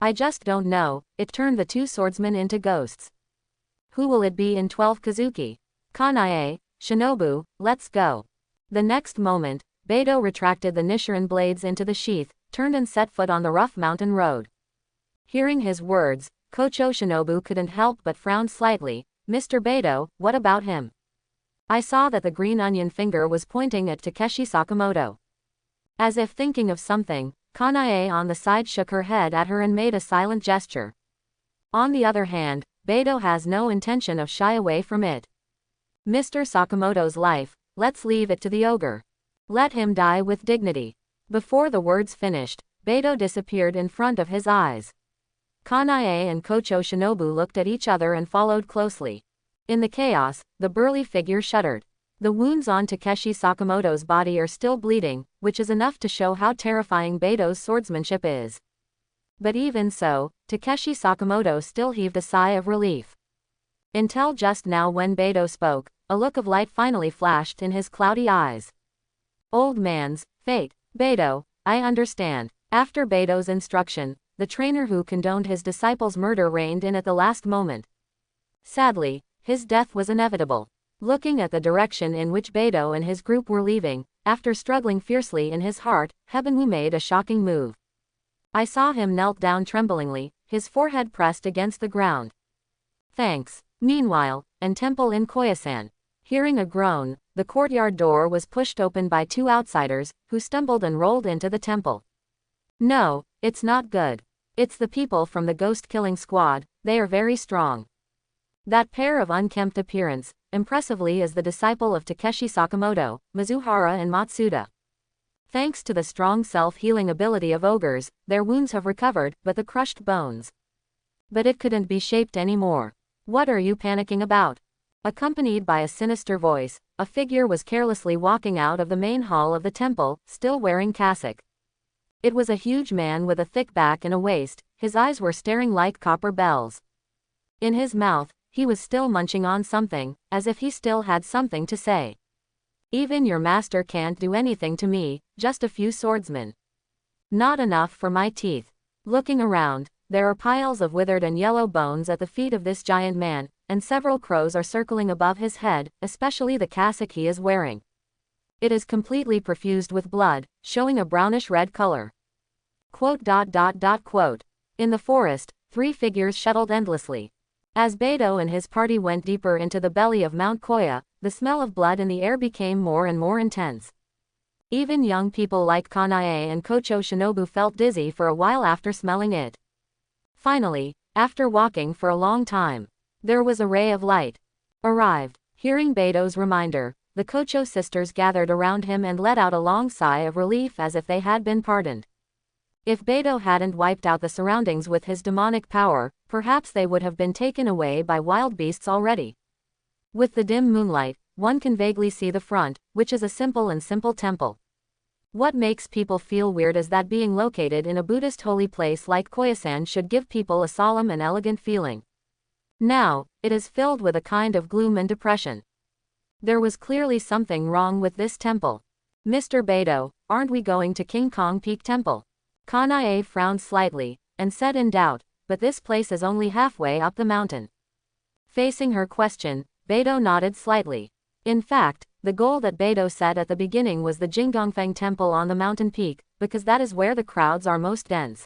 I just don't know, it turned the two swordsmen into ghosts. Who will it be in 12 Kazuki? Kanae, Shinobu, let's go. The next moment, Beidou retracted the Nichiren blades into the sheath, turned and set foot on the rough mountain road. Hearing his words, Kocho Shinobu couldn't help but frown slightly. Mr. Beidou, what about him? I saw that the green onion finger was pointing at Takeshi Sakamoto. As if thinking of something, Kanae on the side shook her head at her and made a silent gesture. On the other hand, Beidou has no intention of shy away from it. Mr. Sakamoto's life, let's leave it to the ogre. Let him die with dignity. Before the words finished, Beidou disappeared in front of his eyes. Kanae and Kocho Shinobu looked at each other and followed closely. In the chaos, the burly figure shuddered. The wounds on Takeshi Sakamoto's body are still bleeding, which is enough to show how terrifying Beidou's swordsmanship is. But even so, Takeshi Sakamoto still heaved a sigh of relief. Until just now when Beidou spoke, a look of light finally flashed in his cloudy eyes. Old man's fate. Beidou, I understand. After Beidou's instruction, the trainer who condoned his disciples' murder reined in at the last moment. Sadly, his death was inevitable. Looking at the direction in which Beidou and his group were leaving, after struggling fiercely in his heart, Hebenwu made a shocking move. I saw him knelt down tremblingly, his forehead pressed against the ground. Thanks. Meanwhile, in temple in Koyasan. Hearing a groan, the courtyard door was pushed open by two outsiders, who stumbled and rolled into the temple. No, it's not good. It's the people from the ghost-killing squad, they are very strong. That pair of unkempt appearance, impressively is the disciple of Takeshi Sakamoto, Mizuhara and Matsuda. Thanks to the strong self-healing ability of ogres, their wounds have recovered, but the crushed bones. But it couldn't be shaped anymore. What are you panicking about? Accompanied by a sinister voice, a figure was carelessly walking out of the main hall of the temple, still wearing cassock. It was a huge man with a thick back and a waist, his eyes were staring like copper bells. In his mouth, he was still munching on something, as if he still had something to say. Even your master can't do anything to me, just a few swordsmen. Not enough for my teeth. Looking around, there are piles of withered and yellow bones at the feet of this giant man, and several crows are circling above his head, especially the cassock he is wearing. It is completely perfused with blood, showing a brownish-red color. Quote. In the forest, three figures shuttled endlessly. As Beidou and his party went deeper into the belly of Mount Koya, the smell of blood in the air became more and more intense. Even young people like Kanae and Kocho Shinobu felt dizzy for a while after smelling it. Finally, after walking for a long time, there was a ray of light. Arrived. Hearing Beidou's reminder, the Kocho sisters gathered around him and let out a long sigh of relief as if they had been pardoned. If Beidou hadn't wiped out the surroundings with his demonic power, perhaps they would have been taken away by wild beasts already. With the dim moonlight, one can vaguely see the front, which is a simple temple. What makes people feel weird is that being located in a Buddhist holy place like Koyasan should give people a solemn and elegant feeling. Now, it is filled with a kind of gloom and depression. There was clearly something wrong with this temple. Mr. Beidou, aren't we going to King Kong Peak Temple? Kanae frowned slightly, and said in doubt, but this place is only halfway up the mountain. Facing her question, Beidou nodded slightly. In fact, the goal that Beidou set at the beginning was the Jingdongfeng Temple on the mountain peak, because that is where the crowds are most dense.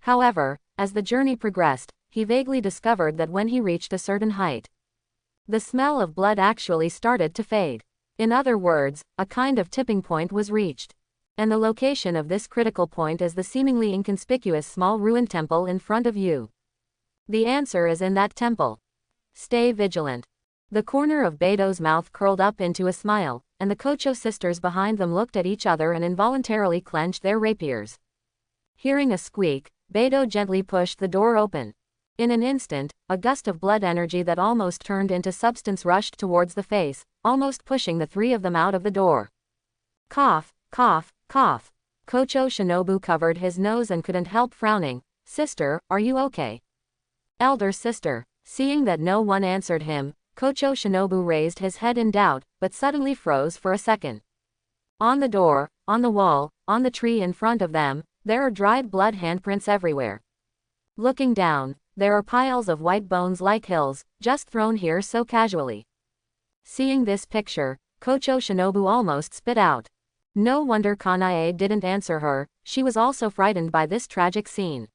However, as the journey progressed, he vaguely discovered that when he reached a certain height, the smell of blood actually started to fade. In other words, a kind of tipping point was reached. And the location of this critical point is the seemingly inconspicuous small ruined temple in front of you. The answer is in that temple. Stay vigilant. The corner of Beidou's mouth curled up into a smile, and the Kocho sisters behind them looked at each other and involuntarily clenched their rapiers. Hearing a squeak, Beidou gently pushed the door open. In an instant, a gust of blood energy that almost turned into substance rushed towards the face, almost pushing the three of them out of the door. Cough, cough, cough. Kocho Shinobu covered his nose and couldn't help frowning. Sister, are you okay? Elder sister. Seeing that no one answered him, Kocho Shinobu raised his head in doubt, but suddenly froze for a second. On the door, on the wall, on the tree in front of them, there are dried blood handprints everywhere. Looking down, there are piles of white bones like hills, just thrown here so casually. Seeing this picture, Kocho Shinobu almost spit out. No wonder Kanae didn't answer her, she was also frightened by this tragic scene.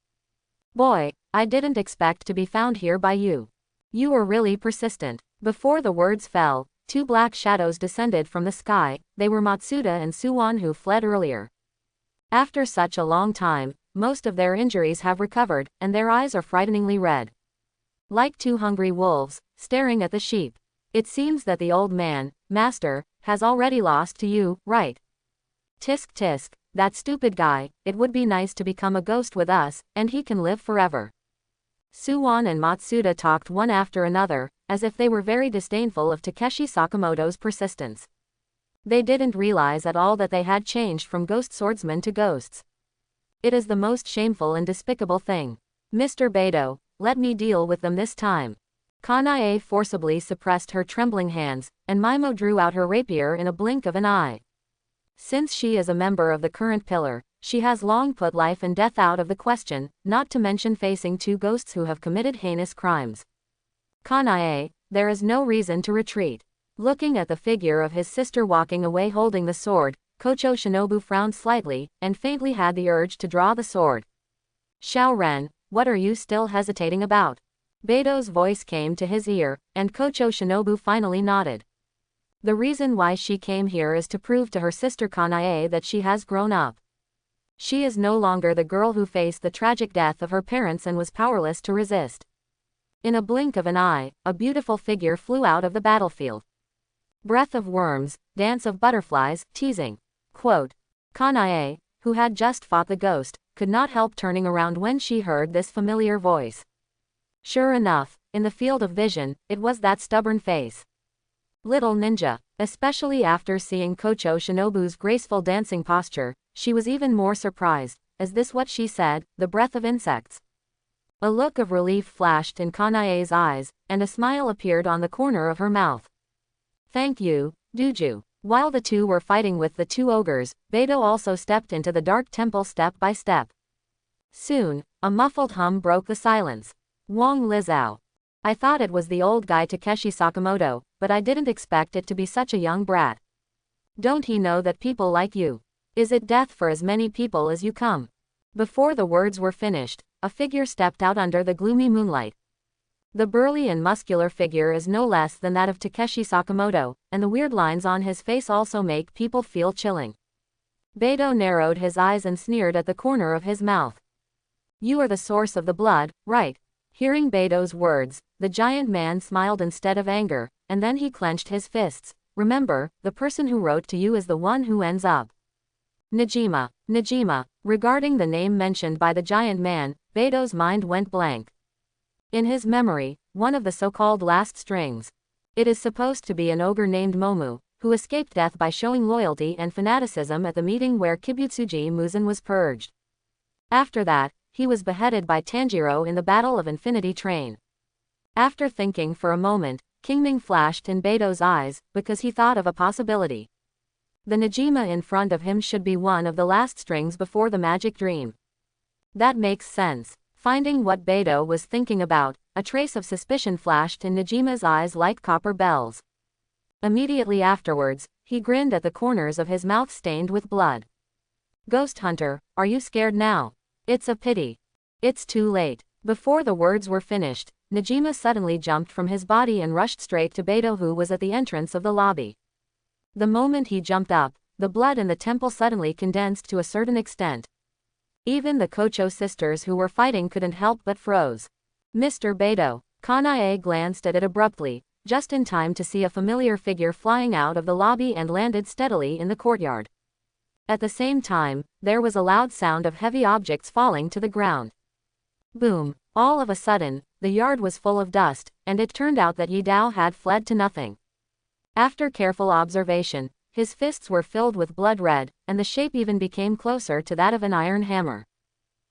Boy, I didn't expect to be found here by you. You were really persistent. Before the words fell, two black shadows descended from the sky, they were Matsuda and Suwon who fled earlier. After such a long time, most of their injuries have recovered, and their eyes are frighteningly red. Like two hungry wolves, staring at the sheep. It seems that the old man, master, has already lost to you, right? Tisk tisk, that stupid guy, it would be nice to become a ghost with us, and he can live forever. Suwon and Matsuda talked one after another, as if they were very disdainful of Takeshi Sakamoto's persistence. They didn't realize at all that they had changed from ghost swordsmen to ghosts. It is the most shameful and despicable thing. Mr. Beidou, let me deal with them this time. Kanae forcibly suppressed her trembling hands, and Maimo drew out her rapier in a blink of an eye. Since she is a member of the current pillar, she has long put life and death out of the question, not to mention facing two ghosts who have committed heinous crimes. Kanae, there is no reason to retreat. Looking at the figure of his sister walking away holding the sword, Kocho Shinobu frowned slightly, and faintly had the urge to draw the sword. Xiao Ren, what are you still hesitating about? Beidou's voice came to his ear, and Kocho Shinobu finally nodded. The reason why she came here is to prove to her sister Kanae that she has grown up. She is no longer the girl who faced the tragic death of her parents and was powerless to resist. In a blink of an eye, a beautiful figure flew out of the battlefield. Breath of worms, dance of butterflies, teasing. Quote. Kanae, who had just fought the ghost, could not help turning around when she heard this familiar voice. Sure enough, in the field of vision, it was that stubborn face. Little ninja, especially after seeing Kocho Shinobu's graceful dancing posture, she was even more surprised. Is this what she said, the breath of insects? A look of relief flashed in Kanae's eyes, and a smile appeared on the corner of her mouth. Thank you, Duju. While the two were fighting with the two ogres, Beidou also stepped into the dark temple step by step. Soon, a muffled hum broke the silence. Wang Lizao. I thought it was the old guy Takeshi Sakamoto, but I didn't expect it to be such a young brat. Don't he know that people like you? Is it death for as many people as you come? Before the words were finished, a figure stepped out under the gloomy moonlight. The burly and muscular figure is no less than that of Takeshi Sakamoto, and the weird lines on his face also make people feel chilling. Beidou narrowed his eyes and sneered at the corner of his mouth. You are the source of the blood, right? Hearing Beidou's words, the giant man smiled instead of anger, and then he clenched his fists. Remember, the person who wrote to you is the one who ends up. Najima. Najima. Regarding the name mentioned by the giant man, Beidou's mind went blank. In his memory, one of the so-called last strings. It is supposed to be an ogre named Momu, who escaped death by showing loyalty and fanaticism at the meeting where Kibutsuji Muzan was purged. After that, he was beheaded by Tanjiro in the Battle of Infinity Train. After thinking for a moment, Kingming flashed in Beto's eyes, because he thought of a possibility. The Najima in front of him should be one of the last strings before the magic dream. That makes sense. Finding what Beto was thinking about, a trace of suspicion flashed in Najima's eyes like copper bells. Immediately afterwards, he grinned at the corners of his mouth stained with blood. Ghost Hunter, are you scared now? It's a pity. It's too late. Before the words were finished, Najima suddenly jumped from his body and rushed straight to Beto, who was at the entrance of the lobby. The moment he jumped up, the blood in the temple suddenly condensed to a certain extent. Even the Kocho sisters who were fighting couldn't help but froze. Mr. Beto. Kanae glanced at it abruptly, just in time to see a familiar figure flying out of the lobby and landed steadily in the courtyard. At the same time, there was a loud sound of heavy objects falling to the ground. Boom! All of a sudden, the yard was full of dust, and it turned out that Yi Dao had fled to nothing. After careful observation, his fists were filled with blood red, and the shape even became closer to that of an iron hammer.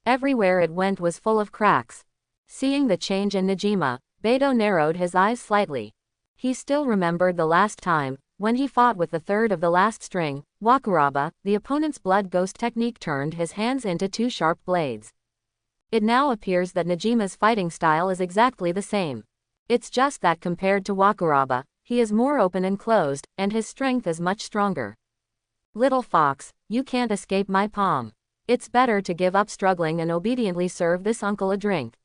Everywhere it went was full of cracks. Seeing the change in Najima, Beto narrowed his eyes slightly. He still remembered the last time, when he fought with the third of the last string, Wakuraba, the opponent's blood ghost technique turned his hands into two sharp blades. It now appears that Najima's fighting style is exactly the same. It's just that compared to Wakuraba, he is more open and closed, and his strength is much stronger. Little fox, you can't escape my palm. It's better to give up struggling and obediently serve this uncle a drink.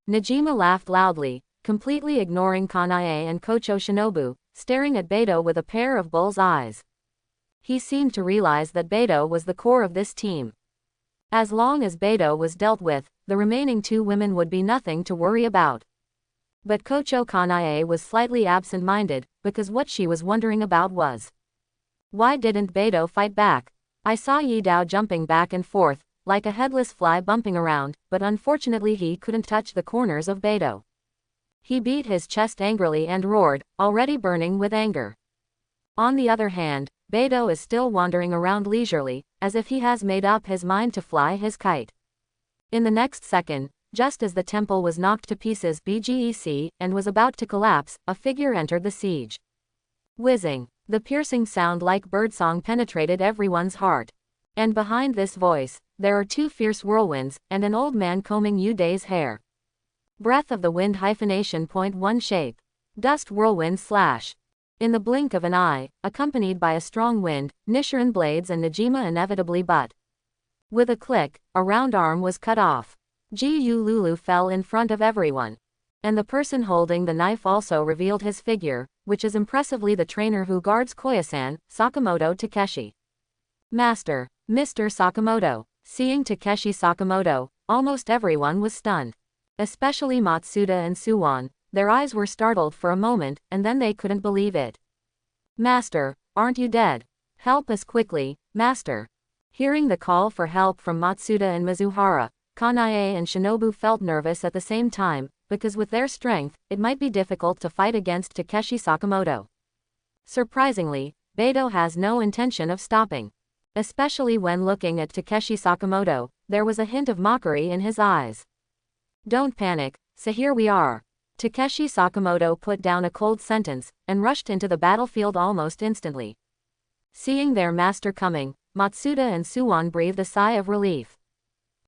Najima laughed loudly, completely ignoring Kanae and Kocho Shinobu, staring at Beto with a pair of bull's eyes. He seemed to realize that Beto was the core of this team. As long as Beto was dealt with, the remaining two women would be nothing to worry about. But Kocho Kanae was slightly absent-minded, because what she was wondering about was, why didn't Beto fight back? I saw Yi Dao jumping back and forth, like a headless fly bumping around, but unfortunately he couldn't touch the corners of Beto. He beat his chest angrily and roared, already burning with anger. On the other hand, Beto is still wandering around leisurely, as if he has made up his mind to fly his kite. In the next second, just as the temple was knocked to pieces BGEC and was about to collapse, a figure entered the siege. Whizzing. The piercing sound like birdsong penetrated everyone's heart. And behind this voice, there are two fierce whirlwinds, and an old man combing Yude's hair. Breath of the wind -1 shape. Dust whirlwind slash. In the blink of an eye, accompanied by a strong wind, Nichiren blades and Najima inevitably butt. With a click, a round arm was cut off. Jiu Lulu fell in front of everyone. And the person holding the knife also revealed his figure, which is impressively the trainer who guards Koyasan, Sakamoto Takeshi. Master, Mr. Sakamoto. Seeing Takeshi Sakamoto, almost everyone was stunned. Especially Matsuda and Suwon, their eyes were startled for a moment, and then they couldn't believe it. Master, aren't you dead? Help us quickly, Master. Hearing the call for help from Matsuda and Mizuhara, Kanae and Shinobu felt nervous at the same time, because with their strength, it might be difficult to fight against Takeshi Sakamoto. Surprisingly, Beto has no intention of stopping. Especially when looking at Takeshi Sakamoto, there was a hint of mockery in his eyes. Don't panic, so here we are. Takeshi Sakamoto put down a cold sentence, and rushed into the battlefield almost instantly. Seeing their master coming, Matsuda and Suwon breathed a sigh of relief.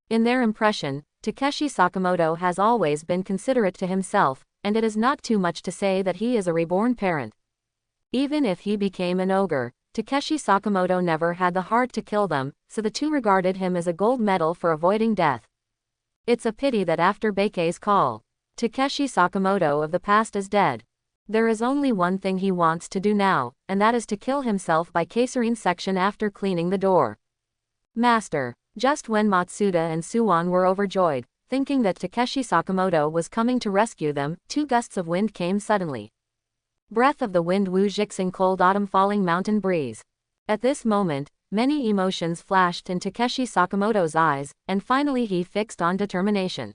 In their impression, Takeshi Sakamoto has always been considerate to himself, and it is not too much to say that he is a reborn parent. Even if he became an ogre, Takeshi Sakamoto never had the heart to kill them, so the two regarded him as a gold medal for avoiding death. It's a pity that after Beike's call, Takeshi Sakamoto of the past is dead. There is only one thing he wants to do now, and that is to kill himself by Kaserin's section after cleaning the door. Master. Just when Matsuda and Suwon were overjoyed, thinking that Takeshi Sakamoto was coming to rescue them, two gusts of wind came suddenly. Breath of the wind Wu Jixing cold autumn falling mountain breeze. At this moment, many emotions flashed in Takeshi Sakamoto's eyes, and finally he fixed on determination.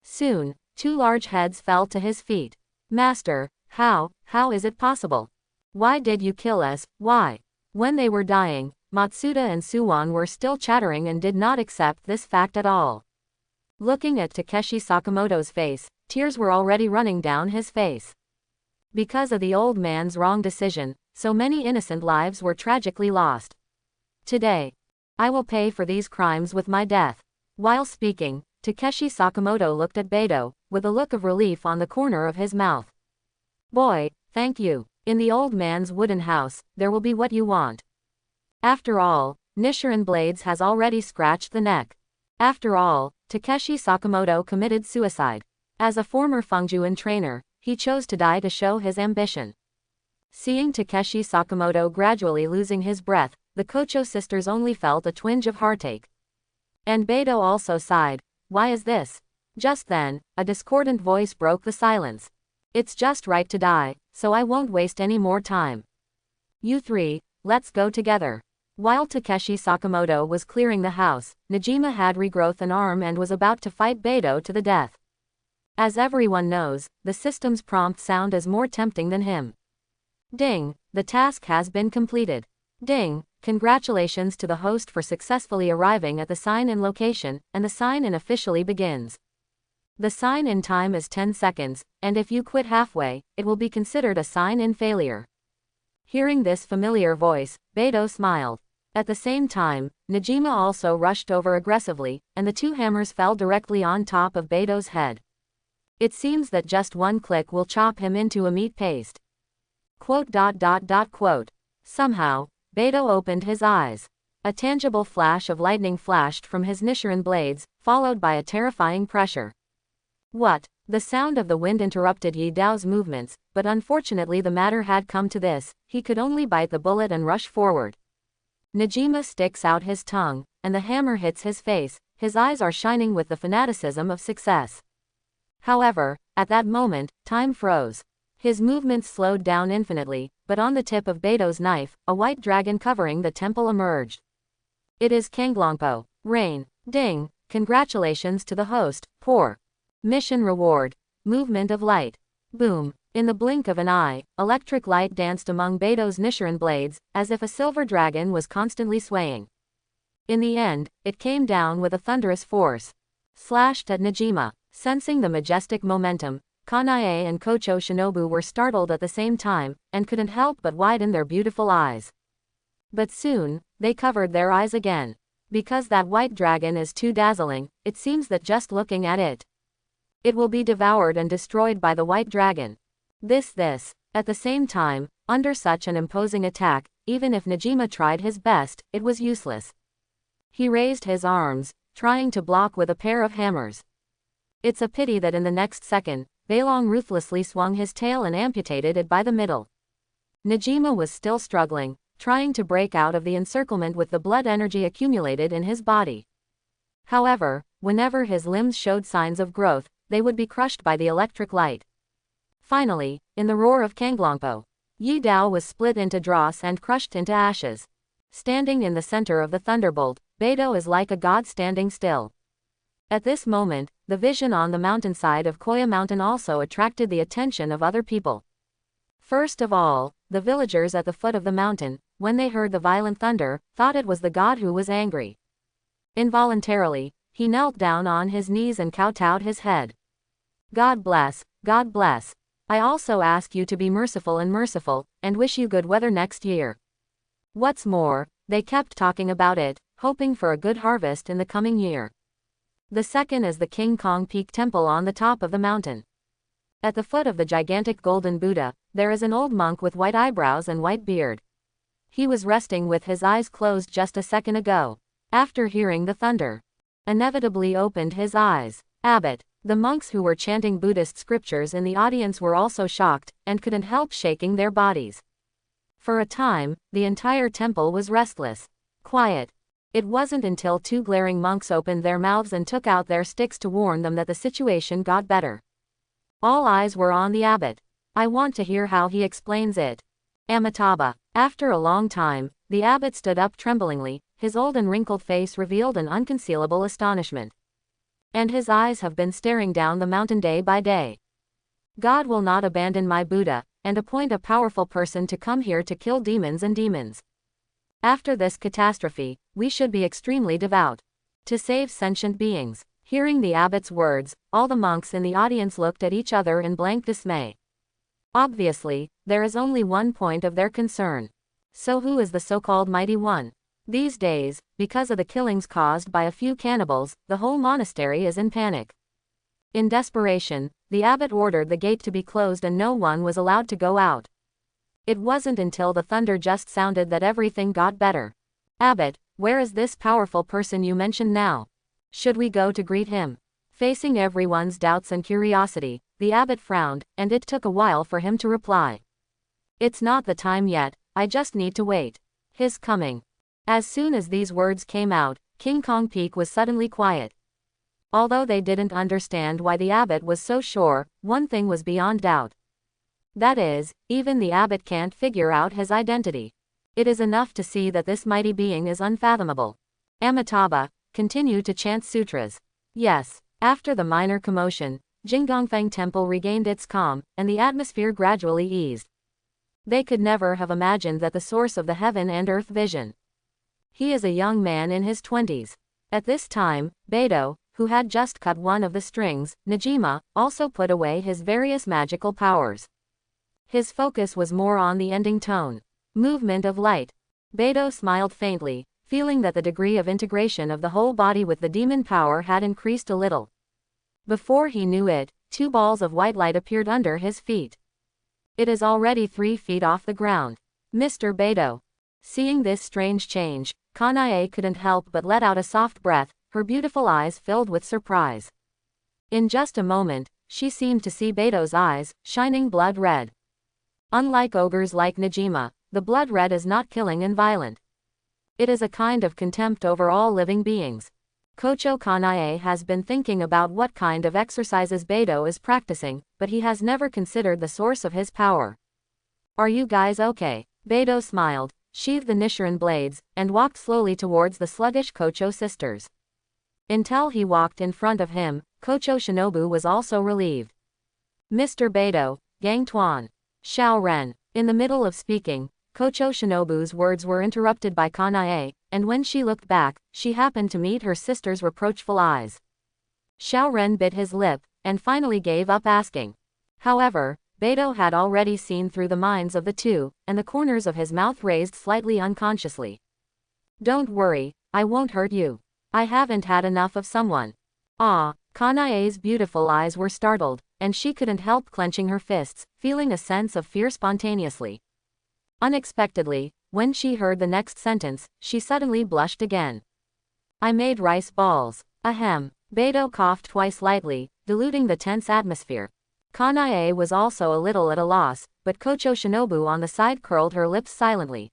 Soon, two large heads fell to his feet. Master, How is it possible? Why did you kill us, why? When they were dying, Matsuda and Suwon were still chattering and did not accept this fact at all. Looking at Takeshi Sakamoto's face, tears were already running down his face. Because of the old man's wrong decision, so many innocent lives were tragically lost. Today, I will pay for these crimes with my death. While speaking, Takeshi Sakamoto looked at Beidou, with a look of relief on the corner of his mouth. Boy, thank you. In the old man's wooden house, there will be what you want. After all, Nichiren Blades has already scratched the neck. After all, Takeshi Sakamoto committed suicide. As a former Fengjuan trainer, he chose to die to show his ambition. Seeing Takeshi Sakamoto gradually losing his breath, the Kocho sisters only felt a twinge of heartache. And Beidou also sighed. Why is this? Just then, a discordant voice broke the silence. It's just right to die, so I won't waste any more time. You three, let's go together. While Takeshi Sakamoto was clearing the house, Najima had regrowth an arm and was about to fight Beidou to the death. As everyone knows, the system's prompt sound is more tempting than him. Ding, the task has been completed. Ding, congratulations to the host for successfully arriving at the sign-in location, and the sign-in officially begins. The sign-in time is 10 seconds, and if you quit halfway, it will be considered a sign-in failure. Hearing this familiar voice, Beidou smiled. At the same time, Najima also rushed over aggressively, and the two hammers fell directly on top of Beidou's head. It seems that just one click will chop him into a meat paste. Somehow, Beidou opened his eyes. A tangible flash of lightning flashed from his Nichiren blades, followed by a terrifying pressure. What? The sound of the wind interrupted Yi Dao's movements, but unfortunately the matter had come to this, he could only bite the bullet and rush forward. Najima sticks out his tongue, and the hammer hits his face, his eyes are shining with the fanaticism of success. However, at that moment, time froze. His movements slowed down infinitely, but on the tip of Beidou's knife, a white dragon covering the temple emerged. It is Kanglongpo. Rain. Ding. Congratulations to the host, Poor. Mission reward. Movement of light. Boom. In the blink of an eye, electric light danced among Beidou's Nichiren blades, as if a silver dragon was constantly swaying. In the end, it came down with a thunderous force. Slashed at Najima. Sensing the majestic momentum, Kanae and Kocho Shinobu were startled at the same time, and couldn't help but widen their beautiful eyes. But soon, they covered their eyes again. Because that white dragon is too dazzling, it seems that just looking at it, it will be devoured and destroyed by the white dragon. This. At the same time, under such an imposing attack, even if Najima tried his best, it was useless. He raised his arms, trying to block with a pair of hammers. It's a pity that in the next second, Beilong ruthlessly swung his tail and amputated it by the middle. Najima was still struggling, trying to break out of the encirclement with the blood energy accumulated in his body. However, whenever his limbs showed signs of growth, they would be crushed by the electric light. Finally, in the roar of Kanglongpo, Yi Dao was split into dross and crushed into ashes. Standing in the center of the thunderbolt, Beidou is like a god standing still. At this moment, the vision on the mountainside of Koya Mountain also attracted the attention of other people. First of all, the villagers at the foot of the mountain, when they heard the violent thunder, thought it was the god who was angry. Involuntarily, he knelt down on his knees and kowtowed his head. God bless, God bless. I also ask you to be merciful and wish you good weather next year. What's more, they kept talking about it, hoping for a good harvest in the coming year. The second is the King Kong Peak Temple on the top of the mountain. At the foot of the gigantic golden Buddha, there is an old monk with white eyebrows and white beard. He was resting with his eyes closed just a second ago. After hearing the thunder, inevitably opened his eyes. Abbot. The monks who were chanting Buddhist scriptures in the audience were also shocked, and couldn't help shaking their bodies. For a time, the entire temple was restless. Quiet. It wasn't until two glaring monks opened their mouths and took out their sticks to warn them that the situation got better. All eyes were on the abbot. I want to hear how he explains it. Amitabha. After a long time, the abbot stood up tremblingly, his old and wrinkled face revealed an unconcealable astonishment. And his eyes have been staring down the mountain day by day. God will not abandon my Buddha, and appoint a powerful person to come here to kill demons and demons. After this catastrophe, we should be extremely devout. To save sentient beings. Hearing the abbot's words, all the monks in the audience looked at each other in blank dismay. Obviously, there is only one point of their concern. So who is the so-called mighty one? These days, because of the killings caused by a few cannibals, the whole monastery is in panic. In desperation, the abbot ordered the gate to be closed and no one was allowed to go out. It wasn't until the thunder just sounded that everything got better. Abbot, where is this powerful person you mentioned now? Should we go to greet him? Facing everyone's doubts and curiosity, the abbot frowned, and it took a while for him to reply. It's not the time yet, I just need to wait. His coming. As soon as these words came out, King Kong Peak was suddenly quiet. Although they didn't understand why the abbot was so sure, one thing was beyond doubt. That is, even the abbot can't figure out his identity. It is enough to see that this mighty being is unfathomable. Amitabha, continue to chant sutras. Yes, after the minor commotion, Jingdongfeng Temple regained its calm, and the atmosphere gradually eased. They could never have imagined that the source of the heaven and earth vision. He is a young man in his 20s. At this time, Beidou, who had just cut one of the strings, Najima, also put away his various magical powers. His focus was more on the ending tone. Movement of light. Beidou smiled faintly, feeling that the degree of integration of the whole body with the demon power had increased a little. Before he knew it, 2 balls of white light appeared under his feet. It is already 3 feet off the ground. Mr. Beidou. Seeing this strange change, Kanae couldn't help but let out a soft breath, her beautiful eyes filled with surprise. In just a moment, she seemed to see Beidou's eyes, shining blood red. Unlike ogres like Najima, the blood red is not killing and violent. It is a kind of contempt over all living beings. Kocho Kanae has been thinking about what kind of exercises Beidou is practicing, but he has never considered the source of his power. Are you guys okay? Beidou smiled, sheathed the Nichiren blades, and walked slowly towards the sluggish Kocho sisters. Until he walked in front of him, Kocho Shinobu was also relieved. Mr. Beidou, Yang Tuan. Xiao Ren. In the middle of speaking, Kocho Shinobu's words were interrupted by Kanae, and when she looked back, she happened to meet her sister's reproachful eyes. Xiao Ren bit his lip, and finally gave up asking. However, Beidou had already seen through the minds of the two, and the corners of his mouth raised slightly unconsciously. Don't worry, I won't hurt you. I haven't had enough of someone. Ah, Kanae's beautiful eyes were startled, and she couldn't help clenching her fists, feeling a sense of fear spontaneously. Unexpectedly, when she heard the next sentence, she suddenly blushed again. I made rice balls. Ahem. Beidou coughed twice lightly, diluting the tense atmosphere. Kanae was also a little at a loss, but Kocho Shinobu on the side curled her lips silently.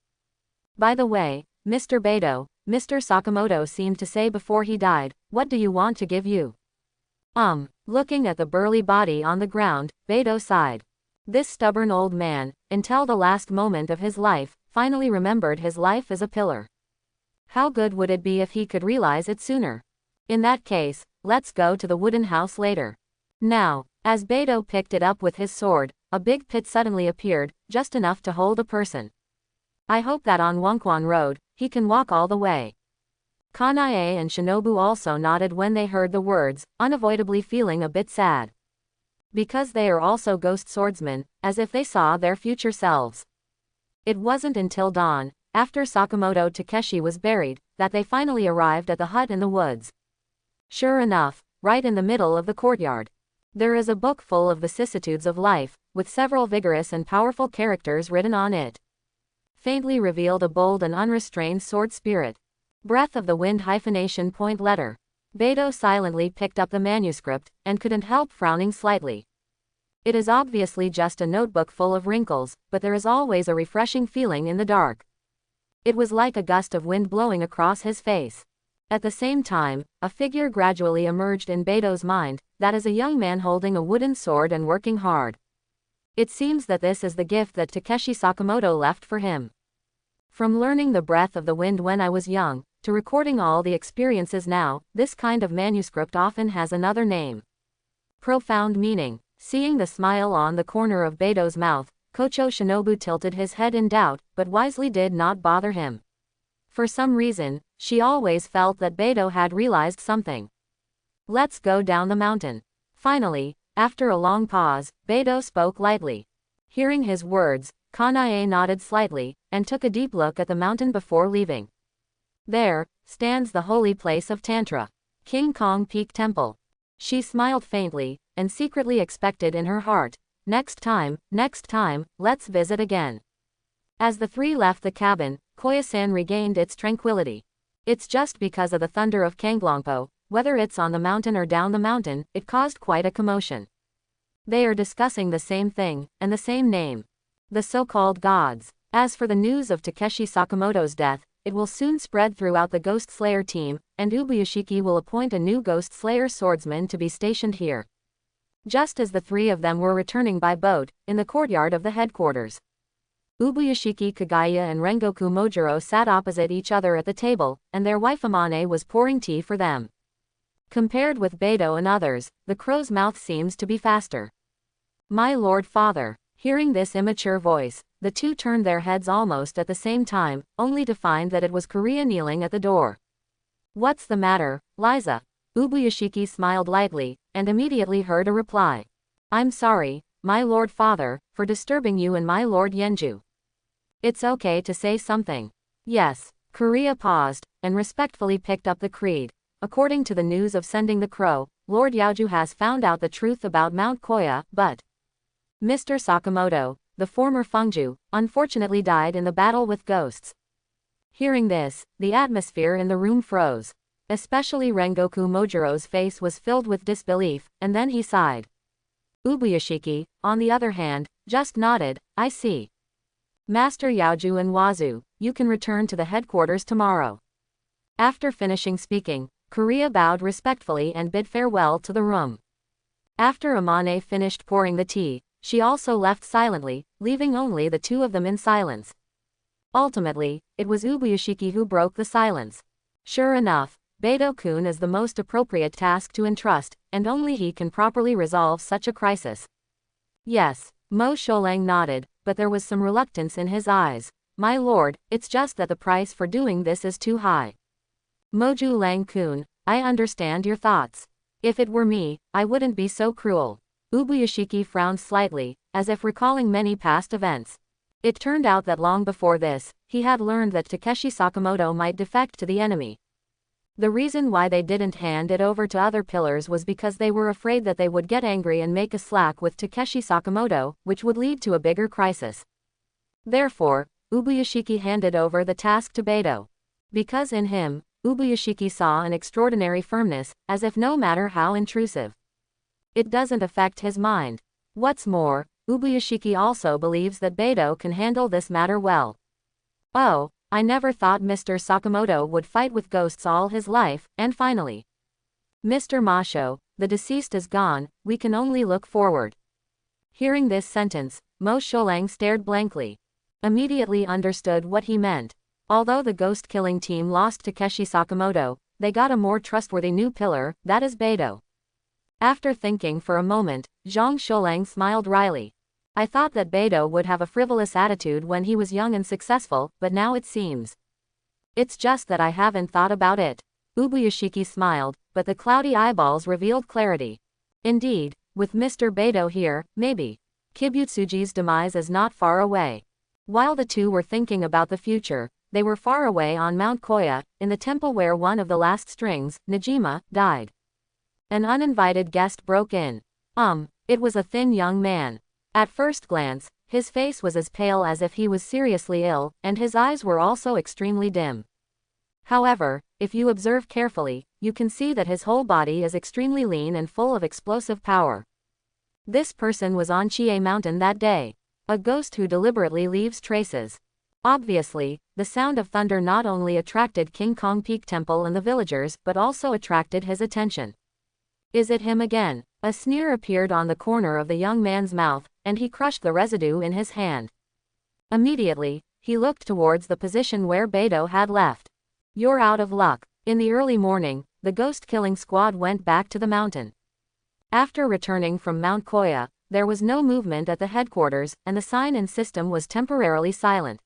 By the way, Mr. Beidou, Mr. Sakamoto seemed to say before he died, what do you want to give you? Looking at the burly body on the ground, Beidou sighed. This stubborn old man, until the last moment of his life, finally remembered his life as a pillar. How good would it be if he could realize it sooner? In that case, let's go to the wooden house later. Now, as Beidou picked it up with his sword, a big pit suddenly appeared, just enough to hold a person. I hope that on Wonquan Road, he can walk all the way. Kanae and Shinobu also nodded when they heard the words, unavoidably feeling a bit sad. Because they are also ghost swordsmen, as if they saw their future selves. It wasn't until dawn, after Sakamoto Takeshi was buried, that they finally arrived at the hut in the woods. Sure enough, right in the middle of the courtyard, there is a book full of vicissitudes of life, with several vigorous and powerful characters written on it. Faintly revealed a bold and unrestrained sword spirit. Breath of the Wind hyphenation point letter. Beidou silently picked up the manuscript, and couldn't help frowning slightly. It is obviously just a notebook full of wrinkles, but there is always a refreshing feeling in the dark. It was like a gust of wind blowing across his face. At the same time, a figure gradually emerged in Beidou's mind, that is a young man holding a wooden sword and working hard. It seems that this is the gift that Takeshi Sakamoto left for him. From learning the breath of the wind when I was young, to recording all the experiences now, this kind of manuscript often has another name. Profound meaning. Seeing the smile on the corner of Beto's mouth, Kocho Shinobu tilted his head in doubt, but wisely did not bother him. For some reason, she always felt that Beto had realized something. Let's go down the mountain. Finally, after a long pause, Beto spoke lightly. Hearing his words, Kanae nodded slightly, and took a deep look at the mountain before leaving. There stands the holy place of Tantra, King Kong Peak Temple. She smiled faintly, and secretly expected in her heart, next time, let's visit again. As the three left the cabin, Koyasan regained its tranquility. It's just because of the thunder of Kanglongpo, whether it's on the mountain or down the mountain, it caused quite a commotion. They are discussing the same thing, and the same name. The so-called gods. As for the news of Takeshi Sakamoto's death, it will soon spread throughout the Ghost Slayer team, and Ubuyashiki will appoint a new Ghost Slayer swordsman to be stationed here. Just as the three of them were returning by boat, in the courtyard of the headquarters, Ubuyashiki Kagaya and Rengoku Mojiro sat opposite each other at the table, and their wife Amane was pouring tea for them. Compared with Beto and others, the crow's mouth seems to be faster. My lord father. Hearing this immature voice, the two turned their heads almost at the same time, only to find that it was Korea kneeling at the door. What's the matter, Liza? Ubuyashiki smiled lightly, and immediately heard a reply. I'm sorry, my lord father, for disturbing you and my lord Yenju. It's okay to say something. Yes. Korea paused, and respectfully picked up the creed. According to the news of sending the crow, Lord Yaoju has found out the truth about Mount Koya, but Mr. Sakamoto, the former Fengju, unfortunately died in the battle with ghosts. Hearing this, the atmosphere in the room froze. Especially Rengoku Mojiro's face was filled with disbelief, and then he sighed. Ubuyashiki, on the other hand, just nodded, I see. Master Yaoju and Wazu, you can return to the headquarters tomorrow. After finishing speaking, Korea bowed respectfully and bid farewell to the room. After Amane finished pouring the tea, she also left silently, leaving only the two of them in silence. Ultimately, it was Ubuyashiki who broke the silence. Sure enough, Beto-kun is the most appropriate task to entrust, and only he can properly resolve such a crisis. Yes, Mo Sholang nodded, but there was some reluctance in his eyes. My lord, it's just that the price for doing this is too high. Moju Lang-kun, I understand your thoughts. If it were me, I wouldn't be so cruel. Ubuyashiki frowned slightly, as if recalling many past events. It turned out that long before this, he had learned that Takeshi Sakamoto might defect to the enemy. The reason why they didn't hand it over to other pillars was because they were afraid that they would get angry and make a slack with Takeshi Sakamoto, which would lead to a bigger crisis. Therefore, Ubuyashiki handed over the task to Beto. Because in him, Ubuyashiki saw an extraordinary firmness, as if no matter how intrusive, it doesn't affect his mind. What's more, Ubuyashiki also believes that Beto can handle this matter well. Oh, I never thought Mr. Sakamoto would fight with ghosts all his life, and finally. Mr. Masho, the deceased is gone, we can only look forward. Hearing this sentence, Mo Sholang stared blankly. Immediately understood what he meant. Although the ghost-killing team lost Takeshi Sakamoto, they got a more trustworthy new pillar, that is Beto. After thinking for a moment, Zhang Sholang smiled wryly. I thought that Beto would have a frivolous attitude when he was young and successful, but now it seems. It's just that I haven't thought about it. Ubuyashiki smiled, but the cloudy eyeballs revealed clarity. Indeed, with Mr. Beto here, maybe. Kibutsuji's demise is not far away. While the two were thinking about the future, they were far away on Mount Koya, in the temple where one of the last strings, Najima, died. An uninvited guest broke in. It was a thin young man. At first glance, his face was as pale as if he was seriously ill, and his eyes were also extremely dim. However, if you observe carefully, you can see that his whole body is extremely lean and full of explosive power. This person was on Chie Mountain that day. A ghost who deliberately leaves traces. Obviously, the sound of thunder not only attracted King Kong Peak Temple and the villagers but also attracted his attention. Is it him again? A sneer appeared on the corner of the young man's mouth, and he crushed the residue in his hand. Immediately, he looked towards the position where Beto had left. You're out of luck. In the early morning, the ghost-killing squad went back to the mountain. After returning from Mount Koya, there was no movement at the headquarters, and the sign-in system was temporarily silent.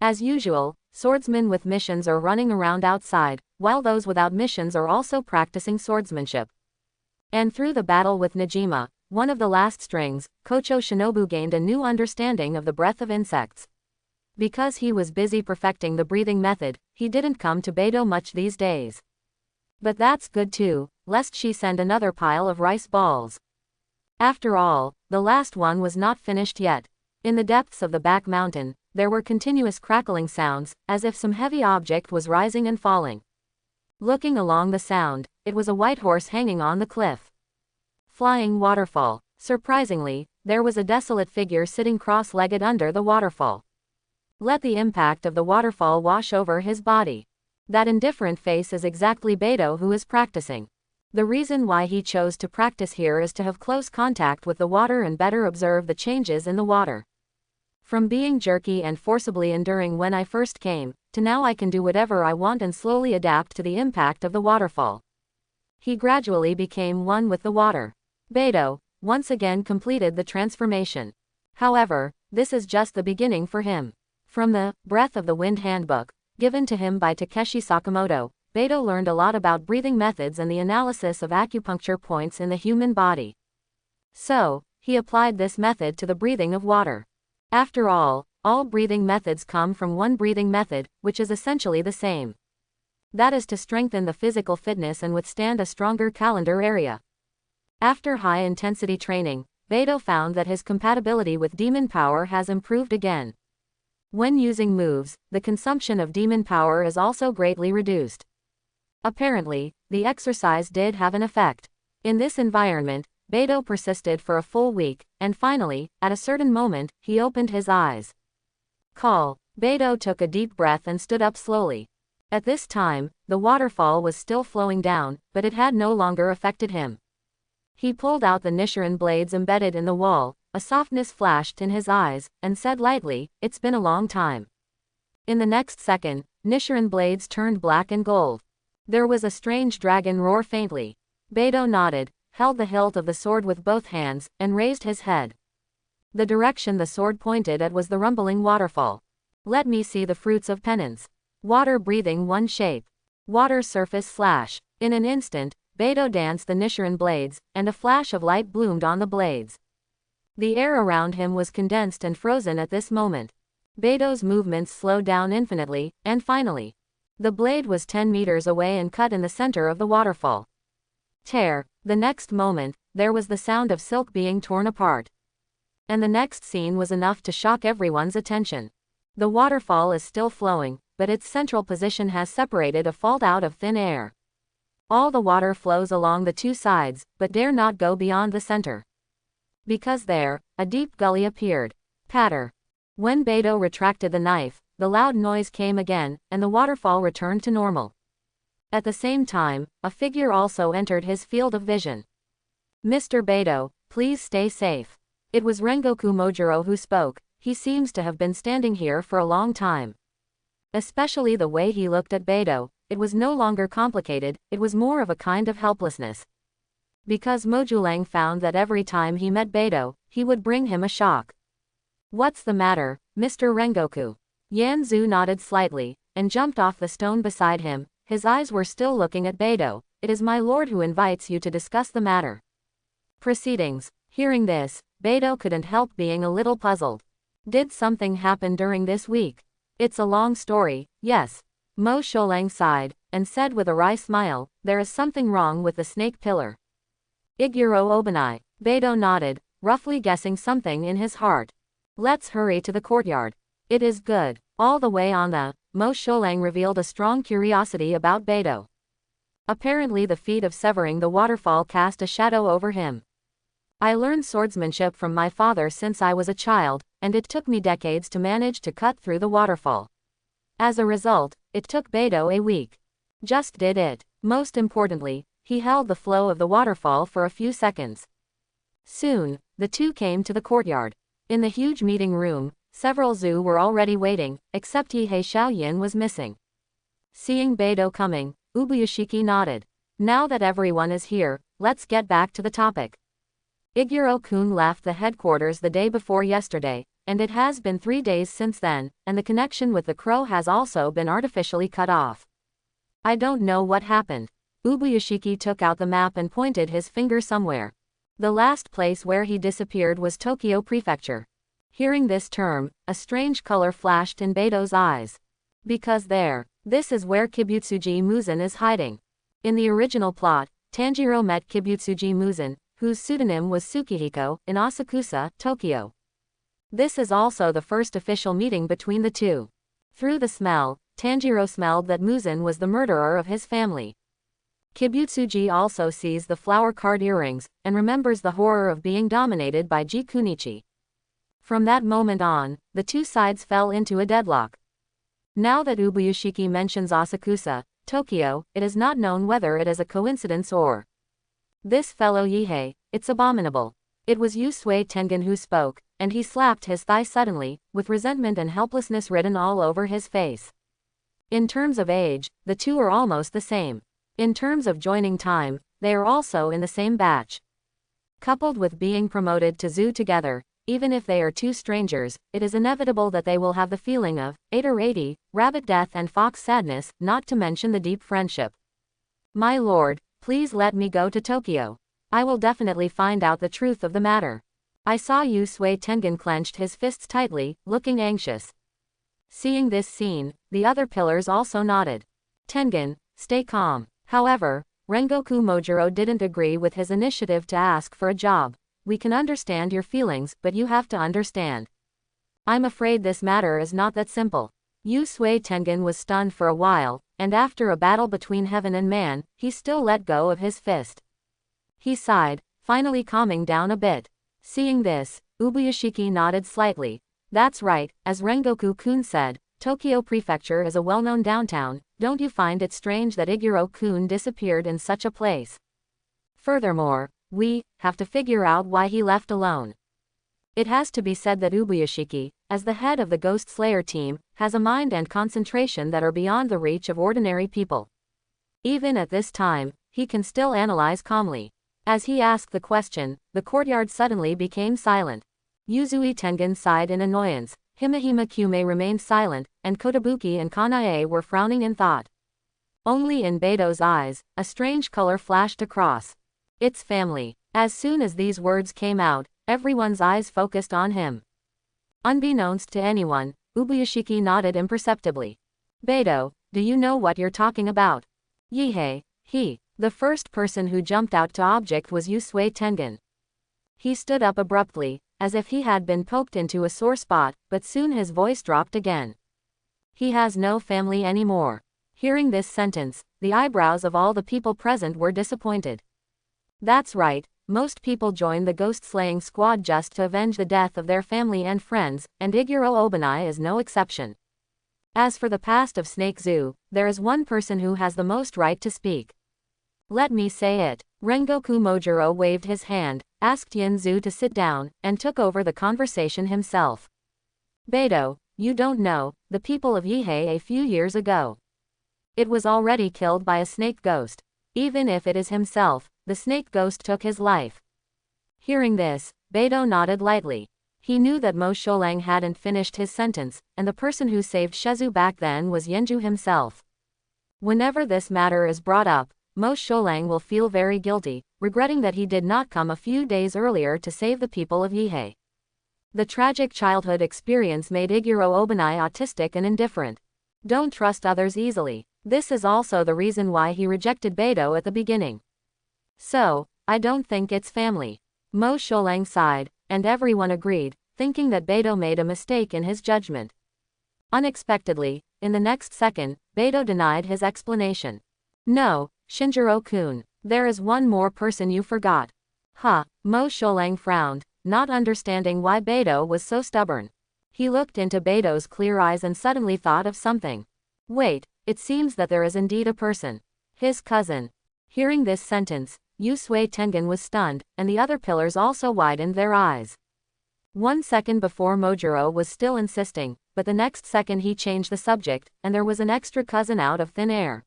As usual, swordsmen with missions are running around outside, while those without missions are also practicing swordsmanship. And through the battle with Najima, one of the last strings, Kocho Shinobu gained a new understanding of the breath of insects. Because he was busy perfecting the breathing method, he didn't come to Beidou much these days. But that's good too, lest she send another pile of rice balls. After all, the last one was not finished yet. In the depths of the back mountain, there were continuous crackling sounds, as if some heavy object was rising and falling. Looking along the sound, it was a white horse hanging on the cliff. Flying waterfall. Surprisingly, there was a desolate figure sitting cross-legged under the waterfall. Let the impact of the waterfall wash over his body. That indifferent face is exactly Beidou who is practicing. The reason why he chose to practice here is to have close contact with the water and better observe the changes in the water. From being jerky and forcibly enduring when I first came, to now I can do whatever I want and slowly adapt to the impact of the waterfall. He gradually became one with the water. Beidou, once again, completed the transformation. However, this is just the beginning for him. From the Breath of the Wind handbook, given to him by Takeshi Sakamoto, Beidou learned a lot about breathing methods and the analysis of acupuncture points in the human body. So, he applied this method to the breathing of water. After all breathing methods come from one breathing method, which is essentially the same. That is to strengthen the physical fitness and withstand a stronger calendar area. After high-intensity training, Beidou found that his compatibility with demon power has improved again. When using moves, the consumption of demon power is also greatly reduced. Apparently, the exercise did have an effect. In this environment, Beidou persisted for a full week, and finally, at a certain moment, he opened his eyes. Call. Beidou took a deep breath and stood up slowly. At this time, the waterfall was still flowing down, but it had no longer affected him. He pulled out the Nichiren blades embedded in the wall, a softness flashed in his eyes, and said lightly, "It's been a long time." In the next second, Nichiren blades turned black and gold. There was a strange dragon roar faintly. Beidou nodded, held the hilt of the sword with both hands, and raised his head. The direction the sword pointed at was the rumbling waterfall. Let me see the fruits of penance. Water breathing one shape. Water surface slash. In an instant, Beidou danced the Nichiren blades, and a flash of light bloomed on the blades. The air around him was condensed and frozen at this moment. Beidou's movements slowed down infinitely, and finally, the blade was 10 meters away and cut in the center of the waterfall. Tear. The next moment, there was the sound of silk being torn apart. And the next scene was enough to shock everyone's attention. The waterfall is still flowing, but its central position has separated a fault out of thin air. All the water flows along the two sides, but dare not go beyond the center. Because there, a deep gully appeared. Patter. When Beidou retracted the knife, the loud noise came again, and the waterfall returned to normal. At the same time, a figure also entered his field of vision. "Mr. Beidou, please stay safe." It was Rengoku Mojiro who spoke. He seems to have been standing here for a long time. Especially the way he looked at Beidou, it was no longer complicated, it was more of a kind of helplessness. Because Mojulang found that every time he met Beidou, he would bring him a shock. "What's the matter, Mr. Rengoku?" Yanzu nodded slightly, and jumped off the stone beside him. His eyes were still looking at Beidou. "It is my lord who invites you to discuss the matter." Proceedings. Hearing this, Beidou couldn't help being a little puzzled. Did something happen during this week? It's a long story, yes. Mo Sholang sighed, and said with a wry smile, "There is something wrong with the snake pillar." Iguro Obanai. Beidou nodded, roughly guessing something in his heart. "Let's hurry to the courtyard." "It is good." All the way on the Mo Sholang revealed a strong curiosity about Beidou. Apparently the feat of severing the waterfall cast a shadow over him. "I learned swordsmanship from my father since I was a child, and it took me decades to manage to cut through the waterfall. As a result, it took Beidou a week. Just did it. Most importantly, he held the flow of the waterfall for a few seconds." Soon, the two came to the courtyard. In the huge meeting room, several Zhu were already waiting, except Ihei Xiaoyin was missing. Seeing Beidou coming, Ubuyashiki nodded. "Now that everyone is here, let's get back to the topic. Iguro-kun left the headquarters the day before yesterday, and it has been 3 days since then, and the connection with the crow has also been artificially cut off. I don't know what happened. Ubuyashiki took out the map and pointed his finger somewhere. The last place where he disappeared was Tokyo Prefecture. Hearing this term, a strange color flashed in Beidou's eyes. Because this is where Kibutsuji Muzan is hiding. In the original plot, Tanjiro met Kibutsuji Muzan, whose pseudonym was Tsukihiko, in Asakusa, Tokyo. This is also the first official meeting between the two. Through the smell, Tanjiro smelled that Muzan was the murderer of his family. Kibutsuji also sees the flower card earrings, and remembers the horror of being dominated by Jikunichi. From that moment on, the two sides fell into a deadlock. Now that Ubuyashiki mentions Asakusa, Tokyo, it is not known whether it is a coincidence or this fellow Yihei, it's abominable. It was Yusui Tengen who spoke, and he slapped his thigh suddenly, with resentment and helplessness written all over his face. In terms of age, the two are almost the same. In terms of joining time, they are also in the same batch. Coupled with being promoted to zoo together, even if they are two strangers, it is inevitable that they will have the feeling of 80, rabbit death and fox sadness, not to mention the deep friendship. My lord, please let me go to Tokyo. I will definitely find out the truth of the matter. I saw Yusui Tengen clenched his fists tightly, looking anxious. Seeing this scene, the other pillars also nodded. Tengen, stay calm. However, Rengoku Mojiro didn't agree with his initiative to ask for a job. We can understand your feelings, but you have to understand. I'm afraid this matter is not that simple. Yusui Tengen was stunned for a while, and after a battle between heaven and man, he still let go of his fist. He sighed, finally calming down a bit. Seeing this, Ubuyashiki nodded slightly. That's right, as Rengoku-kun said, Tokyo Prefecture is a well-known downtown. Don't you find it strange that Iguro-kun disappeared in such a place? Furthermore, we have to figure out why he left alone. It has to be said that Ubuyashiki, as the head of the Ghost Slayer team, has a mind and concentration that are beyond the reach of ordinary people. Even at this time, he can still analyze calmly. As he asked the question, the courtyard suddenly became silent. Yuzui Tengen sighed in annoyance, Himehime Kyume remained silent, and Kotobuki and Kanae were frowning in thought. Only in Beidou's eyes, a strange color flashed across. It's family. As soon as these words came out, everyone's eyes focused on him. Unbeknownst to anyone, Ubuyashiki nodded imperceptibly. Beidou, do you know what you're talking about? Yihei, the first person who jumped out to object was Yusui Tengen. He stood up abruptly, as if he had been poked into a sore spot, but soon his voice dropped again. He has no family anymore. Hearing this sentence, the eyebrows of all the people present were disappointed. That's right, most people join the ghost-slaying squad just to avenge the death of their family and friends, and Iguro Obanai is no exception. As for the past of Snake Zoo, there is one person who has the most right to speak. Let me say it. Rengoku Mojiro waved his hand, asked Yinzu to sit down, and took over the conversation himself. Beidou, you don't know, the people of Yihei a few years ago. It was already killed by a snake ghost. Even if it is himself, the snake ghost took his life. Hearing this, Beidou nodded lightly. He knew that Mo Sholang hadn't finished his sentence, and the person who saved Shizu back then was Yenju himself. Whenever this matter is brought up, Mo Sholang will feel very guilty, regretting that he did not come a few days earlier to save the people of Yihei. The tragic childhood experience made Iguro Obanai autistic and indifferent. Don't trust others easily. This is also the reason why he rejected Beidou at the beginning. So, I don't think it's family. Mo Sholang sighed, and everyone agreed, thinking that Beidou made a mistake in his judgment. Unexpectedly, in the next second, Beidou denied his explanation. No, Shinjiro-kun, there is one more person you forgot. Mo Sholang frowned, not understanding why Beidou was so stubborn. He looked into Beidou's clear eyes and suddenly thought of something. Wait, it seems that there is indeed a person. His cousin. Hearing this sentence, Yusui Tengen was stunned, and the other pillars also widened their eyes. 1 second before Mojiro was still insisting, but the next second he changed the subject, and there was an extra cousin out of thin air.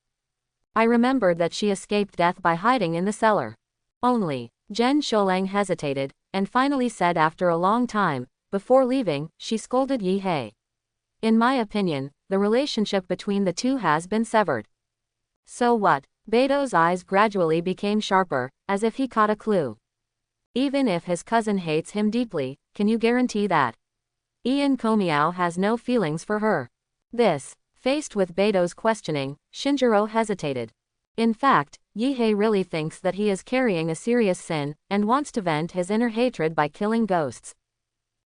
I remembered that she escaped death by hiding in the cellar. Only. Jen Sholang hesitated, and finally said after a long time, before leaving, she scolded Yi Hei. In my opinion, the relationship between the two has been severed. So what? Beto's eyes gradually became sharper, as if he caught a clue. Even if his cousin hates him deeply, can you guarantee that Ian Komiao has no feelings for her? This. Faced with Beto's questioning, Shinjiro hesitated. In fact, Yihei really thinks that he is carrying a serious sin, and wants to vent his inner hatred by killing ghosts.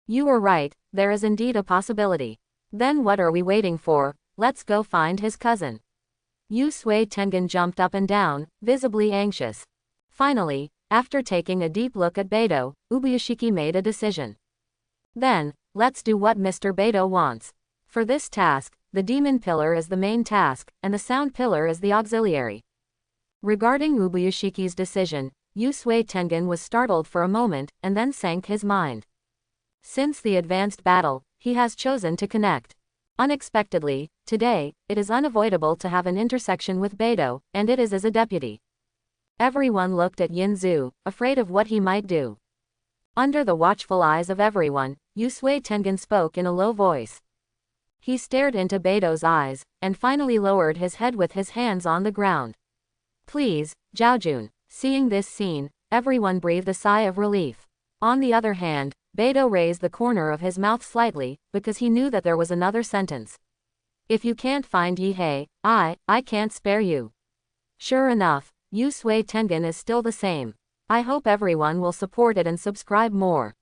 You were right, there is indeed a possibility. Then what are we waiting for? Let's go find his cousin. Yu Sui Tengen jumped up and down, visibly anxious. Finally, after taking a deep look at Beto, Ubuyashiki made a decision. Then, let's do what Mr. Beto wants. For this task, the demon pillar is the main task, and the sound pillar is the auxiliary. Regarding Ubuyashiki's decision, Yu Sui Tengen was startled for a moment, and then sank his mind. Since the advanced battle, he has chosen to connect. Unexpectedly, today, it is unavoidable to have an intersection with Beto, and it is as a deputy. Everyone looked at Yin Zhu, afraid of what he might do. Under the watchful eyes of everyone, Yu Sui Tengen spoke in a low voice. He stared into Beto's eyes, and finally lowered his head with his hands on the ground. Please, Zhaojun. Seeing this scene, everyone breathed a sigh of relief. On the other hand, Beto raised the corner of his mouth slightly, because he knew that there was another sentence. If you can't find Yihei, I can't spare you. Sure enough, Yu Sui Tengen is still the same. I hope everyone will support it and subscribe more.